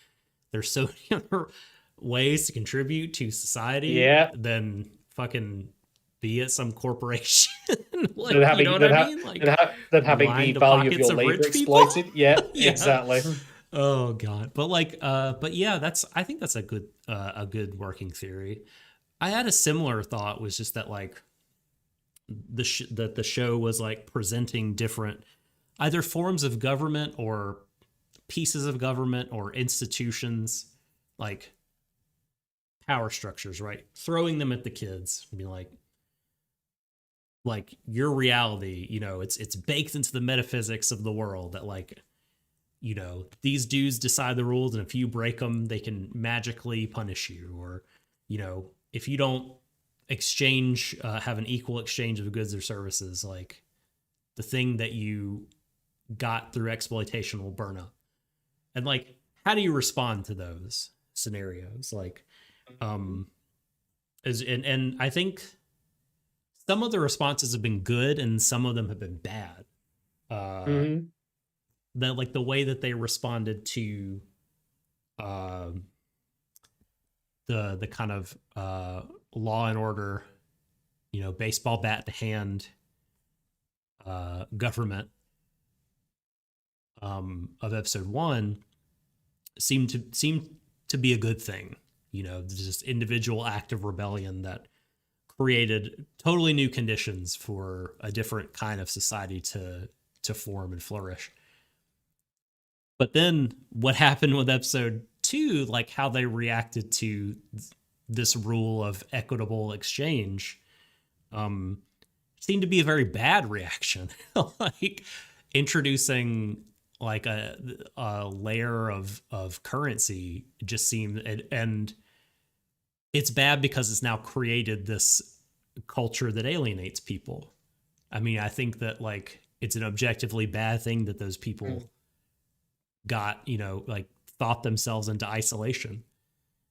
there's so many other ways to contribute to society than fucking be at some corporation. Like, having, you know what I mean? Like having the line the value of pockets your of labor rich people. exploited. Yeah, Yeah. exactly. Oh god. But like but yeah, I think that's a good working theory. I had a similar thought, was just that like that the show was like presenting different either forms of government or pieces of government or institutions, like power structures, right? Throwing them at the kids and be like your reality, it's baked into the metaphysics of the world that like, these dudes decide the rules, and if you break them, they can magically punish you. Or, if you don't have an equal exchange of goods or services, like the thing that you got through exploitation will burn up. And like, how do you respond to those scenarios? Like, and I think some of the responses have been good and some of them have been bad. That like the way that they responded to the kind of Law and Order, baseball bat to hand government of episode 1 seemed to be a good thing. This individual act of rebellion that created totally new conditions for a different kind of society to form and flourish. But then what happened with episode 2, like how they reacted to this rule of equitable exchange, seemed to be a very bad reaction. Like introducing like a layer of currency just seemed, and it's bad because it's now created this culture that alienates people. I mean, I think that like it's an objectively bad thing that those people got, like thought themselves into isolation,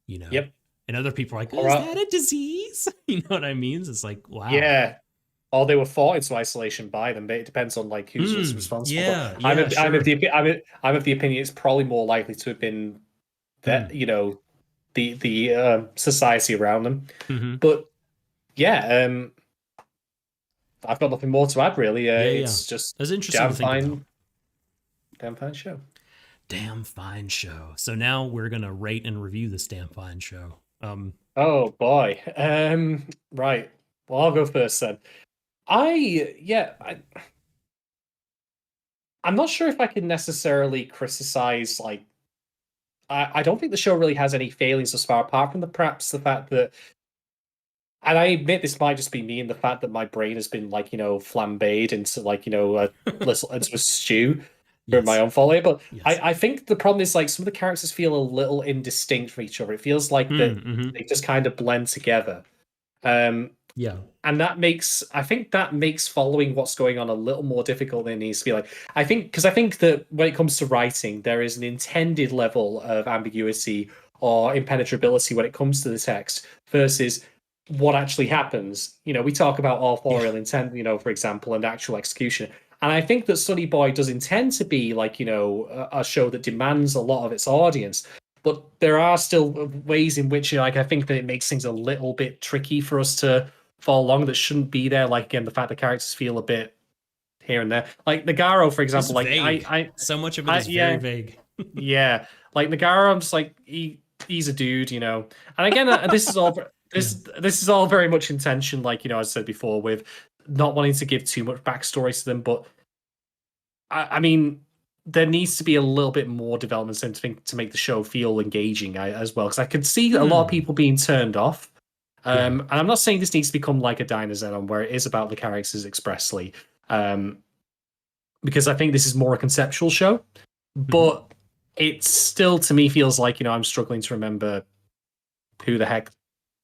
Yep. And other people are like, is that a disease? You know what I mean? It's like, wow. Yeah. Or they were thought into isolation by them, but it depends on like who's responsible. Yeah, I'm of sure. the opinion it's probably more likely to have been that the society around them. But yeah, I've got nothing more to add really. It's just it's interesting to think about. Damn fine show. Damn fine show. So now we're gonna rate and review this damn fine show. Oh boy. Right. Well, I'll go first then. I'm not sure if I can necessarily criticize like I don't think the show really has any failings thus far, apart from perhaps the fact that, and I admit this might just be me and the fact that my brain has been like, flambéed into like, into a stew for my own folly. But I think the problem is like some of the characters feel a little indistinct from each other. It feels like that they just kind of blend together. And I think that makes following what's going on a little more difficult than it needs to be. Like, I think that when it comes to writing, there is an intended level of ambiguity or impenetrability when it comes to the text versus what actually happens. We talk about authorial intent, for example, and actual execution. And I think that Sonny Boy does intend to be like, a show that demands a lot of its audience. But there are still ways in which, like, I think that it makes things a little bit tricky for us to follow along that shouldn't be there. Like, again, the fact the characters feel a bit here and there. Like Nagaro, for example, it's like vague. So much of it is very vague. Yeah, like Nagaro, I'm just like he's a dude, And again, this is all this is all very much intention, like, as I said before, with not wanting to give too much backstory to them, but I mean, there needs to be a little bit more development to make the show feel engaging as well, because I could see a lot of people being turned off. And I'm not saying this needs to become like a Dinosaur where it is about the characters expressly, because I think this is more a conceptual show, but it still to me feels like, I'm struggling to remember who the heck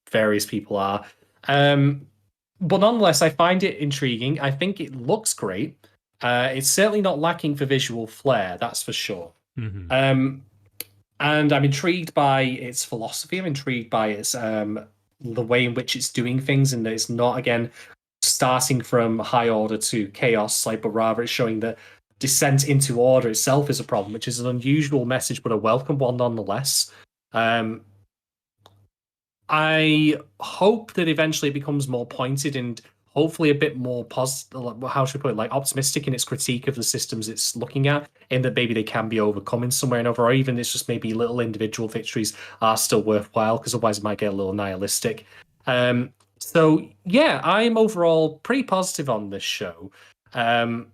various people are. But nonetheless, I find it intriguing. I think it looks great. It's certainly not lacking for visual flair, that's for sure. And I'm intrigued by its philosophy. I'm intrigued by its the way in which it's doing things, and that it's not again starting from high order to chaos, like, but rather it's showing that descent into order itself is a problem, which is an unusual message, but a welcome one nonetheless. I hope that eventually it becomes more pointed and hopefully a bit more positive. How should we put it? Like optimistic in its critique of the systems it's looking at, in that maybe they can be overcome in somewhere or another, or even it's just maybe little individual victories are still worthwhile, because otherwise it might get a little nihilistic. So yeah, I'm overall pretty positive on this show. I'm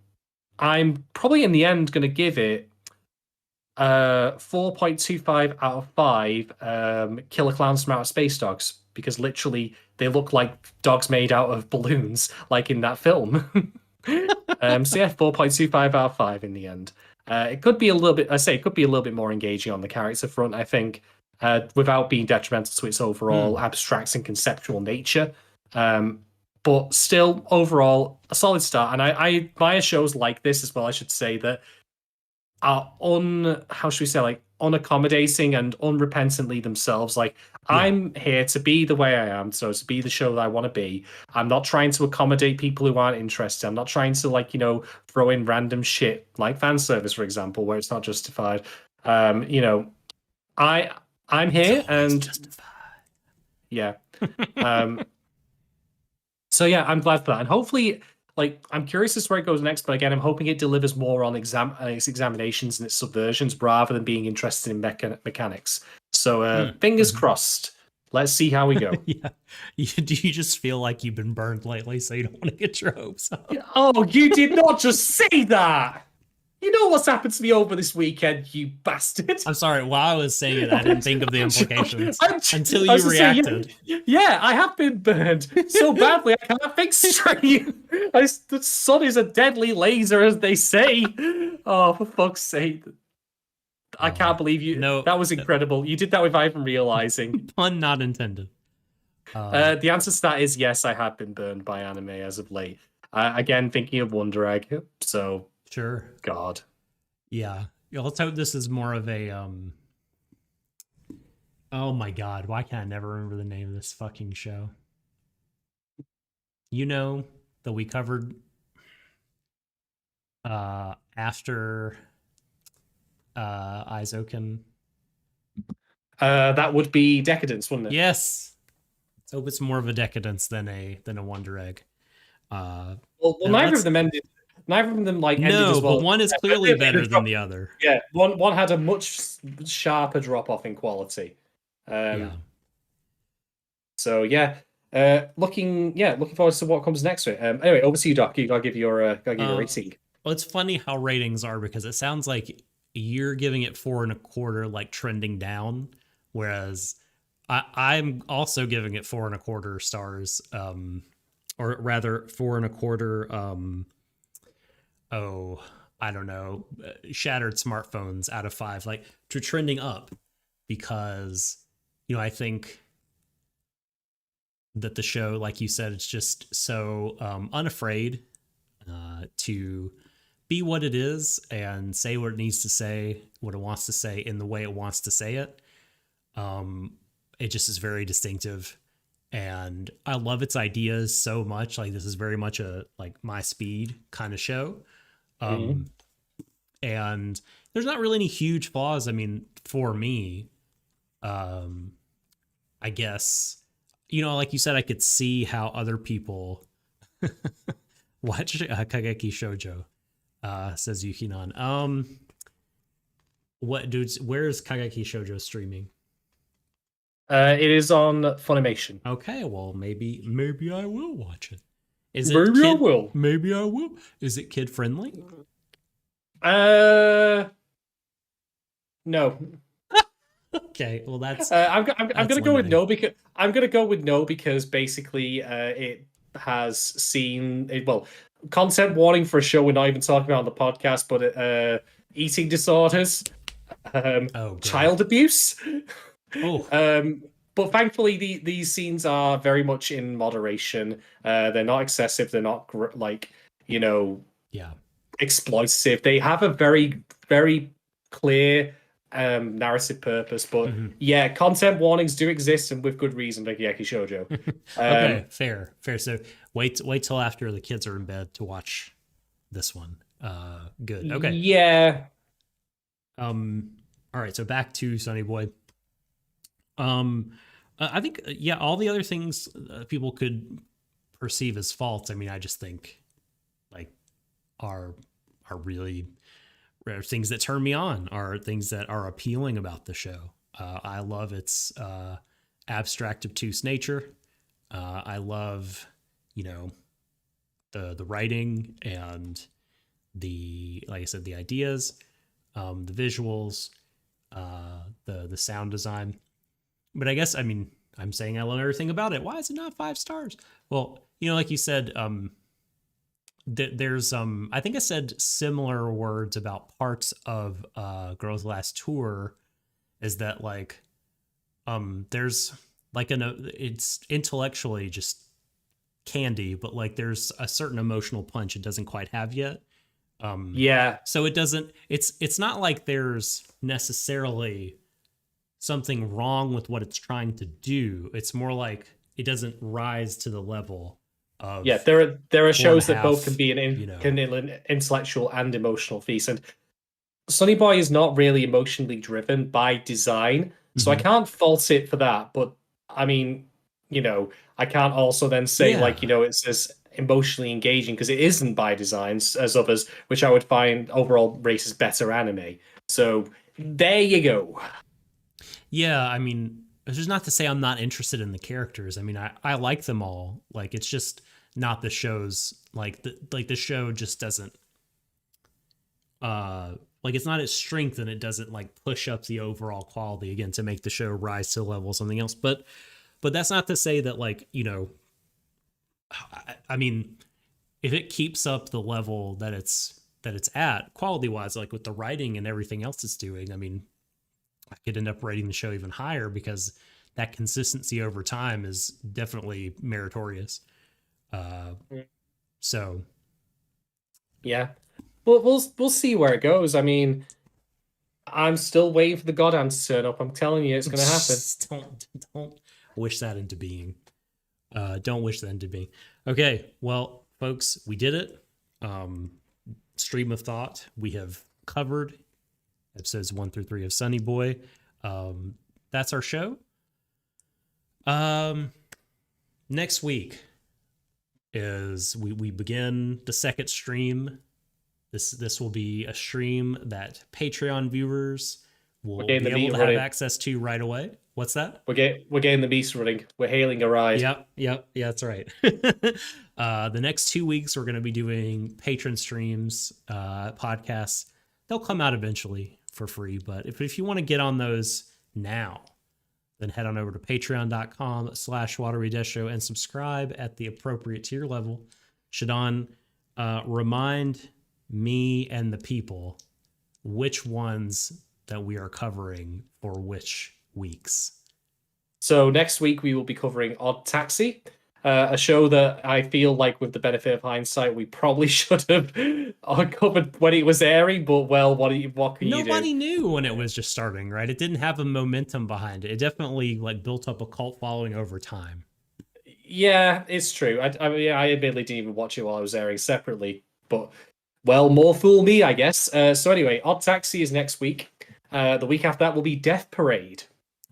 probably in the end going to give it 4.25 out of 5 killer clowns from outer space dogs, because literally they look like dogs made out of balloons, like in that film. So yeah, 4.25 out of 5 in the end. It could be a little bit, it could be a little bit more engaging on the character front, I think, without being detrimental to its overall abstract and conceptual nature. But still, overall, a solid start. And I admire shows like this as well, I should say, that are how should we say, like, unaccommodating and unrepentantly themselves. Like, I'm here to be the way I am, so to be the show that I want to be. I'm not trying to accommodate people who aren't interested. I'm not trying to, like, throw in random shit like fan service, for example, where it's not justified. I'm here and justified. yeah. So yeah, I'm glad for that, and hopefully, like, I'm curious as to where it goes next. But again, I'm hoping it delivers more on its examinations and its subversions, rather than being interested in mechanics. So fingers crossed. Let's see how we go. Yeah. Do you just feel like you've been burned lately, so you don't want to get your hopes up? Oh, you did not just say that! You know what's happened to me over this weekend, you bastard. I'm sorry. While I was saying it, I didn't think of the implications until I you reacted. Say, yeah, I have been burned so badly I can't think straight. The sun is a deadly laser, as they say. Oh, for fuck's sake. I can't believe you. No, that was incredible. You did that without even realizing. Pun not intended. The answer to that is yes, I have been burned by anime as of late. Again, thinking of Wonder Egg. So sure. God. Yeah. Let's hope this is more of a oh my God, why can't I never remember the name of this fucking show? That we covered after Aizoken. That would be Decadence, wouldn't it? Yes. Let's hope it's more of a Decadence than a Wonder Egg. Well, neither of them ended. Neither of them ended as well. But one is clearly better than the other. Yeah, one had a much sharper drop off in quality. So yeah, looking forward to what comes next. Anyway, over to you, Doc. You gotta give your rating. Well, it's funny how ratings are, because it sounds like you're giving it 4.25, like trending down, whereas I'm also giving it 4.25 stars, or rather 4.25. I don't know, shattered smartphones out of 5, like, to trending up, because I think that the show, like you said, it's just so unafraid to be what it is and say what it needs to say, what it wants to say, in the way it wants to say it. It just is very distinctive, and I love its ideas so much. Like, this is very much a my speed kind of show. And there's not really any huge flaws. I mean, for me, I guess, like you said, I could see how other people watch Kageki Shoujo, says Yukinan. What, dudes, where's Kageki Shoujo streaming? It is on Funimation. Okay, well maybe I will watch it. Is it Maybe I kid? will. Maybe I will. Is it kid friendly? Uh, no. Okay, well I'm that's gonna go with limiting. no because I'm gonna go with no because basically it has seen it, well, content warning for a show we're not even talking about on the podcast, but eating disorders, Oh, good. child abuse. Oh, um, but thankfully these scenes are very much in moderation. They're not excessive. They're not like you know yeah. exploitative. They have a very clear narrative purpose, but Hmm. yeah, content warnings do exist and with good reason, like Yaki Shoujo. Okay, Um, fair. So wait till after the kids are in bed to watch this one. Good. Okay. yeah, Um. All right. So back to Sonny Boy. Um. I think yeah, all the other things people could perceive as faults. I mean, I just think like are really rare things that turn me on, are things that are appealing about the show. I love its abstract obtuse nature. I love, you know, the writing and the, like I said, the ideas, the visuals, the sound design. But I guess, I mean, I'm saying I love everything about it. Why is it not 5 stars? Well, like you said, there's I think I said similar words about parts of Girls Last Tour, is that like there's like it's intellectually just candy, but like there's a certain emotional punch it doesn't quite have yet. yeah, So it doesn't, it's not like there's necessarily something wrong with what it's trying to do. It's more like it doesn't rise to the level yeah. of There are four and a shows that both can half, be you know. an intellectual and emotional feast, and Sonny Boy is not really emotionally driven by design, so I Mhm. can't fault it for that. But I mean, you know, I can't also then say like, Yeah. it's as emotionally engaging because it isn't by design as others, which I would find overall races better anime. So there you go. Yeah, I mean, it's just not to say I'm not interested in the characters. I mean, I like them all. Like it's just not the show's like the show just doesn't uh like it's not its strength, and it doesn't like push up the overall quality again to make the show rise to the level of something else. But that's not to say that like, I mean, if it keeps up the level that it's at quality wise, like with the writing and everything else it's doing, I mean, I could end up rating the show even higher because that consistency over time is definitely meritorious. Uh, so Yeah. But we'll see where it goes. I mean, I'm still waiting for the God Hand to turn up. I'm telling you, it's gonna happen. just don't wish that into being. Don't wish that into being. Okay, well, folks, we did it. Um, Stream of thought. We have covered episodes 1 through 3 of Sunny Boy. That's our show. Um, Next week is we begin the second stream. This will be a stream that Patreon viewers We're will getting be the able meter to have running. access to right away. What's that? We're getting the beast running. We're hailing a ride. Yeah, that's right. The next 2 weeks, we're going to be doing patron streams, podcasts. They'll come out eventually for free, but if you want to get on those now, then head on over to patreon.com/Warui Deshou and subscribe at the appropriate tier level. Shadon, remind me and the people which ones that we are covering for which weeks. So next week we will be covering Odd Taxi, a show that I feel like, with the benefit of hindsight, we probably should have covered when it was airing. But well, what can you do? Nobody knew when it was just starting, right? It didn't have a momentum behind it. It definitely like built up a cult following over time. Yeah, it's true. I mean, I admittedly didn't even watch it while I was airing separately, but well, more fool me, I guess. So anyway, Odd Taxi is next week. The week after that will be Death Parade.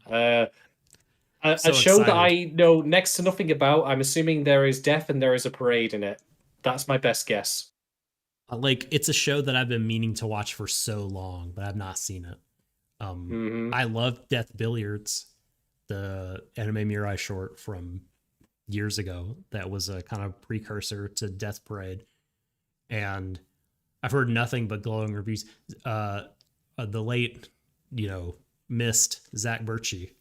Uh, a So show that excited. I know next to nothing about. I'm assuming there is death and there is a parade in it. That's my best guess. Like it's a show that I've been meaning to watch for so long, but I've not seen it. Hmm. I love Death Billiards, the Anime Mirai short from years ago that was a kind of precursor to Death Parade. And I've heard nothing but glowing reviews. The late, missed Zach Birchie,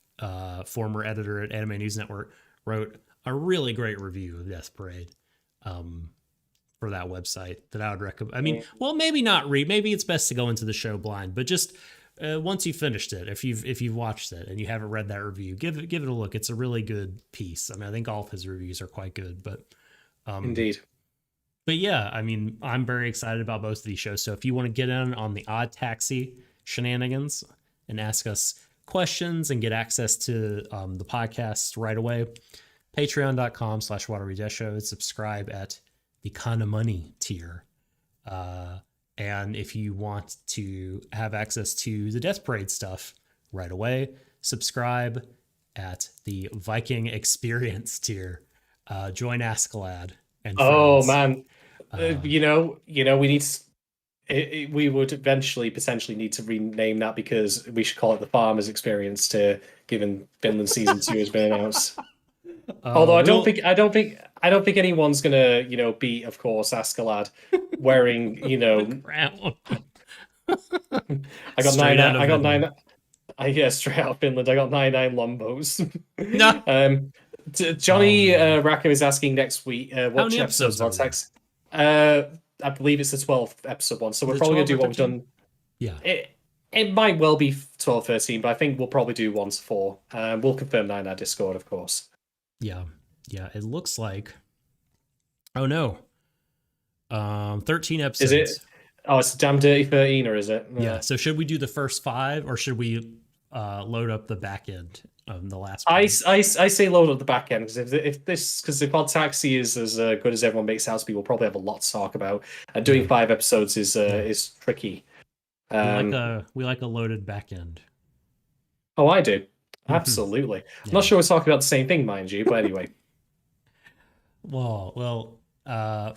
former editor at Anime News Network, wrote a really great review of Death Parade for that website that I would recommend. I mean, well, maybe not read. Maybe it's best to go into the show blind, but just once you finished it, if you've watched it and you haven't read that review, give it a look. It's a really good piece. I mean, I think all of his reviews are quite good, but Indeed. But yeah, I mean, I'm very excited about both of these shows. So if you want to get in on the Odd Taxi shenanigans and ask us questions and get access to the podcast right away, patreon.com/Warui Deshou. Subscribe at the Kana Money tier. And if you want to have access to the Death Parade stuff right away, subscribe at the Viking Experience tier. Join Askeladd and Oh friends. man, we need. We would eventually potentially need to rename that because we should call it the Farmers Experience given Finland season 2 has been announced. Although I don't think anyone's gonna beat, of course, Askeladd wearing crown. I got Straight out of nine. Straight out of Finland. I got 99 Lombos. No. Johnny Rackham is asking next week How what many episodes are there? I believe it's the 12th episode one, so we're probably gonna do what we've done. Yeah. It might well be 12, 13, but I think we'll probably do 1 to 4. We'll confirm that in our Discord, of course. Yeah. It looks like. Oh no. 13 episodes. Is it? Oh, it's damn dirty 13, or is it? Yeah. So should we do the first 5, or should we load up the back end of the last? I say load up the back end because if Odd Taxi is as good as everyone makes out to be, we'll probably have a lot to talk about. And doing 5 episodes is tricky. We like a loaded back end. Oh, I do. Absolutely. Yeah. I'm not sure we're talking about the same thing, mind you, but anyway. Well,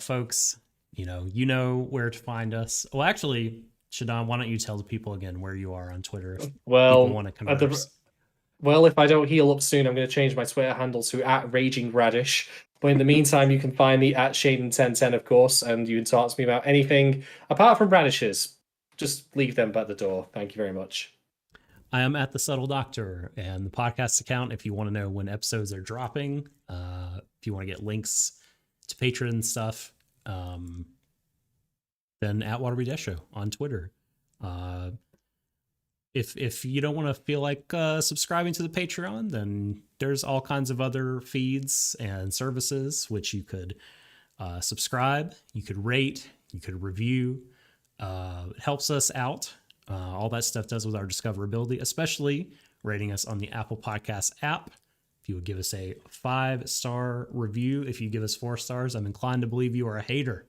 folks, you know where to find us. Well, actually, Shadon, why don't you tell the people again where you are on Twitter if people want to converse? Well, if I don't heal up soon, I'm going to change my Twitter handle to @RagingRadish. But in the meantime, you can find me at Shadon1010, of course, and you can talk to me about anything apart from radishes. Just leave them by the door. Thank you very much. I am at The Subtle Doctor, and the podcast account, if you want to know when episodes are dropping, if you want to get links to Patreon stuff, then at Warui Deshou on Twitter. If you don't want to feel like subscribing to the Patreon, then there's all kinds of other feeds and services which you could subscribe, you could rate, you could review. It helps us out. All that stuff does with our discoverability, especially rating us on the Apple Podcast app. If you would give us a 5-star review, if you give us 4 stars, I'm inclined to believe you are a hater,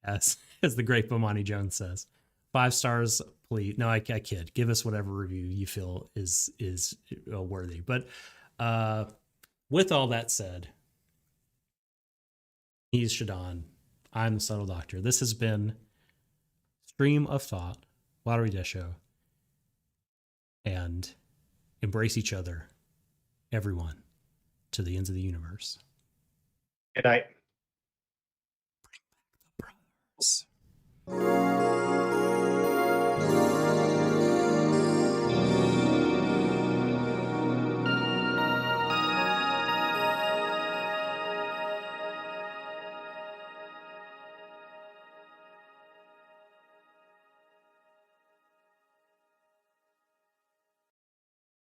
as the great Bomani Jones says. 5 stars, please. No, I kid. Give us whatever review you feel is worthy. But with all that said, he's Shadon. I'm the Subtle Doctor. This has been Stream of Thought, Warui Deshou, and embrace each other, everyone, to the ends of the universe. Good night. Bring back the brothers.